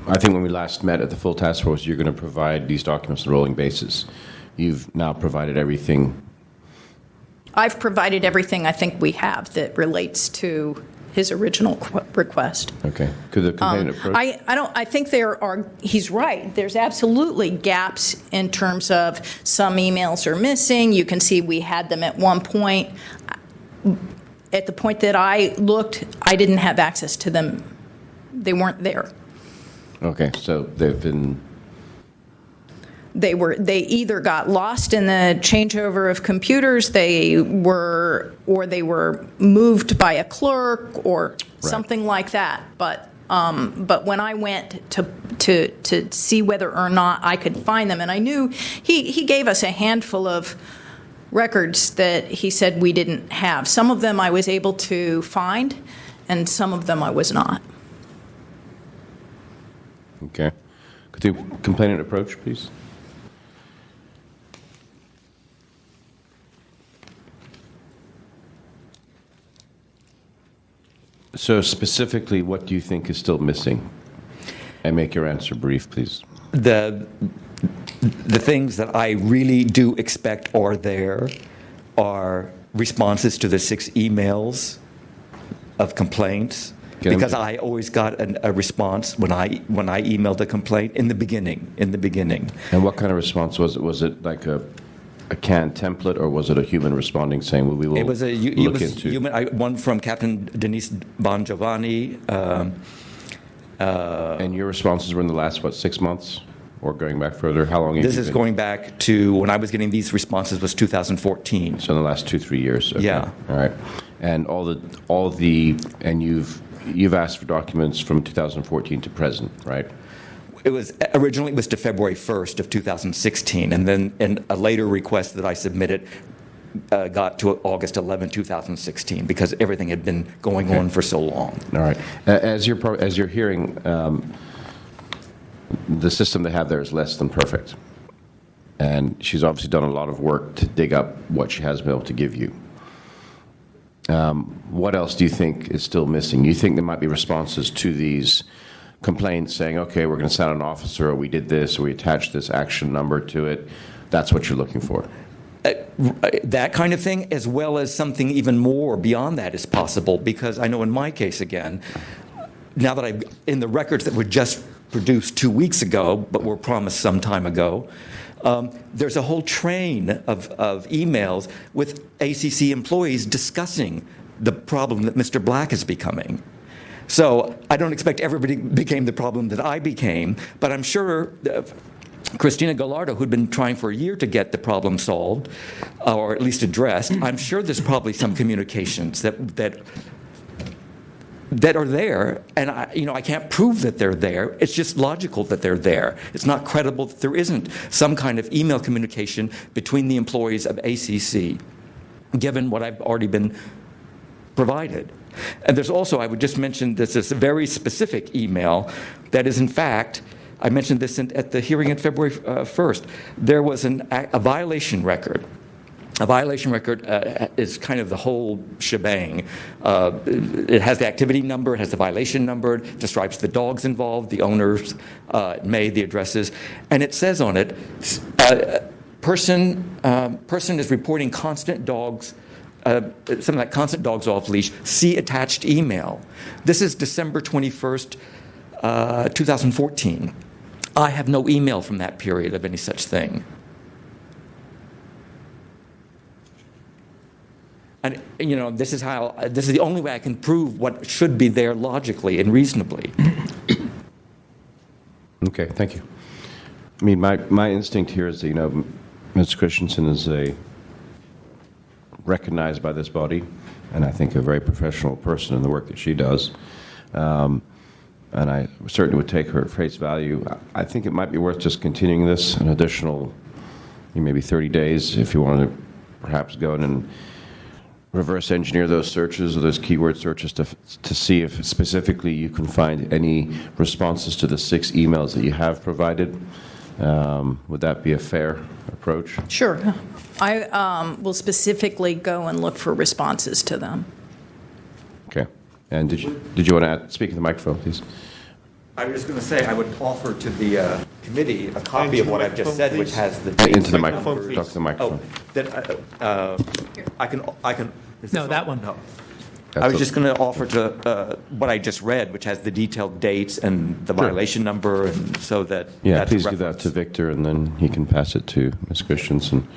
I think when we last met at the full task force, you're going to provide these documents on a rolling basis. You've now provided everything. I've provided everything I think we have that relates to his original request. Okay. Could the complainant approach? I think there are, he's right. There's absolutely gaps in terms of some emails are missing. You can see we had them at one point. At the point that I looked, I didn't have access to them. They weren't there. Okay, so they've been. They either got lost in the changeover of computers, they were moved by a clerk or something like that. But when I went to see whether or not I could find them, and I knew he gave us a handful of records that he said we didn't have. Some of them I was able to find, and some of them I was not. Okay. Could the complainant approach, please? So specifically, what do you think is still missing? And make your answer brief, please. The things that I really do expect are there are responses to the 6 emails of complaints. Because I always got a response when I emailed a complaint in the beginning. And what kind of response was it? Was it like a canned template, or was it a human responding saying, well, we will look into? Human. One from Captain Denise Bongiovanni. And your responses were in the last, 6 months? Or going back further? How long have you been? This is going back to when I was getting these responses was 2014. So in the last 2-3 years. Okay. Yeah. All right. And and you've asked for documents from 2014 to present, right? It was originally to February 1st of 2016, and then a later request that I submitted got to August 11, 2016, because everything had been going on for so long. All right. As you're hearing, the system they have there is less than perfect, and she's obviously done a lot of work to dig up what she has been able to give you. What else do you think is still missing? You think there might be responses to these complaints saying, okay, we're going to send an officer, or we did this, or we attached this action number to it. That's what you're looking for. That kind of thing, as well as something even more beyond that is possible, because I know in my case, again, now that I'm in the records that were just produced 2 weeks ago, but were promised some time ago, there's a whole train of emails with ACC employees discussing the problem that Mr. Black is becoming. So I don't expect everybody became the problem that I became, but I'm sure Christina Gallardo, who'd been trying for a year to get the problem solved, or at least addressed, I'm sure there's probably some communications that are there, and I can't prove that they're there. It's just logical that they're there. It's not credible that there isn't some kind of email communication between the employees of ACC, given what I've already been provided. And there's also, I would just mention, this is a very specific email that is in fact I mentioned this at the hearing on February 1st. There was a violation record. A violation record is kind of the whole shebang. It has the activity number, it has the violation number, it describes the dogs involved, the owners, the addresses, and it says on it, person is reporting constant dogs, something like constant dogs off leash, see attached email. This is December 21st, 2014. I have no email from that period of any such thing. And, this is the only way I can prove what should be there logically and reasonably. Okay, thank you. I mean, my instinct here is that, Ms. Christensen is recognized by this body, and I think a very professional person in the work that she does. And I certainly would take her at face value. I think it might be worth just continuing this an additional maybe 30 days if you want to perhaps go in and reverse engineer those searches or those keyword searches to see if specifically you can find any responses to the 6 emails that you have provided. Would that be a fair approach? Sure. I will specifically go and look for responses to them. Okay. And did you want to speak to the microphone, please? I was just going to say I would offer to the committee a copy of what I've just said, which has the dates. Into the microphone. Talk to the microphone. I can. No, that one. No. I was just going to offer to what I just read, which has the detailed dates and the violation number, and so that. Yeah, that's please give that to Victor, and then he can pass it to Ms. Christensen.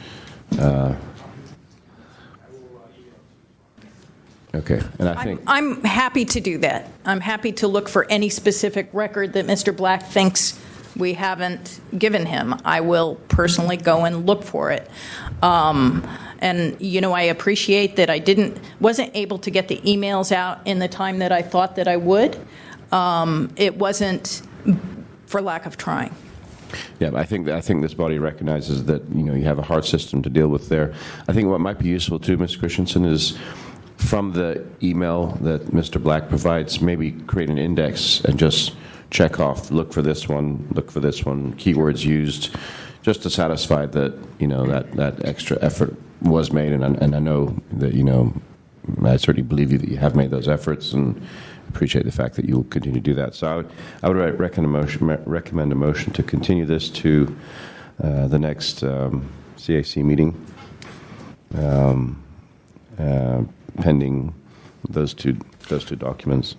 Okay, and I think I'm happy to do that. I'm happy to look for any specific record that Mr. Black thinks we haven't given him. I will personally go and look for it. And I appreciate that I wasn't able to get the emails out in the time that I thought that I would. It wasn't for lack of trying. Yeah, I think this body recognizes that you have a hard system to deal with there. I think what might be useful too, Ms. Christensen, is from the email that Mr. Black provides, maybe create an index and just check off, look for this one, keywords used, just to satisfy that that extra effort was made. And I know that I certainly believe you that you have made those efforts, and appreciate the fact that you'll continue to do that. So I would recommend a motion to continue this to the next CAC meeting, pending those two documents.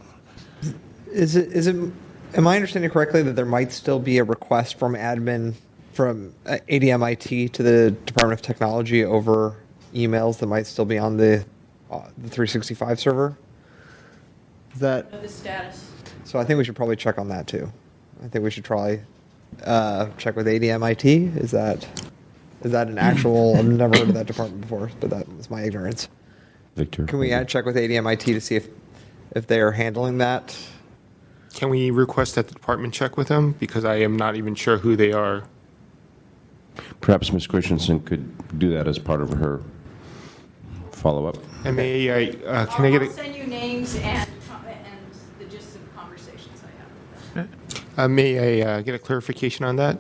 Am I understanding correctly that there might still be a request from admin from ADMIT to the Department of Technology over emails that might still be on the 365 server? Is that the status? So I think we should probably check on that too. I think we should try check with ADMIT. Is that an actual? I've never heard of that department before, but that was my ignorance. Victor, can we check with ADMIT to see if they are handling that? Can we request that the department check with them? Because I am not even sure who they are. Perhaps Ms. Christensen could do that as part of her follow-up. And can I get I'll send you names and the gist of conversations I have with them. May I get a clarification on that?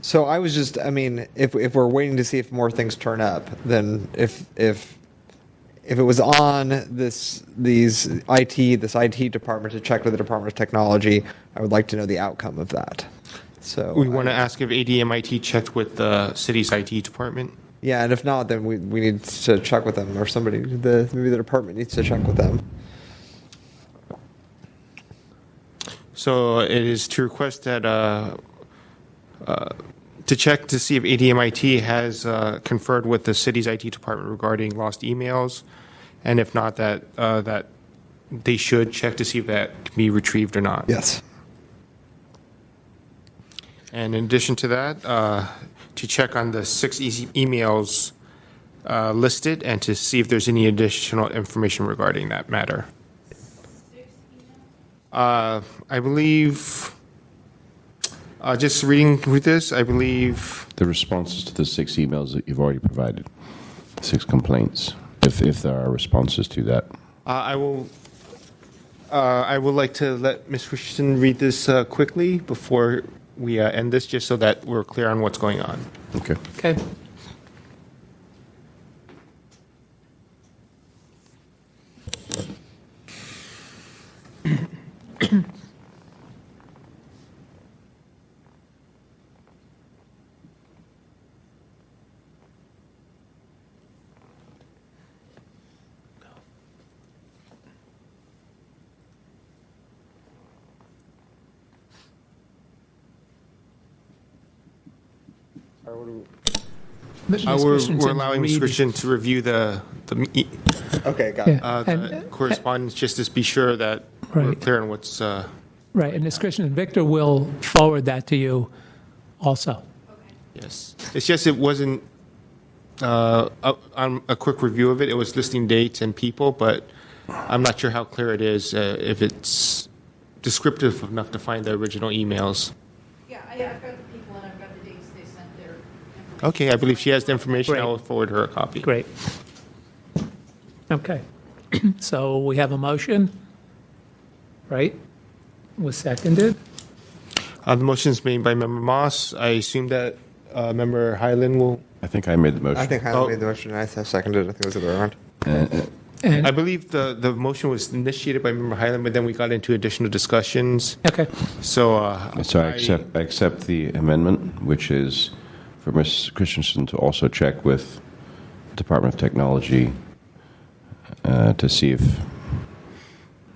So I was just, if we're waiting to see if more things turn up, then if it was on this IT department to check with the Department of Technology, I would like to know the outcome of that. So we want to ask if ADMIT checked with the city's IT department. Yeah, and if not, then we need to check with them, or maybe the department needs to check with them. So it is to request that to check to see if ADMIT has conferred with the city's IT department regarding lost emails, and if not, that they should check to see if that can be retrieved or not. Yes. And in addition to that, to check on the 6 emails listed and to see if there's any additional information regarding that matter. I believe, just reading through this, I believe the responses to the 6 emails that you've already provided, 6 complaints, if there are responses to that. I would like to let Ms. Christensen read this quickly before we end this, just so that we're clear on what's going on. Okay. Okay. We're allowing Ms. Christian to review the Okay, got Yeah. the correspondence, just to be sure that we're Right. clear on what's. Right, and Ms. Christian, Victor will forward that to you also. Yes. It's just it wasn't, on a quick review of it, it was listing dates and people, but I'm not sure how clear it is, if it's descriptive enough to find the original emails. Yeah, I've got the people and I've got the dates they sent their information. Okay, I believe she has the information. Great. I will forward her a copy. Great. Okay. So we have a motion, right? Was seconded. The motion is made by Member Moss. I assume that Member Highland will. I think I made the motion. I think I made the motion, and I seconded it. I think it was the other way around. And I believe the motion was initiated by Member Highland, but then we got into additional discussions. okay. So, So I accept the amendment, which is for Ms. Christensen to also check with Department of Technology to see if,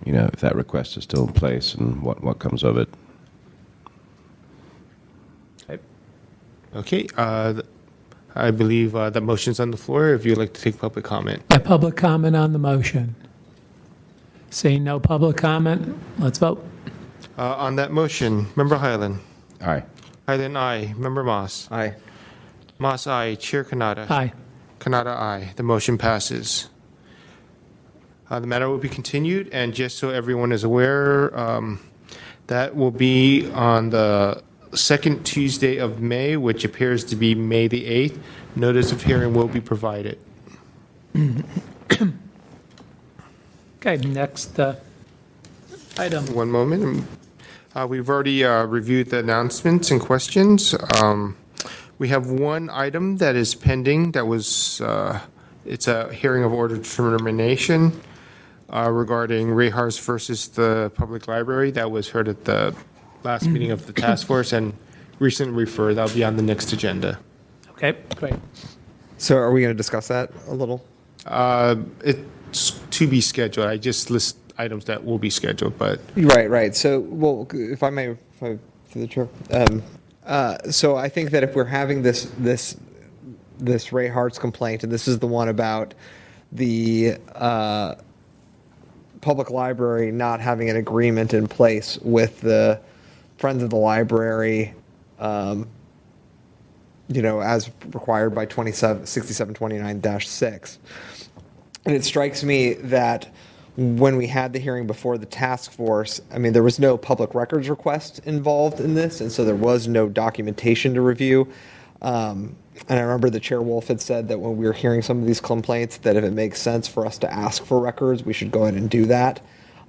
if that request is still in place and what comes of it. Okay. I believe that motion's on the floor. If you'd like to take public comment. A public comment on the motion. Seeing no public comment, let's vote. On that motion, Member Highland. Aye. Highland, aye. Member Moss. Aye. Moss, aye. Chair Kanata. Aye. Kanata, aye. The motion passes. The matter will be continued, and just so everyone is aware, that will be on the second Tuesday of May, which appears to be May the 8th. Notice of hearing will be provided. Okay, next item. One moment. We've already reviewed the announcements and questions. We have one item that is pending that was, it's a hearing of order determination regarding Rehars versus the public library that was heard at the last meeting of the task force and recently referred. That'll be on the next agenda. Okay, great. So are we going to discuss that a little? It's to be scheduled. I just list items that will be scheduled, but. Right. So, well, if I may, through the chair. So I think that if we're having this Ray Hart's complaint, and this is the one about the public library not having an agreement in place with the Friends of the Library, as required by 6729-6. And it strikes me that when we had the hearing before the task force, there was no public records request involved in this, and so there was no documentation to review. And I remember the Chair Wolf had said that when we were hearing some of these complaints, that if it makes sense for us to ask for records, we should go ahead and do that.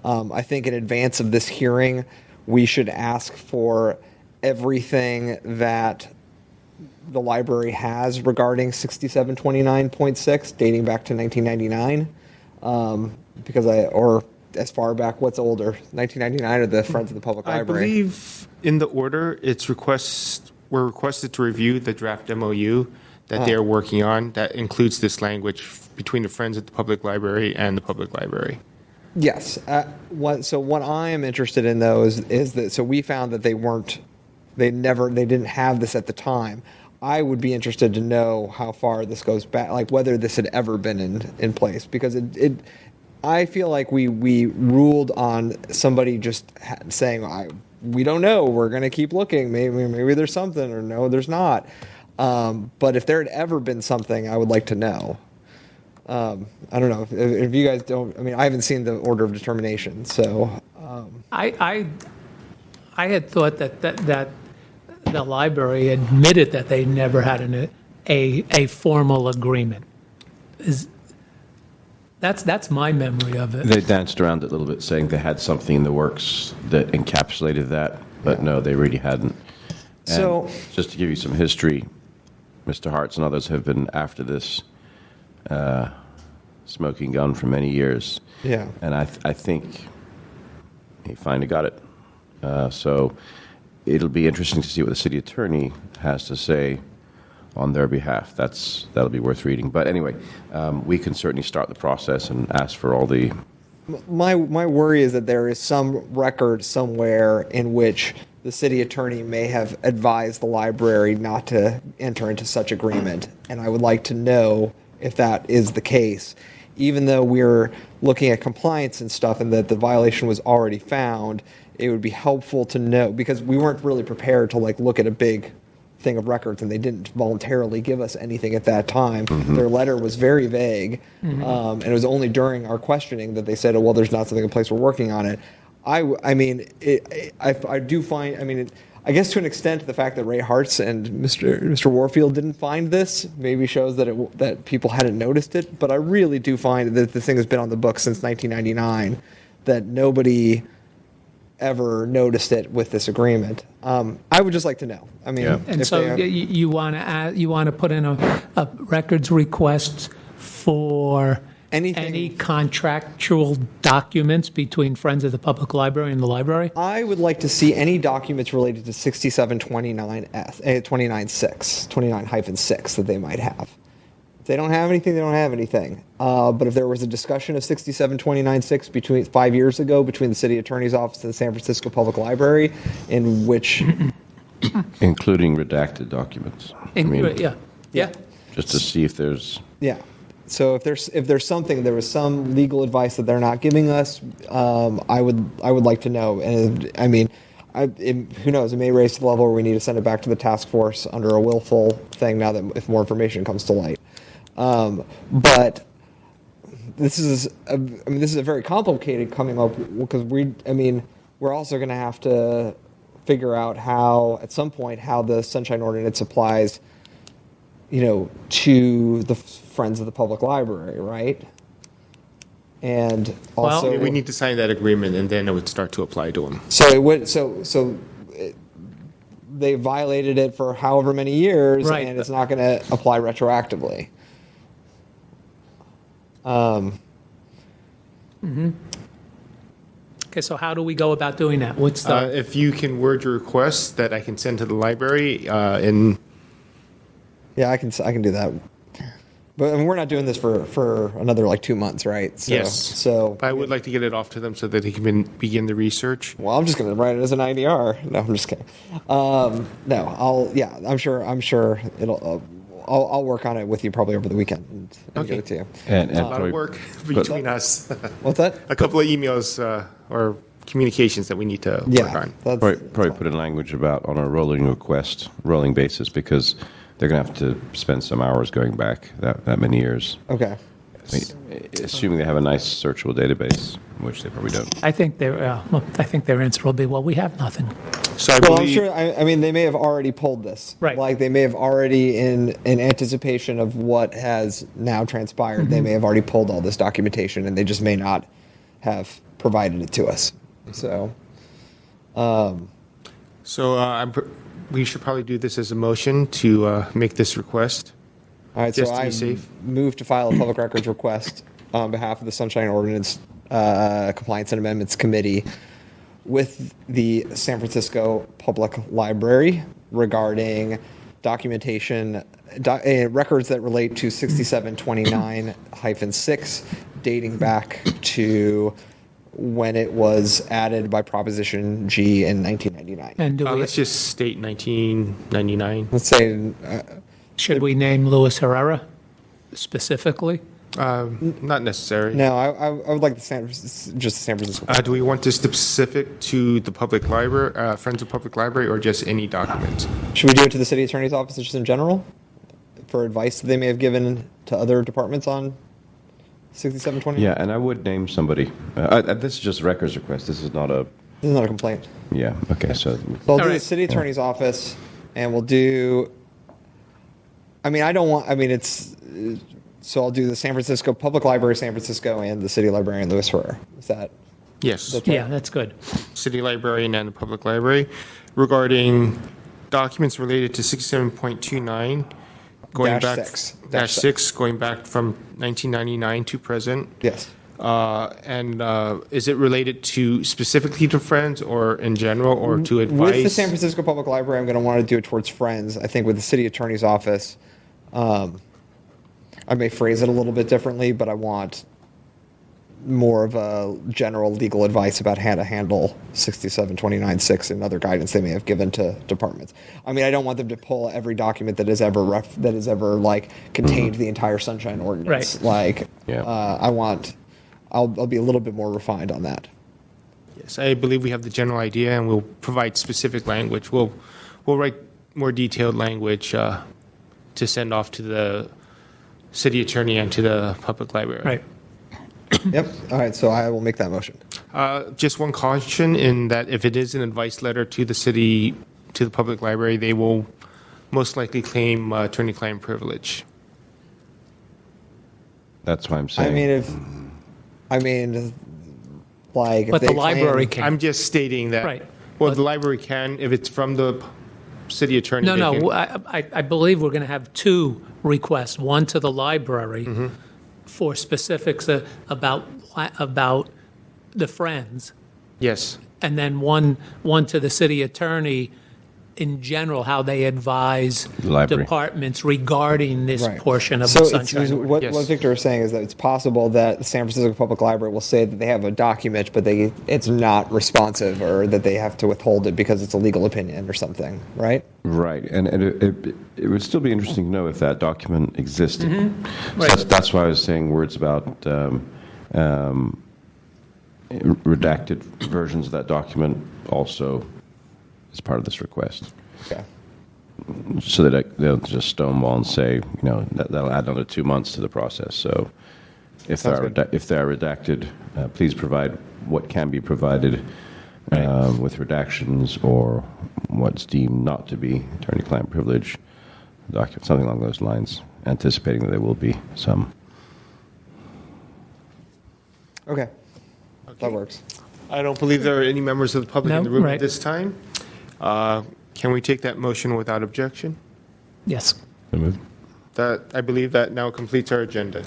I think in advance of this hearing, we should ask for everything that the library has regarding 6729.6, dating back to 1999. Or as far back, what's older, 1999 or the Friends of the Public Library? I believe in the order, we're requested to review the draft MOU that they're working on that includes this language between the Friends of the Public Library and the Public Library. Yes. So what I am interested in, though, is that, so we found that they didn't have this at the time. I would be interested to know how far this goes back, like whether this had ever been in place, because I feel like we ruled on somebody just saying, we don't know, we're going to keep looking, maybe there's something, or no, there's not. But if there had ever been something, I would like to know. I don't know if you guys don't. I haven't seen the order of determination, so. I had thought that the library admitted that they never had a formal agreement. That's my memory of it. They danced around it a little bit, saying they had something in the works that encapsulated that, but no, they really hadn't. So, just to give you some history, Mr. Hartz and others have been after this smoking gun for many years. yeah. And I think he finally got it. So it'll be interesting to see what the city attorney has to say on their behalf. That'll be worth reading. But anyway, we can certainly start the process and ask for all the... My worry is that there is some record somewhere in which the city attorney may have advised the library not to enter into such agreement. And I would like to know if that is the case. Even though we're looking at compliance and stuff and that the violation was already found, it would be helpful to know, because we weren't really prepared to look at a big thing of records, and they didn't voluntarily give us anything at that time. Their letter was very vague, and it was only during our questioning that they said, oh, well, there's not something in place, we're working on it. I do find, I guess to an extent, the fact that Ray Hartz and Mr. Warfield didn't find this maybe shows that people hadn't noticed it, but I really do find that this thing has been on the books since 1999, that nobody ever noticed it with this agreement. I would just like to know. And so you want to put in a records request for any contractual documents between Friends of the Public Library and the library? I would like to see any documents related to 29-6 that they might have. If they don't have anything, they don't have anything. But if there was a discussion of 6729-6 between 5 years ago between the city attorney's office and the San Francisco Public Library, in which... Including redacted documents. Yeah. Just to see if there's... Yeah. So if there's something, there was some legal advice that they're not giving us, I would like to know. And who knows? It may raise to the level where we need to send it back to the task force under a willful thing. Now that if more information comes to light, but this is a very complicated coming up, because we're also going to have to figure out at some point how the Sunshine Ordinance applies, to the Friends of the Public Library, right? And also, we need to sign that agreement, and then it would start to apply to them. So it would. They violated it for however many years, right, and it's not going to apply retroactively. Okay, so how do we go about doing that? If you can word your request that I can send to the library Yeah, I can do that. But we're not doing this for another 2 months, right? Yes. So I would like to get it off to them so that they can begin the research. Well, I'm just going to write it as an IDR. No, I'm just kidding. I'm sure it'll. I'll work on it with you probably over the weekend and get it to you. And a lot of work between us. What's that? A couple of emails or communications that we need to work on. Probably put in language about on a rolling basis, because they're going to have to spend some hours going back that many years. Okay. Assuming they have a nice searchable database, which they probably don't. I think their answer will be, well, we have nothing. So I'm sure. They may have already pulled this. Right. They may have already, in anticipation of what has now transpired, they may have already pulled all this documentation, and they just may not have provided it to us. So. We should probably do this as a motion to make this request. All right, just so to be I safe. move to file a public records request on behalf of the Sunshine Ordinance Compliance and Amendments Committee with the San Francisco Public Library regarding documentation, records that relate to 6729-6, dating back to when it was added by Proposition G in 1999. And let's just state 1999. Let's say... should we name Luis Herrera specifically? Not necessary. No, I would like just the San Francisco. Do we want this specific to the public library, Friends of Public Library, or just any document? Should we do it to the city attorney's office just in general for advice that they may have given to other departments on 6720? Yeah, and I would name somebody. This is just a records request. This is not a complaint. Yeah. Okay. So I'll do the city attorney's office, and we'll do. So I'll do the San Francisco Public Library, San Francisco, and the city librarian, Luis Herrera. Is that? Yes. Yeah, that's good. City librarian and the public library regarding documents related to 67.29, going Dash back six. dash 6, going back from 1999 to present. Yes. And is it related to specifically to Friends or in general or to advice? With the San Francisco Public Library, I'm going to want to do it towards Friends. I think with the city attorney's office, I may phrase it a little bit differently, but I want more of a general legal advice about how to handle 6729.6 and other guidance they may have given to departments. I mean, I don't want them to pull every document that has ever like contained the entire Sunshine Ordinance. Right. Like, I'll be a little bit more refined on that. Yes, I believe we have the general idea, and we'll provide specific language. We'll write more detailed language to send off to the city attorney and to the public library. Right. Yep. All right. So I will make that motion. Just one caution in that if it is an advice letter to the city, to the public library, they will most likely claim attorney-client privilege. That's why I'm saying. Like, But if the they library claim, can. I'm just stating that. Right. Well, the library can, if it's from the city attorney. No, they no, can- I believe we're going to have two requests, one to the library for specifics about the Friends, Yes. and then one to the city attorney in general, how they advise Library. departments regarding this Right. portion of So the it's, Sunshine Ordinance. Yes. what Victor is saying is that it's possible that the San Francisco Public Library will say that they have a document, but it's not responsive, or that they have to withhold it because it's a legal opinion or something, right? Right, and it would still be interesting to know if that document existed. Right. So that's why I was saying words about redacted versions of that document also as part of this request. Okay. So that they'll just stonewall and say, that'll add another 2 months to the process. So if they Sounds are redacted, please provide what can be provided with redactions or what's deemed not to be attorney-client privilege document, something along those lines, anticipating that there will be some. Okay. That works. I don't believe there are any members of the public No, in the room right. at this time. Can we take that motion without objection? Yes. That, I believe that now completes our agenda.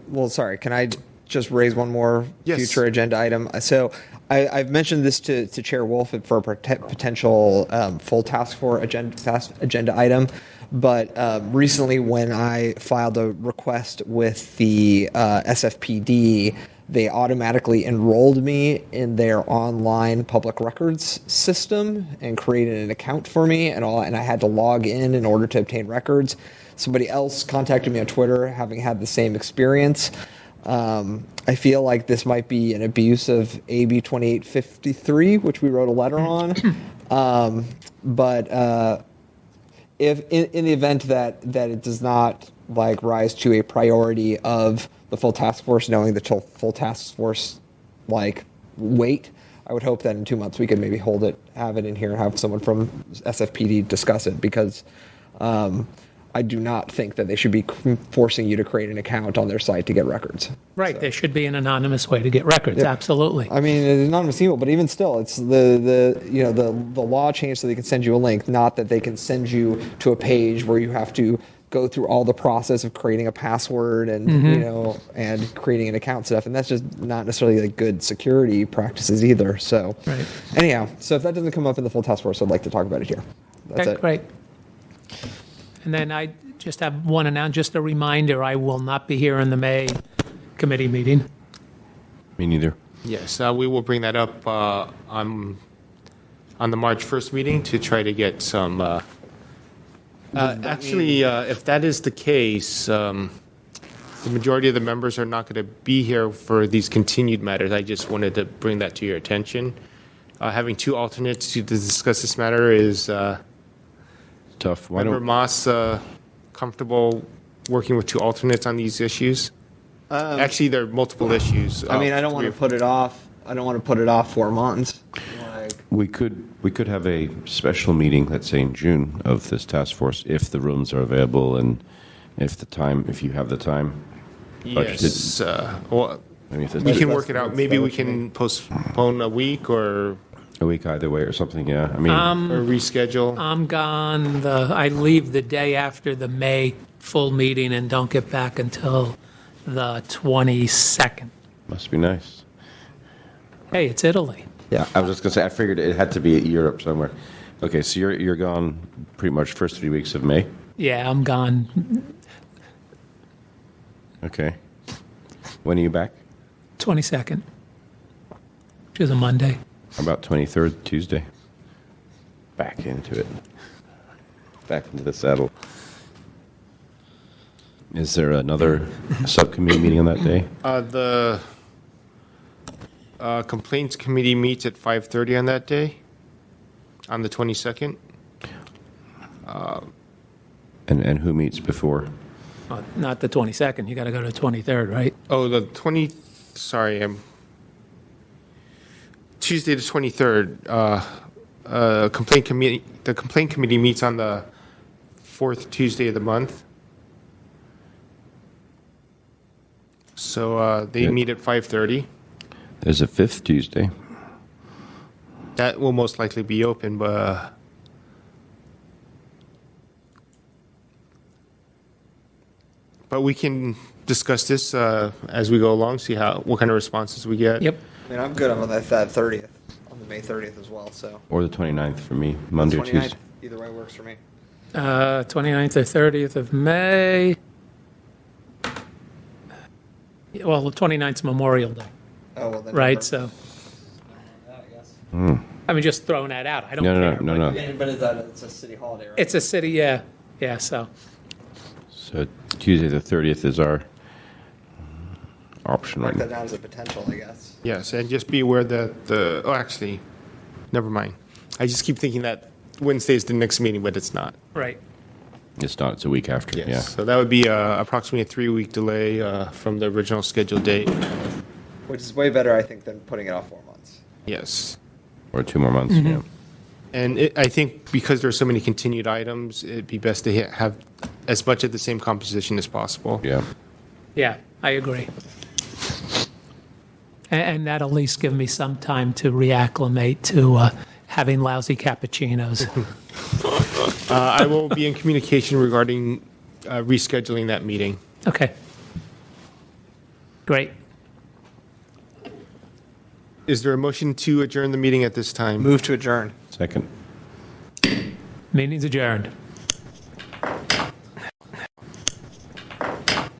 Well, sorry, can I just raise one more Yes. future agenda item? So I've mentioned this to Chair Wolf for a potential full task force agenda item, but recently when I filed a request with the SFPD, they automatically enrolled me in their online public records system and created an account for me and I had to log in order to obtain records. Somebody else contacted me on Twitter having had the same experience. I feel like this might be an abuse of AB 2853, which we wrote a letter on. But if in the event that it does not rise to a priority of the full task force, knowing the full task force wait, I would hope that in 2 months we could maybe have it in here and have someone from SFPD discuss it, because I do not think that they should be forcing you to create an account on their site to get records. Right, So. there should be an anonymous way to get records, absolutely. I mean, it's anonymous email, but even still, it's the law changed so they can send you a link, not that they can send you to a page where you have to go through all the process of creating a password and and creating an account stuff, and that's just not necessarily good security practices either. So Right. anyhow, so if that doesn't come up in the full task force, I'd like to talk about it here. That's Okay, it. great. And then I just have one announcement, just a reminder, I will not be here in the May committee meeting. Me neither. Yes, we will bring that up on the March 1st meeting to try to get some. Actually, if that is the case, the majority of the members are not going to be here for these continued matters. I just wanted to bring that to your attention. Having two alternates to discuss this matter is tough. Member Moss comfortable working with two alternates on these issues? Actually, there are multiple issues. I mean, I don't want to put it off. I don't want to put it off 4 months. We could have a special meeting, let's say in June, of this task force if the rooms are available and if you have the time. Yes. Well, I mean, if we can work it out. Maybe we can postpone a week or A week either way or something, yeah. I mean, Or reschedule? I'm gone, I leave the day after the May full meeting and don't get back until the 22nd. must be nice. Hey, it's Italy. Yeah, I was just going to say, I figured it had to be Europe somewhere. Okay, so you're gone pretty much first 3 weeks of May? Yeah, I'm gone Okay. When are you back? 22nd, which is a Monday. How about 23rd, Tuesday? Back into it. Back into the saddle. Is there another subcommittee meeting on that day? The Complaints Committee meets at 5:30 on that day, on the 22nd. And who meets before? Not the 22nd, you got to go to the 23rd, right? Oh, Tuesday the 23rd. The Complaint Committee meets on the fourth Tuesday of the month. So they Yeah. meet at 5:30. There's a fifth Tuesday. That will most likely be open, but we can discuss this as we go along, see what kind of responses we get. Yep. I mean, I'm good on that 30th, on the May 30th as well, so. Or the 29th for me, Monday or 29th, Tuesday. either way works for me. 29th or 30th of May. Yeah, well, the 29th's Memorial Day, Oh, well then. right? So, I mean, just throwing that out. I don't care. No. Yeah, but it's a city holiday, right? It's a city, yeah. Yeah, so. So Tuesday the 30th is our option Mark right that now. down as a potential, I guess. Yes, and just be aware that actually, never mind. I just keep thinking that Wednesday is the next meeting, but it's not. Right. It's not, it's a week after, Yes. yeah. So that would be approximately a 3-week delay from the original scheduled date. Which is way better, I think, than putting it off 4 months. Yes. Or 2 more months, yeah. And I think because there are so many continued items, it'd be best to have as much of the same composition as possible. Yeah. Yeah, I agree. And that'll at least give me some time to reacclimate to having lousy cappuccinos. I will be in communication regarding rescheduling that meeting. Okay. Great. Is there a motion to adjourn the meeting at this time? Move to adjourn. Second. Meeting's adjourned.